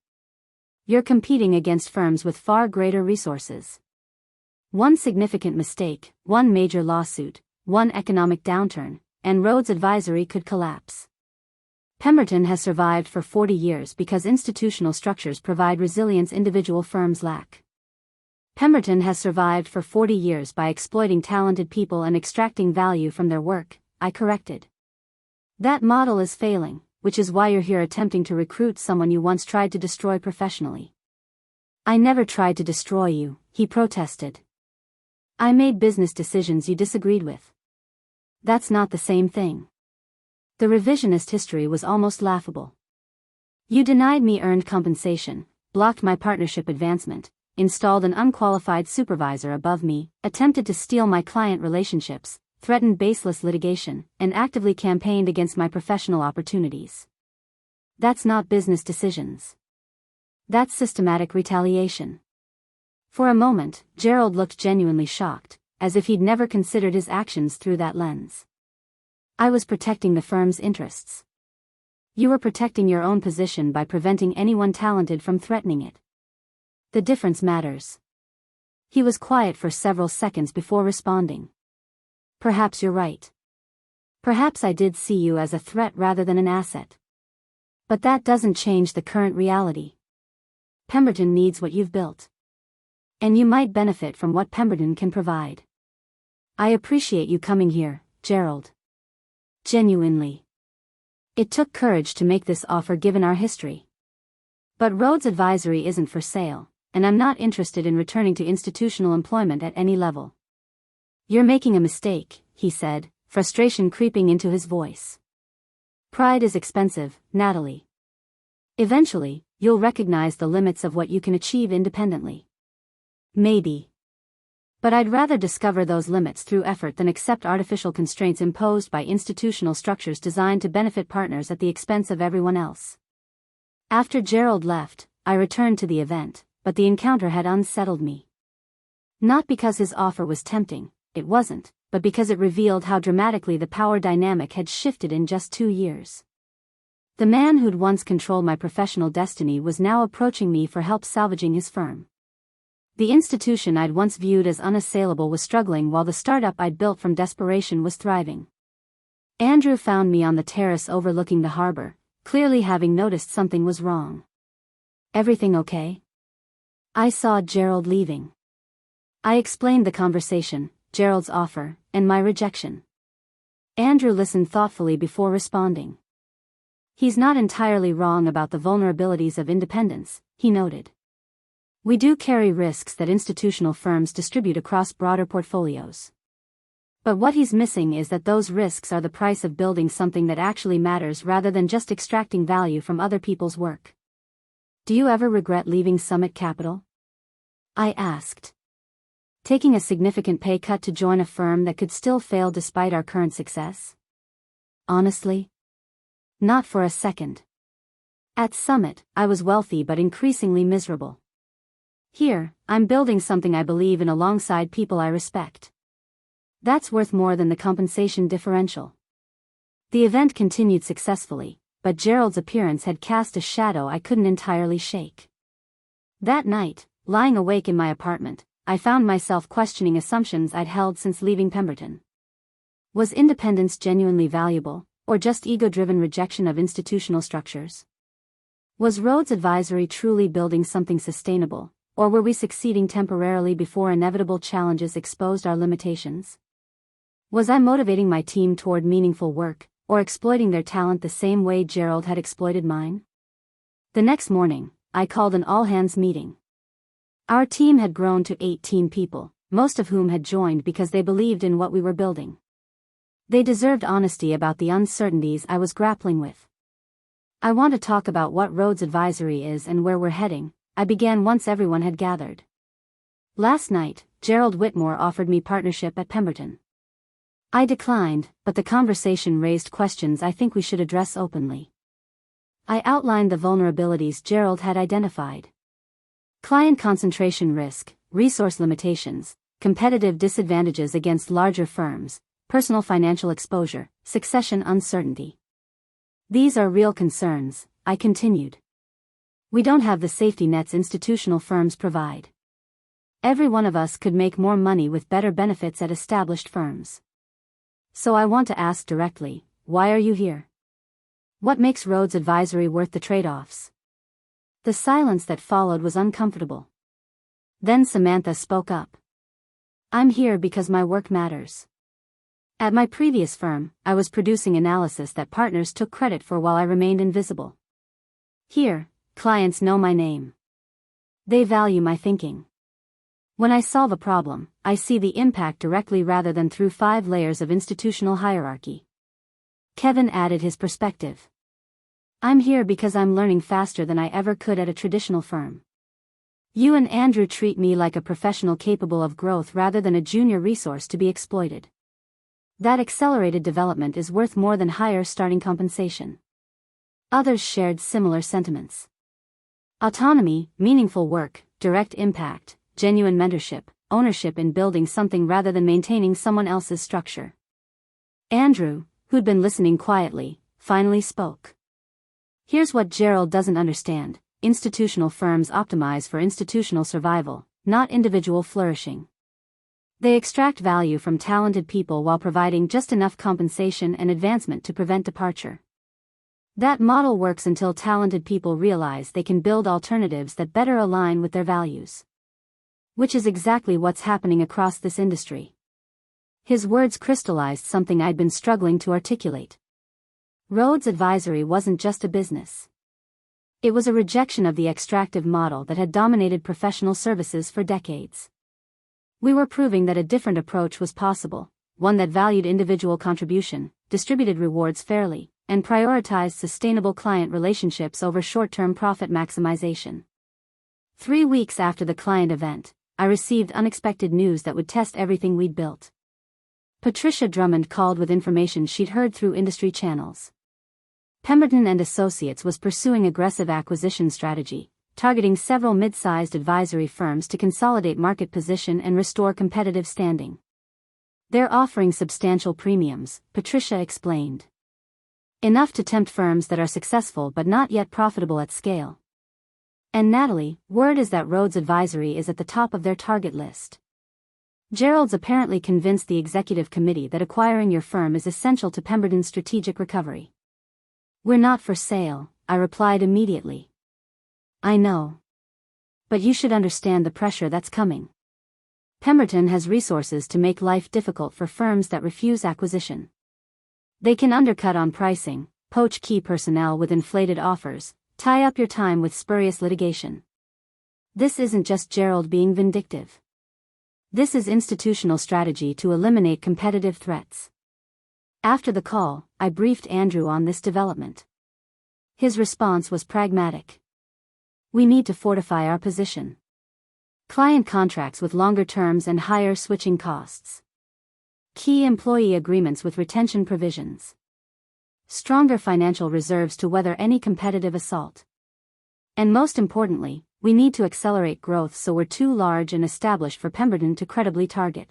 You're competing against firms with far greater resources. One significant mistake, one major lawsuit, one economic downturn, and Rhodes Advisory could collapse. Pemberton has survived for 40 years because institutional structures provide resilience individual firms lack. Pemberton has survived for 40 years by exploiting talented people and extracting value from their work, I corrected. That model is failing, which is why you're here attempting to recruit someone you once tried to destroy professionally. I never tried to destroy you, he protested. I made business decisions you disagreed with. That's not the same thing. The revisionist history was almost laughable. You denied me earned compensation, blocked my partnership advancement, installed an unqualified supervisor above me, attempted to steal my client relationships, threatened baseless litigation, and actively campaigned against my professional opportunities. That's not business decisions. That's systematic retaliation. For a moment, Gerald looked genuinely shocked, as if he'd never considered his actions through that lens. I was protecting the firm's interests. You were protecting your own position by preventing anyone talented from threatening it. The difference matters. He was quiet for several seconds before responding. Perhaps you're right. Perhaps I did see you as a threat rather than an asset. But that doesn't change the current reality. Pemberton needs what you've built. And you might benefit from what Pemberton can provide. I appreciate you coming here, Gerald. Genuinely. It took courage to make this offer given our history. But Rhodes Advisory isn't for sale, and I'm not interested in returning to institutional employment at any level. You're making a mistake, he said, frustration creeping into his voice. Pride is expensive, Natalie. Eventually, you'll recognize the limits of what you can achieve independently. Maybe. But I'd rather discover those limits through effort than accept artificial constraints imposed by institutional structures designed to benefit partners at the expense of everyone else. After Gerald left, I returned to the event, but the encounter had unsettled me. Not because his offer was tempting, it wasn't, but because it revealed how dramatically the power dynamic had shifted in just 2 years. The man who'd once controlled my professional destiny was now approaching me for help salvaging his firm. The institution I'd once viewed as unassailable was struggling while the startup I'd built from desperation was thriving. Andrew found me on the terrace overlooking the harbor, clearly having noticed something was wrong. "Everything okay?" I saw Gerald leaving. I explained the conversation, Gerald's offer, and my rejection. Andrew listened thoughtfully before responding. "He's not entirely wrong about the vulnerabilities of independence," he noted. "We do carry risks that institutional firms distribute across broader portfolios. But what he's missing is that those risks are the price of building something that actually matters rather than just extracting value from other people's work." "Do you ever regret leaving Summit Capital?" I asked. "Taking a significant pay cut to join a firm that could still fail despite our current success?" "Honestly, not for a second. At Summit, I was wealthy but increasingly miserable. Here, I'm building something I believe in alongside people I respect. That's worth more than the compensation differential." The event continued successfully, but Gerald's appearance had cast a shadow I couldn't entirely shake. That night, lying awake in my apartment, I found myself questioning assumptions I'd held since leaving Pemberton. Was independence genuinely valuable, or just ego-driven rejection of institutional structures? Was Rhodes Advisory truly building something sustainable, or were we succeeding temporarily before inevitable challenges exposed our limitations? Was I motivating my team toward meaningful work, or exploiting their talent the same way Gerald had exploited mine? The next morning, I called an all-hands meeting. Our team had grown to 18 people, most of whom had joined because they believed in what we were building. They deserved honesty about the uncertainties I was grappling with. "I want to talk about what Rhodes Advisory is and where we're heading," I began once everyone had gathered. "Last night, Gerald Whitmore offered me partnership at Pemberton. I declined, but the conversation raised questions I think we should address openly." I outlined the vulnerabilities Gerald had identified. Client concentration risk, resource limitations, competitive disadvantages against larger firms, personal financial exposure, succession uncertainty. "These are real concerns," I continued. "We don't have the safety nets institutional firms provide. Every one of us could make more money with better benefits at established firms. So I want to ask directly, why are you here? What makes Rhodes Advisory worth the trade-offs?" The silence that followed was uncomfortable. Then Samantha spoke up. "I'm here because my work matters. At my previous firm, I was producing analysis that partners took credit for while I remained invisible. Here, clients know my name. They value my thinking. When I solve a problem, I see the impact directly rather than through 5 layers of institutional hierarchy." Kevin added his perspective. "I'm here because I'm learning faster than I ever could at a traditional firm. You and Andrew treat me like a professional capable of growth rather than a junior resource to be exploited. That accelerated development is worth more than higher starting compensation." Others shared similar sentiments. Autonomy, meaningful work, direct impact, genuine mentorship, ownership in building something rather than maintaining someone else's structure. Andrew, who'd been listening quietly, finally spoke. "Here's what Gerald doesn't understand. Institutional firms optimize for institutional survival, not individual flourishing. They extract value from talented people while providing just enough compensation and advancement to prevent departure. That model works until talented people realize they can build alternatives that better align with their values. Which is exactly what's happening across this industry." His words crystallized something I'd been struggling to articulate. Rhodes Advisory wasn't just a business. It was a rejection of the extractive model that had dominated professional services for decades. We were proving that a different approach was possible, one that valued individual contribution, distributed rewards fairly, and prioritized sustainable client relationships over short-term profit maximization. 3 weeks after the client event, I received unexpected news that would test everything we'd built. Patricia Drummond called with information she'd heard through industry channels. Pemberton Associates was pursuing aggressive acquisition strategy, targeting several mid-sized advisory firms to consolidate market position and restore competitive standing. "They're offering substantial premiums," Patricia explained. Enough to tempt firms that are successful but not yet profitable at scale. And Natalie, word is that Rhodes Advisory is at the top of their target list. Gerald's apparently convinced the executive committee that acquiring your firm is essential to Pemberton's strategic recovery. We're not for sale, I replied immediately. I know. But you should understand the pressure that's coming. Pemberton has resources to make life difficult for firms that refuse acquisition. They can undercut on pricing, poach key personnel with inflated offers, tie up your time with spurious litigation. This isn't just Gerald being vindictive. This is institutional strategy to eliminate competitive threats. After the call, I briefed Andrew on this development. His response was pragmatic. We need to fortify our position. Client contracts with longer terms and higher switching costs. Key employee agreements with retention provisions. Stronger financial reserves to weather any competitive assault. And most importantly, we need to accelerate growth so we're too large and established for Pemberton to credibly target.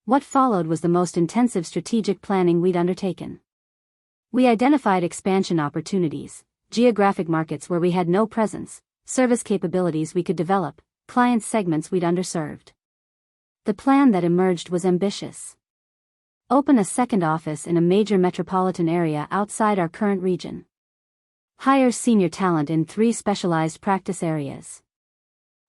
What followed was the most intensive strategic planning we'd undertaken. We identified expansion opportunities, geographic markets where we had no presence, service capabilities we could develop, client segments we'd underserved. The plan that emerged was ambitious. Open a second office in a major metropolitan area outside our current region. Hire senior talent in 3 specialized practice areas.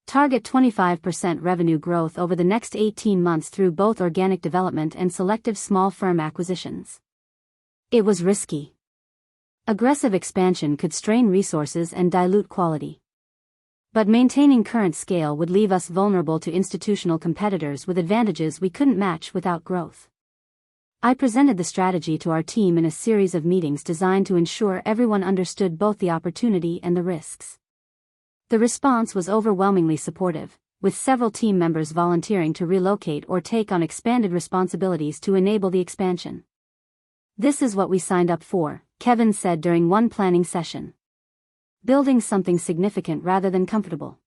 Target 25% revenue growth over the next 18 months through both organic development and selective small firm acquisitions. It was risky. Aggressive expansion could strain resources and dilute quality. But maintaining current scale would leave us vulnerable to institutional competitors with advantages we couldn't match without growth. I presented the strategy to our team in a series of meetings designed to ensure everyone understood both the opportunity and the risks. The response was overwhelmingly supportive, with several team members volunteering to relocate or take on expanded responsibilities to enable the expansion. This is what we signed up for, Kevin said during one planning session. Building something significant rather than comfortable.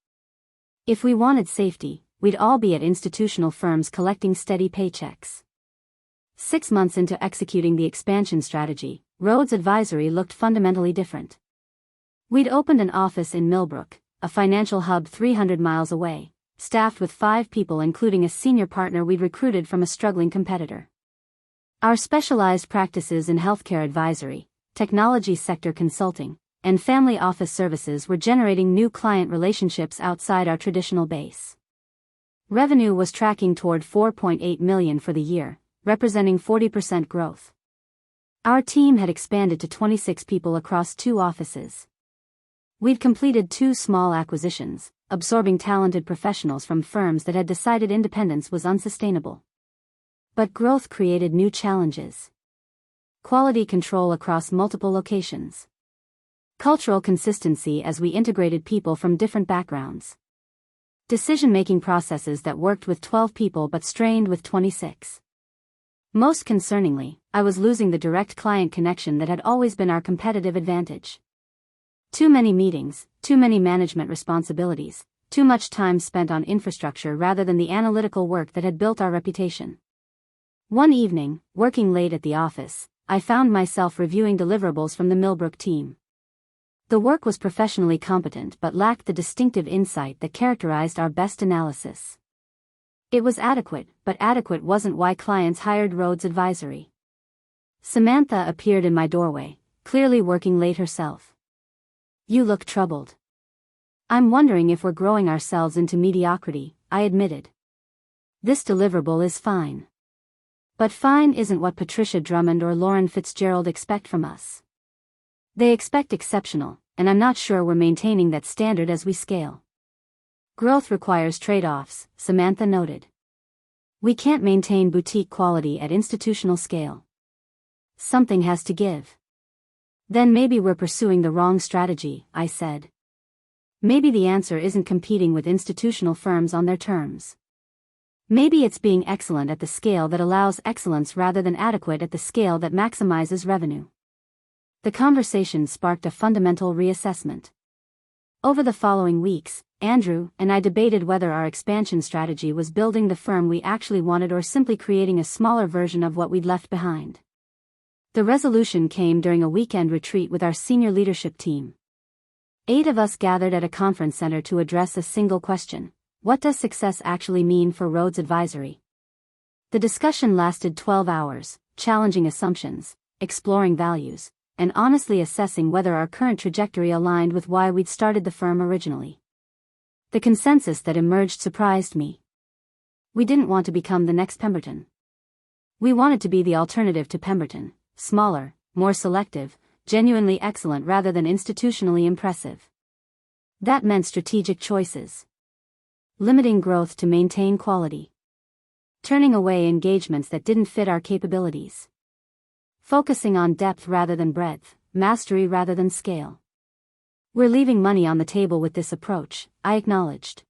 If we wanted safety, we'd all be at institutional firms collecting steady paychecks. 6 months into executing the expansion strategy, Rhodes Advisory looked fundamentally different. We'd opened an office in Millbrook, a financial hub 300 miles away, staffed with 5 people including a senior partner we'd recruited from a struggling competitor. Our specialized practices in healthcare advisory, technology sector consulting, and family office services were generating new client relationships outside our traditional base. Revenue was tracking toward $4.8 million for the year, representing 40% growth. Our team had expanded to 26 people across 2 offices. We'd completed 2 small acquisitions, absorbing talented professionals from firms that had decided independence was unsustainable. But growth created new challenges. Quality control across multiple locations. Cultural consistency as we integrated people from different backgrounds. Decision-making processes that worked with 12 people but strained with 26. Most concerningly, I was losing the direct client connection that had always been our competitive advantage. Too many meetings, too many management responsibilities, too much time spent on infrastructure rather than the analytical work that had built our reputation. One evening, working late at the office, I found myself reviewing deliverables from the Millbrook team. The work was professionally competent but lacked the distinctive insight that characterized our best analysis. It was adequate, but adequate wasn't why clients hired Rhodes Advisory. Samantha appeared in my doorway, clearly working late herself. You look troubled. I'm wondering if we're growing ourselves into mediocrity, I admitted. This deliverable is fine. But fine isn't what Patricia Drummond or Lauren Fitzgerald expect from us. They expect exceptional, and I'm not sure we're maintaining that standard as we scale. Growth requires trade-offs, Samantha noted. We can't maintain boutique quality at institutional scale. Something has to give. Then maybe we're pursuing the wrong strategy, I said. Maybe the answer isn't competing with institutional firms on their terms. Maybe it's being excellent at the scale that allows excellence rather than adequate at the scale that maximizes revenue. The conversation sparked a fundamental reassessment. Over the following weeks, Andrew and I debated whether our expansion strategy was building the firm we actually wanted or simply creating a smaller version of what we'd left behind. The resolution came during a weekend retreat with our senior leadership team. 8 of us gathered at a conference center to address a single question: what does success actually mean for Rhodes Advisory? The discussion lasted 12 hours, challenging assumptions, exploring values, and honestly assessing whether our current trajectory aligned with why we'd started the firm originally. The consensus that emerged surprised me. We didn't want to become the next Pemberton. We wanted to be the alternative to Pemberton, smaller, more selective, genuinely excellent rather than institutionally impressive. That meant strategic choices. Limiting growth to maintain quality. Turning away engagements that didn't fit our capabilities. Focusing on depth rather than breadth, mastery rather than scale. We're leaving money on the table with this approach, I acknowledged.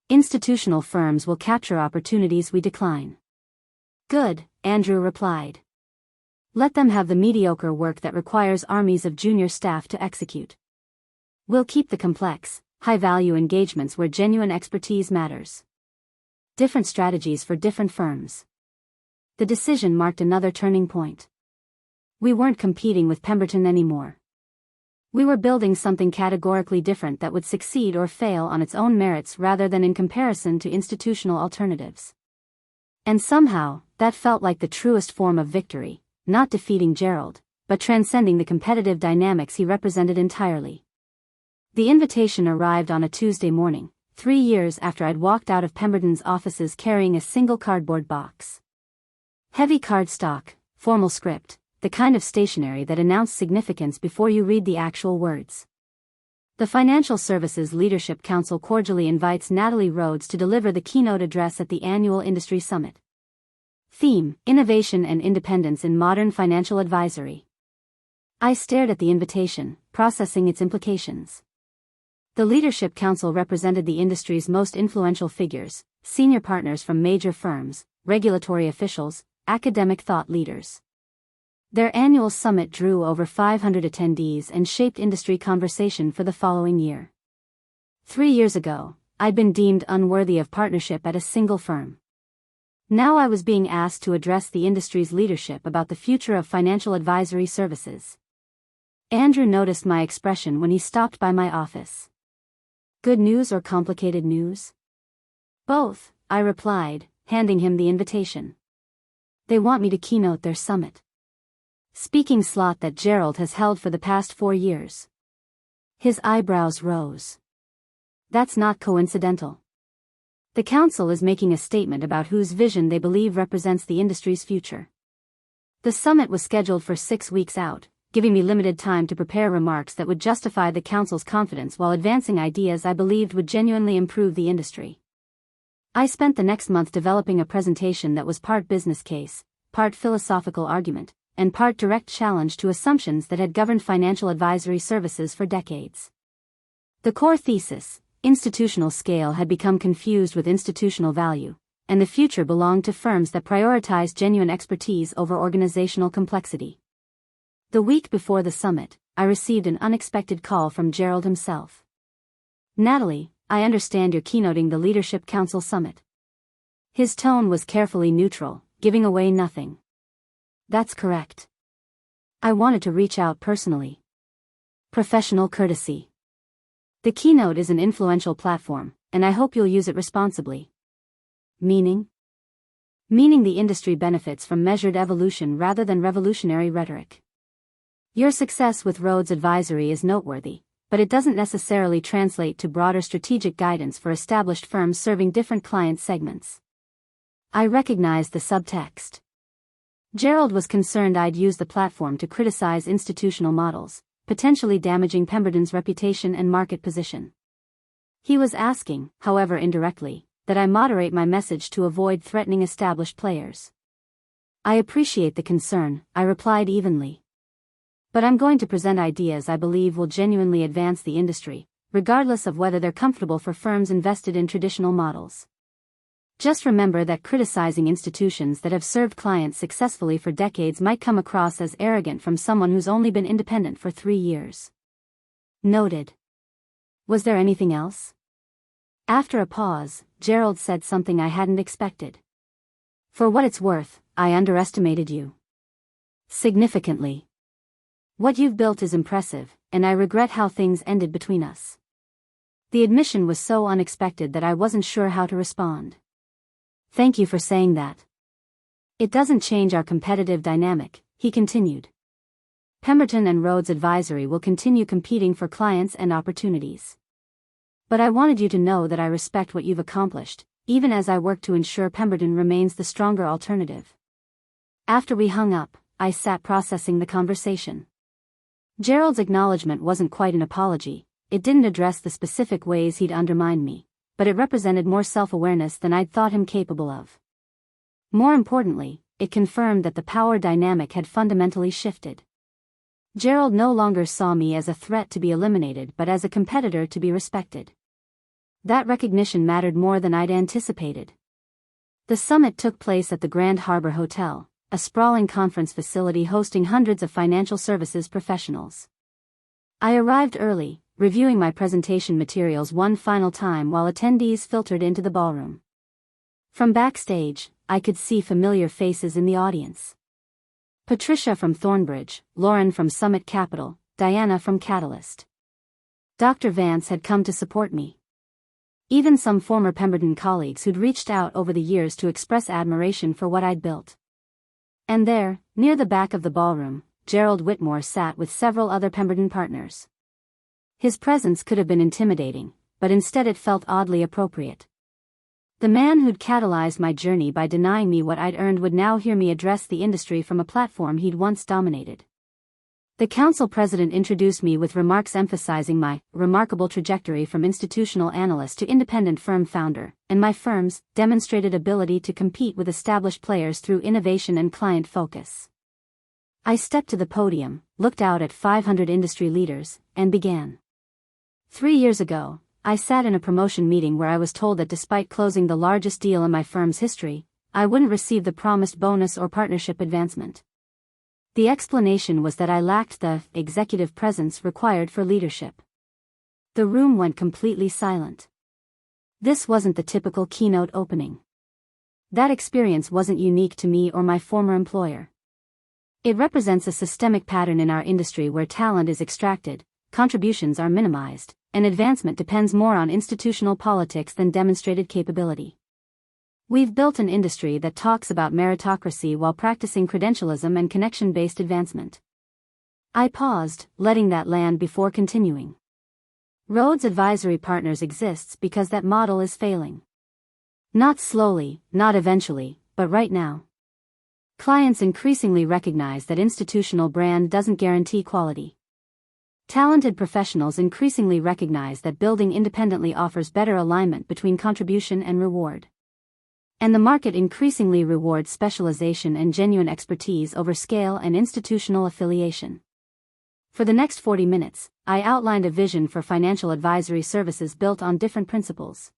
Institutional firms will capture opportunities we decline. Good, Andrew replied. Let them have the mediocre work that requires armies of junior staff to execute. We'll keep the complex, high-value engagements where genuine expertise matters. Different strategies for different firms. The decision marked another turning point. We weren't competing with Pemberton anymore. We were building something categorically different that would succeed or fail on its own merits rather than in comparison to institutional alternatives. And somehow, that felt like the truest form of victory, not defeating Gerald, but transcending the competitive dynamics he represented entirely. The invitation arrived on a Tuesday morning, 3 years after I'd walked out of Pemberton's offices carrying a single cardboard box. Heavy cardstock, formal script, the kind of stationery that announced significance before you read the actual words. The Financial Services Leadership Council cordially invites Natalie Rhodes to deliver the keynote address at the annual Industry Summit. Theme: Innovation and Independence in Modern Financial Advisory. I stared at the invitation, processing its implications. The Leadership Council represented the industry's most influential figures, senior partners from major firms, regulatory officials, academic thought leaders. Their annual summit drew over 500 attendees and shaped industry conversation for the following year. 3 years ago, I'd been deemed unworthy of partnership at a single firm. Now I was being asked to address the industry's leadership about the future of financial advisory services. Andrew noticed my expression when he stopped by my office. Good news or complicated news? Both, I replied, handing him the invitation. They want me to keynote their summit. Speaking slot that Gerald has held for the past 4 years. His eyebrows rose. That's not coincidental. The council is making a statement about whose vision they believe represents the industry's future. The summit was scheduled for 6 weeks out, giving me limited time to prepare remarks that would justify the council's confidence while advancing ideas I believed would genuinely improve the industry. I spent the next month developing a presentation that was part business case, part philosophical argument, and part direct challenge to assumptions that had governed financial advisory services for decades. The core thesis: institutional scale had become confused with institutional value, and the future belonged to firms that prioritized genuine expertise over organizational complexity. The week before the summit, I received an unexpected call from Gerald himself. Natalie, I understand you're keynoting the Leadership Council Summit. His tone was carefully neutral, giving away nothing. That's correct. I wanted to reach out personally. Professional courtesy. The keynote is an influential platform, and I hope you'll use it responsibly. Meaning? Meaning the industry benefits from measured evolution rather than revolutionary rhetoric. Your success with Rhodes Advisory is noteworthy, but it doesn't necessarily translate to broader strategic guidance for established firms serving different client segments. I recognized the subtext. Gerald was concerned I'd use the platform to criticize institutional models, potentially damaging Pemberton's reputation and market position. He was asking, however indirectly, that I moderate my message to avoid threatening established players. I appreciate the concern, I replied evenly. But I'm going to present ideas I believe will genuinely advance the industry, regardless of whether they're comfortable for firms invested in traditional models. Just remember that criticizing institutions that have served clients successfully for decades might come across as arrogant from someone who's only been independent for 3 years. Noted. Was there anything else? After a pause, Gerald said something I hadn't expected. For what it's worth, I underestimated you. Significantly. What you've built is impressive, and I regret how things ended between us. The admission was so unexpected that I wasn't sure how to respond. Thank you for saying that. It doesn't change our competitive dynamic, he continued. Pemberton and Rhodes Advisory will continue competing for clients and opportunities. But I wanted you to know that I respect what you've accomplished, even as I work to ensure Pemberton remains the stronger alternative. After we hung up, I sat processing the conversation. Gerald's acknowledgement wasn't quite an apology. It didn't address the specific ways he'd undermined me, but it represented more self-awareness than I'd thought him capable of. More importantly, it confirmed that the power dynamic had fundamentally shifted. Gerald no longer saw me as a threat to be eliminated but as a competitor to be respected. That recognition mattered more than I'd anticipated. The summit took place at the Grand Harbor Hotel, a sprawling conference facility hosting hundreds of financial services professionals. I arrived early, reviewing my presentation materials one final time while attendees filtered into the ballroom. From backstage, I could see familiar faces in the audience. Patricia from Thornbridge, Lauren from Summit Capital, Diana from Catalyst. Dr. Vance had come to support me. Even some former Pemberton colleagues who'd reached out over the years to express admiration for what I'd built. And there, near the back of the ballroom, Gerald Whitmore sat with several other Pemberton partners. His presence could have been intimidating, but instead it felt oddly appropriate. The man who'd catalyzed my journey by denying me what I'd earned would now hear me address the industry from a platform he'd once dominated. The council president introduced me with remarks emphasizing my remarkable trajectory from institutional analyst to independent firm founder, and my firm's demonstrated ability to compete with established players through innovation and client focus. I stepped to the podium, looked out at 500 industry leaders, and began. 3 years ago, I sat in a promotion meeting where I was told that despite closing the largest deal in my firm's history, I wouldn't receive the promised bonus or partnership advancement. The explanation was that I lacked the executive presence required for leadership. The room went completely silent. This wasn't the typical keynote opening. That experience wasn't unique to me or my former employer. It represents a systemic pattern in our industry where talent is extracted, contributions are minimized, and advancement depends more on institutional politics than demonstrated capability. We've built an industry that talks about meritocracy while practicing credentialism and connection-based advancement. I paused, letting that land before continuing. Rhodes Advisory Partners exists because that model is failing. Not slowly, not eventually, but right now. Clients increasingly recognize that institutional brand doesn't guarantee quality. Talented professionals increasingly recognize that building independently offers better alignment between contribution and reward. And the market increasingly rewards specialization and genuine expertise over scale and institutional affiliation. For the next 40 minutes, I outlined a vision for financial advisory services built on different principles.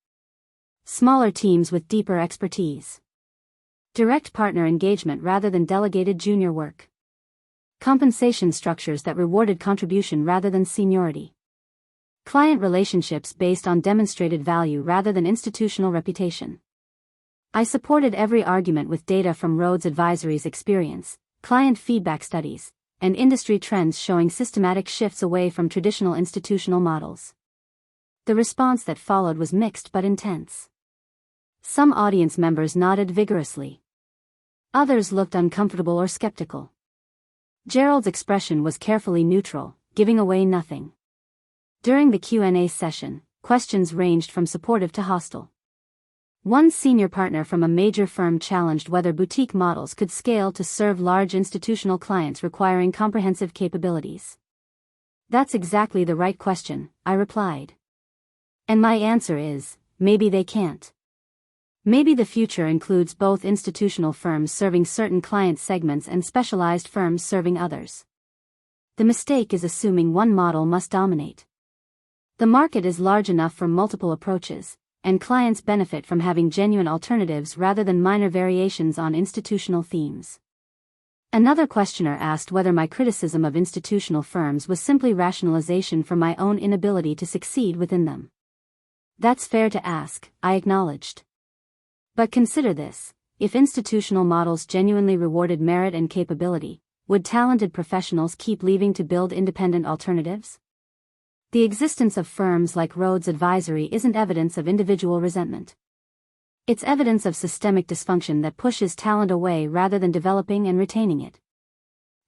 Smaller teams with deeper expertise. Direct partner engagement rather than delegated junior work. Compensation structures that rewarded contribution rather than seniority. Client relationships based on demonstrated value rather than institutional reputation. I supported every argument with data from Rhodes Advisory's experience, client feedback studies, and industry trends showing systematic shifts away from traditional institutional models. The response that followed was mixed but intense. Some audience members nodded vigorously. Others looked uncomfortable or skeptical. Gerald's expression was carefully neutral, giving away nothing. During the Q&A session, questions ranged from supportive to hostile. One senior partner from a major firm challenged whether boutique models could scale to serve large institutional clients requiring comprehensive capabilities. That's exactly the right question, I replied. And my answer is, maybe they can't. Maybe the future includes both institutional firms serving certain client segments and specialized firms serving others. The mistake is assuming one model must dominate. The market is large enough for multiple approaches, and clients benefit from having genuine alternatives rather than minor variations on institutional themes. Another questioner asked whether my criticism of institutional firms was simply rationalization for my own inability to succeed within them. That's fair to ask, I acknowledged. But consider this, if institutional models genuinely rewarded merit and capability, would talented professionals keep leaving to build independent alternatives? The existence of firms like Rhodes Advisory isn't evidence of individual resentment. It's evidence of systemic dysfunction that pushes talent away rather than developing and retaining it.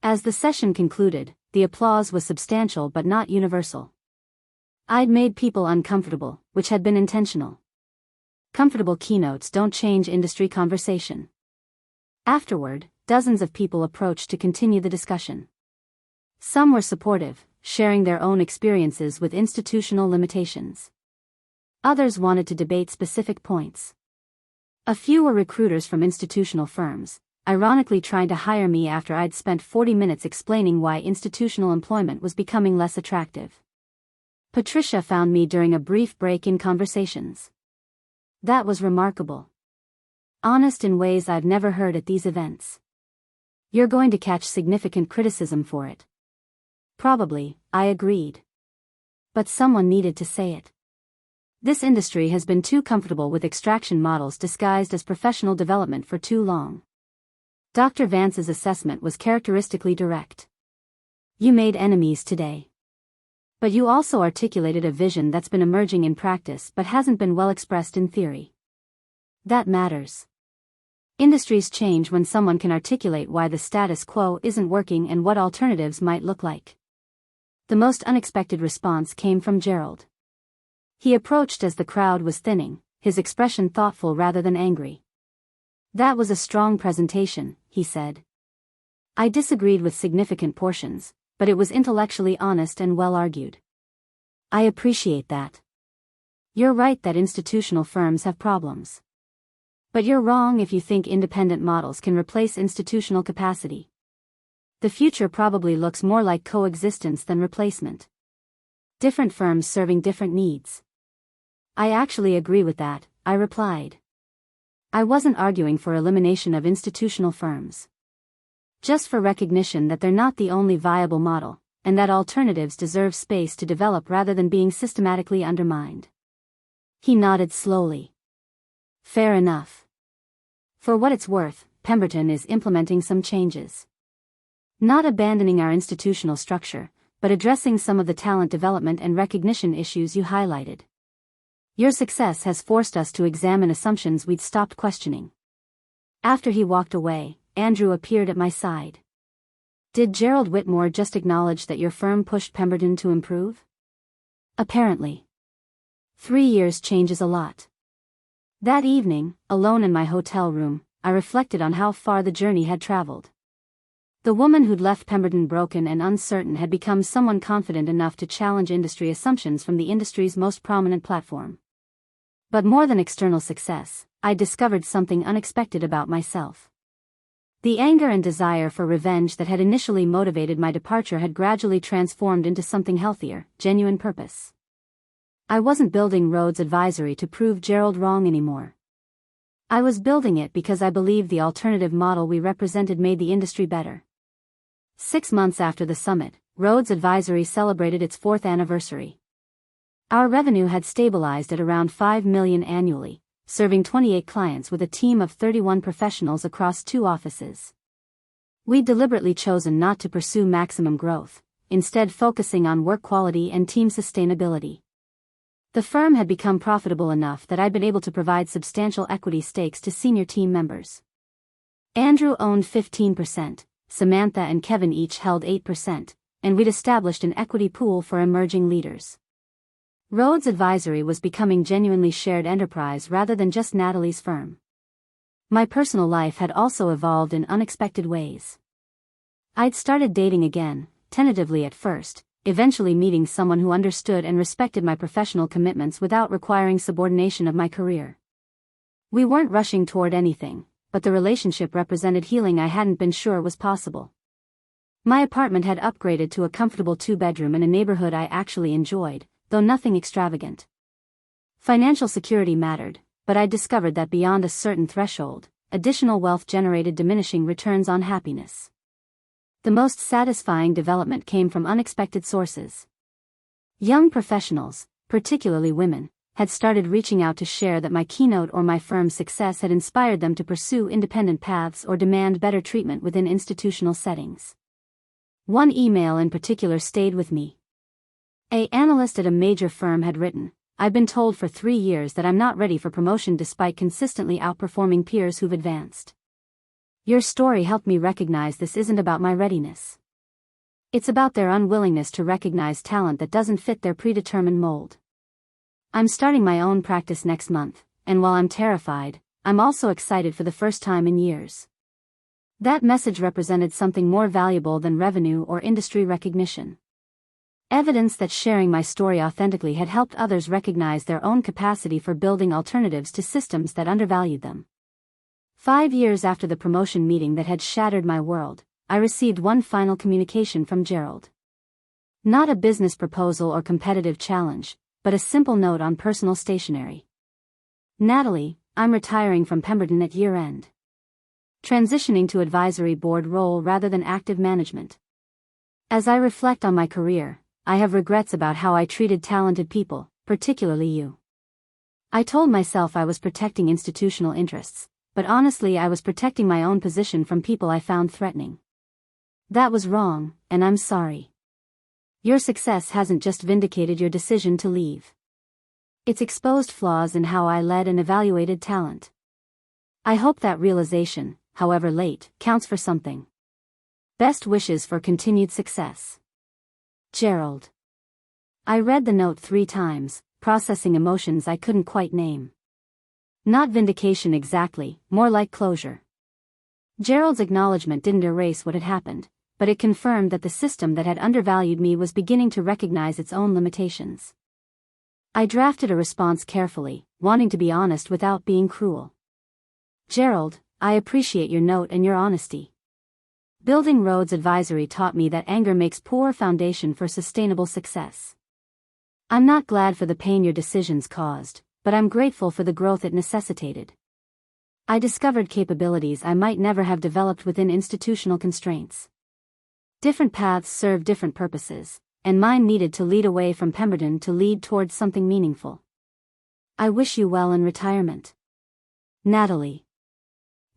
As the session concluded, the applause was substantial but not universal. I'd made people uncomfortable, which had been intentional. Comfortable keynotes don't change industry conversation. Afterward, dozens of people approached to continue the discussion. Some were supportive, sharing their own experiences with institutional limitations. Others wanted to debate specific points. A few were recruiters from institutional firms, ironically trying to hire me after I'd spent 40 minutes explaining why institutional employment was becoming less attractive. Patricia found me during a brief break in conversations. That was remarkable. Honest in ways I've never heard at these events. You're going to catch significant criticism for it. Probably, I agreed. But someone needed to say it. This industry has been too comfortable with extraction models disguised as professional development for too long. Dr. Vance's assessment was characteristically direct. You made enemies today. But you also articulated a vision that's been emerging in practice but hasn't been well expressed in theory. That matters. Industries change when someone can articulate why the status quo isn't working and what alternatives might look like. The most unexpected response came from Gerald. He approached as the crowd was thinning, his expression thoughtful rather than angry. That was a strong presentation, he said. I disagreed with significant portions, but it was intellectually honest and well argued. I appreciate that. You're right that institutional firms have problems. But you're wrong if you think independent models can replace institutional capacity. The future probably looks more like coexistence than replacement. Different firms serving different needs. I actually agree with that, I replied. I wasn't arguing for elimination of institutional firms. Just for recognition that they're not the only viable model, and that alternatives deserve space to develop rather than being systematically undermined. He nodded slowly. Fair enough. For what it's worth, Pemberton is implementing some changes. Not abandoning our institutional structure, but addressing some of the talent development and recognition issues you highlighted. Your success has forced us to examine assumptions we'd stopped questioning. After he walked away, Andrew appeared at my side. Did Gerald Whitmore just acknowledge that your firm pushed Pemberton to improve? Apparently. 3 years changes a lot. That evening, alone in my hotel room, I reflected on how far the journey had traveled. The woman who'd left Pemberton broken and uncertain had become someone confident enough to challenge industry assumptions from the industry's most prominent platform. But more than external success, I discovered something unexpected about myself. The anger and desire for revenge that had initially motivated my departure had gradually transformed into something healthier, genuine purpose. I wasn't building Rhodes Advisory to prove Gerald wrong anymore. I was building it because I believed the alternative model we represented made the industry better. 6 months after the summit, Rhodes Advisory celebrated its 4th anniversary. Our revenue had stabilized at around $5 million annually, serving 28 clients with a team of 31 professionals across 2 offices. We'd deliberately chosen not to pursue maximum growth, instead focusing on work quality and team sustainability. The firm had become profitable enough that I'd been able to provide substantial equity stakes to senior team members. Andrew owned 15%, Samantha and Kevin each held 8%, and we'd established an equity pool for emerging leaders. Rhodes Advisory was becoming genuinely shared enterprise rather than just Natalie's firm. My personal life had also evolved in unexpected ways. I'd started dating again, tentatively at first, eventually meeting someone who understood and respected my professional commitments without requiring subordination of my career. We weren't rushing toward anything, but the relationship represented healing I hadn't been sure was possible. My apartment had upgraded to a comfortable 2-bedroom in a neighborhood I actually enjoyed, though nothing extravagant. Financial security mattered, but I discovered that beyond a certain threshold, additional wealth generated diminishing returns on happiness. The most satisfying development came from unexpected sources. Young professionals, particularly women, had started reaching out to share that my keynote or my firm's success had inspired them to pursue independent paths or demand better treatment within institutional settings. One email in particular stayed with me. An analyst at a major firm had written, "I've been told for 3 years that I'm not ready for promotion despite consistently outperforming peers who've advanced. Your story helped me recognize this isn't about my readiness. It's about their unwillingness to recognize talent that doesn't fit their predetermined mold. I'm starting my own practice next month, and while I'm terrified, I'm also excited for the first time in years." That message represented something more valuable than revenue or industry recognition. Evidence that sharing my story authentically had helped others recognize their own capacity for building alternatives to systems that undervalued them. 5 years after the promotion meeting that had shattered my world, I received one final communication from Gerald. Not a business proposal or competitive challenge, but a simple note on personal stationery. "Natalie, I'm retiring from Pemberton at year-end. Transitioning to advisory board role rather than active management. As I reflect on my career, I have regrets about how I treated talented people, particularly you. I told myself I was protecting institutional interests, but honestly I was protecting my own position from people I found threatening. That was wrong, and I'm sorry. Your success hasn't just vindicated your decision to leave. It's exposed flaws in how I led and evaluated talent. I hope that realization, however late, counts for something. Best wishes for continued success. Gerald." I read the note 3 times, processing emotions I couldn't quite name. Not vindication exactly, more like closure. Gerald's acknowledgement didn't erase what had happened, but it confirmed that the system that had undervalued me was beginning to recognize its own limitations. I drafted a response carefully, wanting to be honest without being cruel. "Gerald, I appreciate your note and your honesty. Building roads advisory taught me that anger makes poor foundation for sustainable success. I'm not glad for the pain your decisions caused, but I'm grateful for the growth it necessitated. I discovered capabilities I might never have developed within institutional constraints. Different paths serve different purposes, and mine needed to lead away from Pemberton to lead towards something meaningful. I wish you well in retirement. Natalie."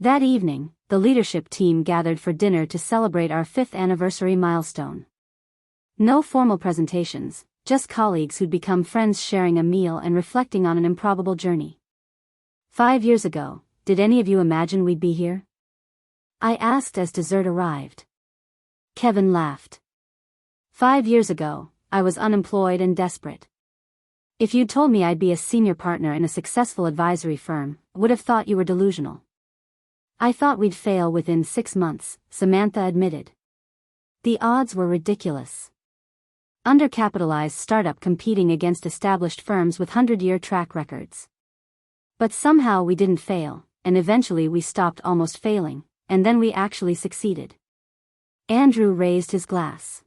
That evening, the leadership team gathered for dinner to celebrate our 5th anniversary milestone. No formal presentations, just colleagues who'd become friends sharing a meal and reflecting on an improbable journey. 5 years ago, did any of you imagine we'd be here? I asked as dessert arrived. Kevin laughed. 5 years ago, I was unemployed and desperate. If you'd told me I'd be a senior partner in a successful advisory firm, I would have thought you were delusional. I thought we'd fail within 6 months, Samantha admitted. The odds were ridiculous. Undercapitalized startup competing against established firms with 100-year track records. But somehow we didn't fail, and eventually we stopped almost failing, and then we actually succeeded. Andrew raised his glass.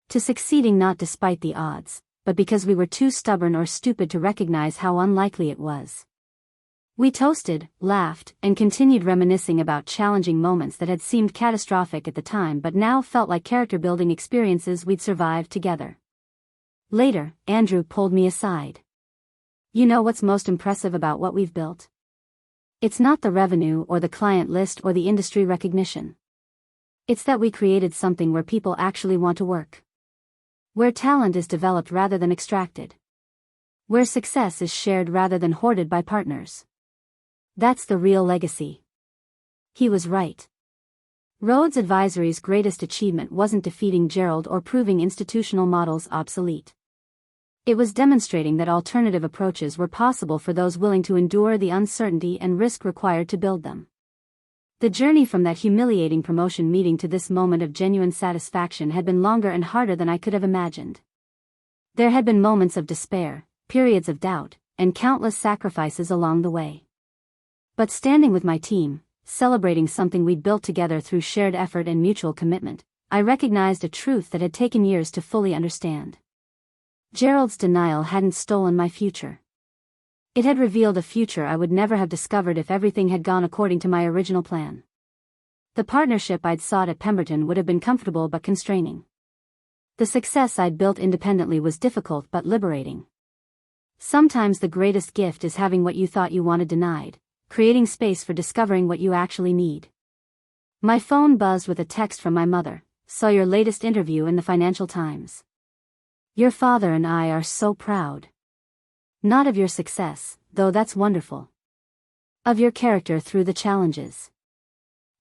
To succeeding not despite the odds, but because we were too stubborn or stupid to recognize how unlikely it was. We toasted, laughed, and continued reminiscing about challenging moments that had seemed catastrophic at the time but now felt like character-building experiences we'd survived together. Later, Andrew pulled me aside. "You know what's most impressive about what we've built? It's not the revenue or the client list or the industry recognition. It's that we created something where people actually want to work. Where talent is developed rather than extracted. Where success is shared rather than hoarded by partners. That's the real legacy." He was right. Rhodes Advisory's greatest achievement wasn't defeating Gerald or proving institutional models obsolete. It was demonstrating that alternative approaches were possible for those willing to endure the uncertainty and risk required to build them. The journey from that humiliating promotion meeting to this moment of genuine satisfaction had been longer and harder than I could have imagined. There had been moments of despair, periods of doubt, and countless sacrifices along the way. But standing with my team, celebrating something we'd built together through shared effort and mutual commitment, I recognized a truth that had taken years to fully understand. Gerald's denial hadn't stolen my future. It had revealed a future I would never have discovered if everything had gone according to my original plan. The partnership I'd sought at Pemberton would have been comfortable but constraining. The success I'd built independently was difficult but liberating. Sometimes the greatest gift is having what you thought you wanted denied, creating space for discovering what you actually need. My phone buzzed with a text from my mother, saw your latest interview in the Financial Times. Your father and I are so proud. Not of your success, though that's wonderful. Of your character through the challenges.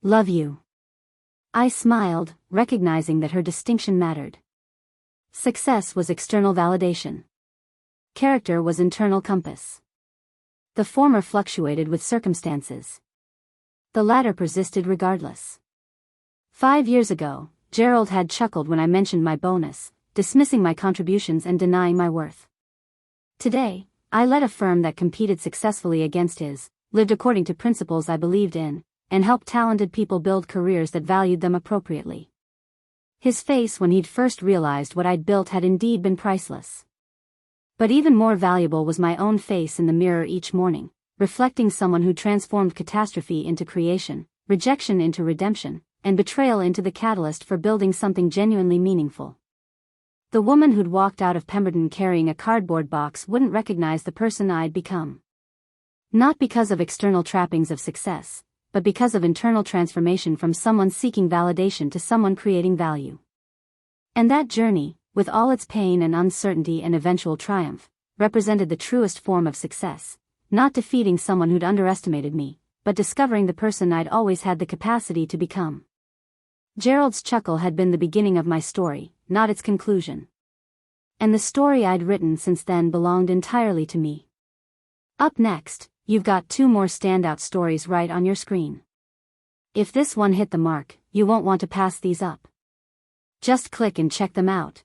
Love you. I smiled, recognizing that her distinction mattered. Success was external validation. Character was internal compass. The former fluctuated with circumstances. The latter persisted regardless. 5 years ago, Gerald had chuckled when I mentioned my bonus, dismissing my contributions and denying my worth. Today, I led a firm that competed successfully against his, lived according to principles I believed in, and helped talented people build careers that valued them appropriately. His face when he'd first realized what I'd built had indeed been priceless. But even more valuable was my own face in the mirror each morning, reflecting someone who transformed catastrophe into creation, rejection into redemption, and betrayal into the catalyst for building something genuinely meaningful. The woman who'd walked out of Pemberton carrying a cardboard box wouldn't recognize the person I'd become. Not because of external trappings of success, but because of internal transformation from someone seeking validation to someone creating value. And that journey, with all its pain and uncertainty and eventual triumph, represented the truest form of success, not defeating someone who'd underestimated me, but discovering the person I'd always had the capacity to become. Gerald's chuckle had been the beginning of my story, not its conclusion. And the story I'd written since then belonged entirely to me. Up next, you've got 2 more standout stories right on your screen. If this one hit the mark, you won't want to pass these up. Just click and check them out.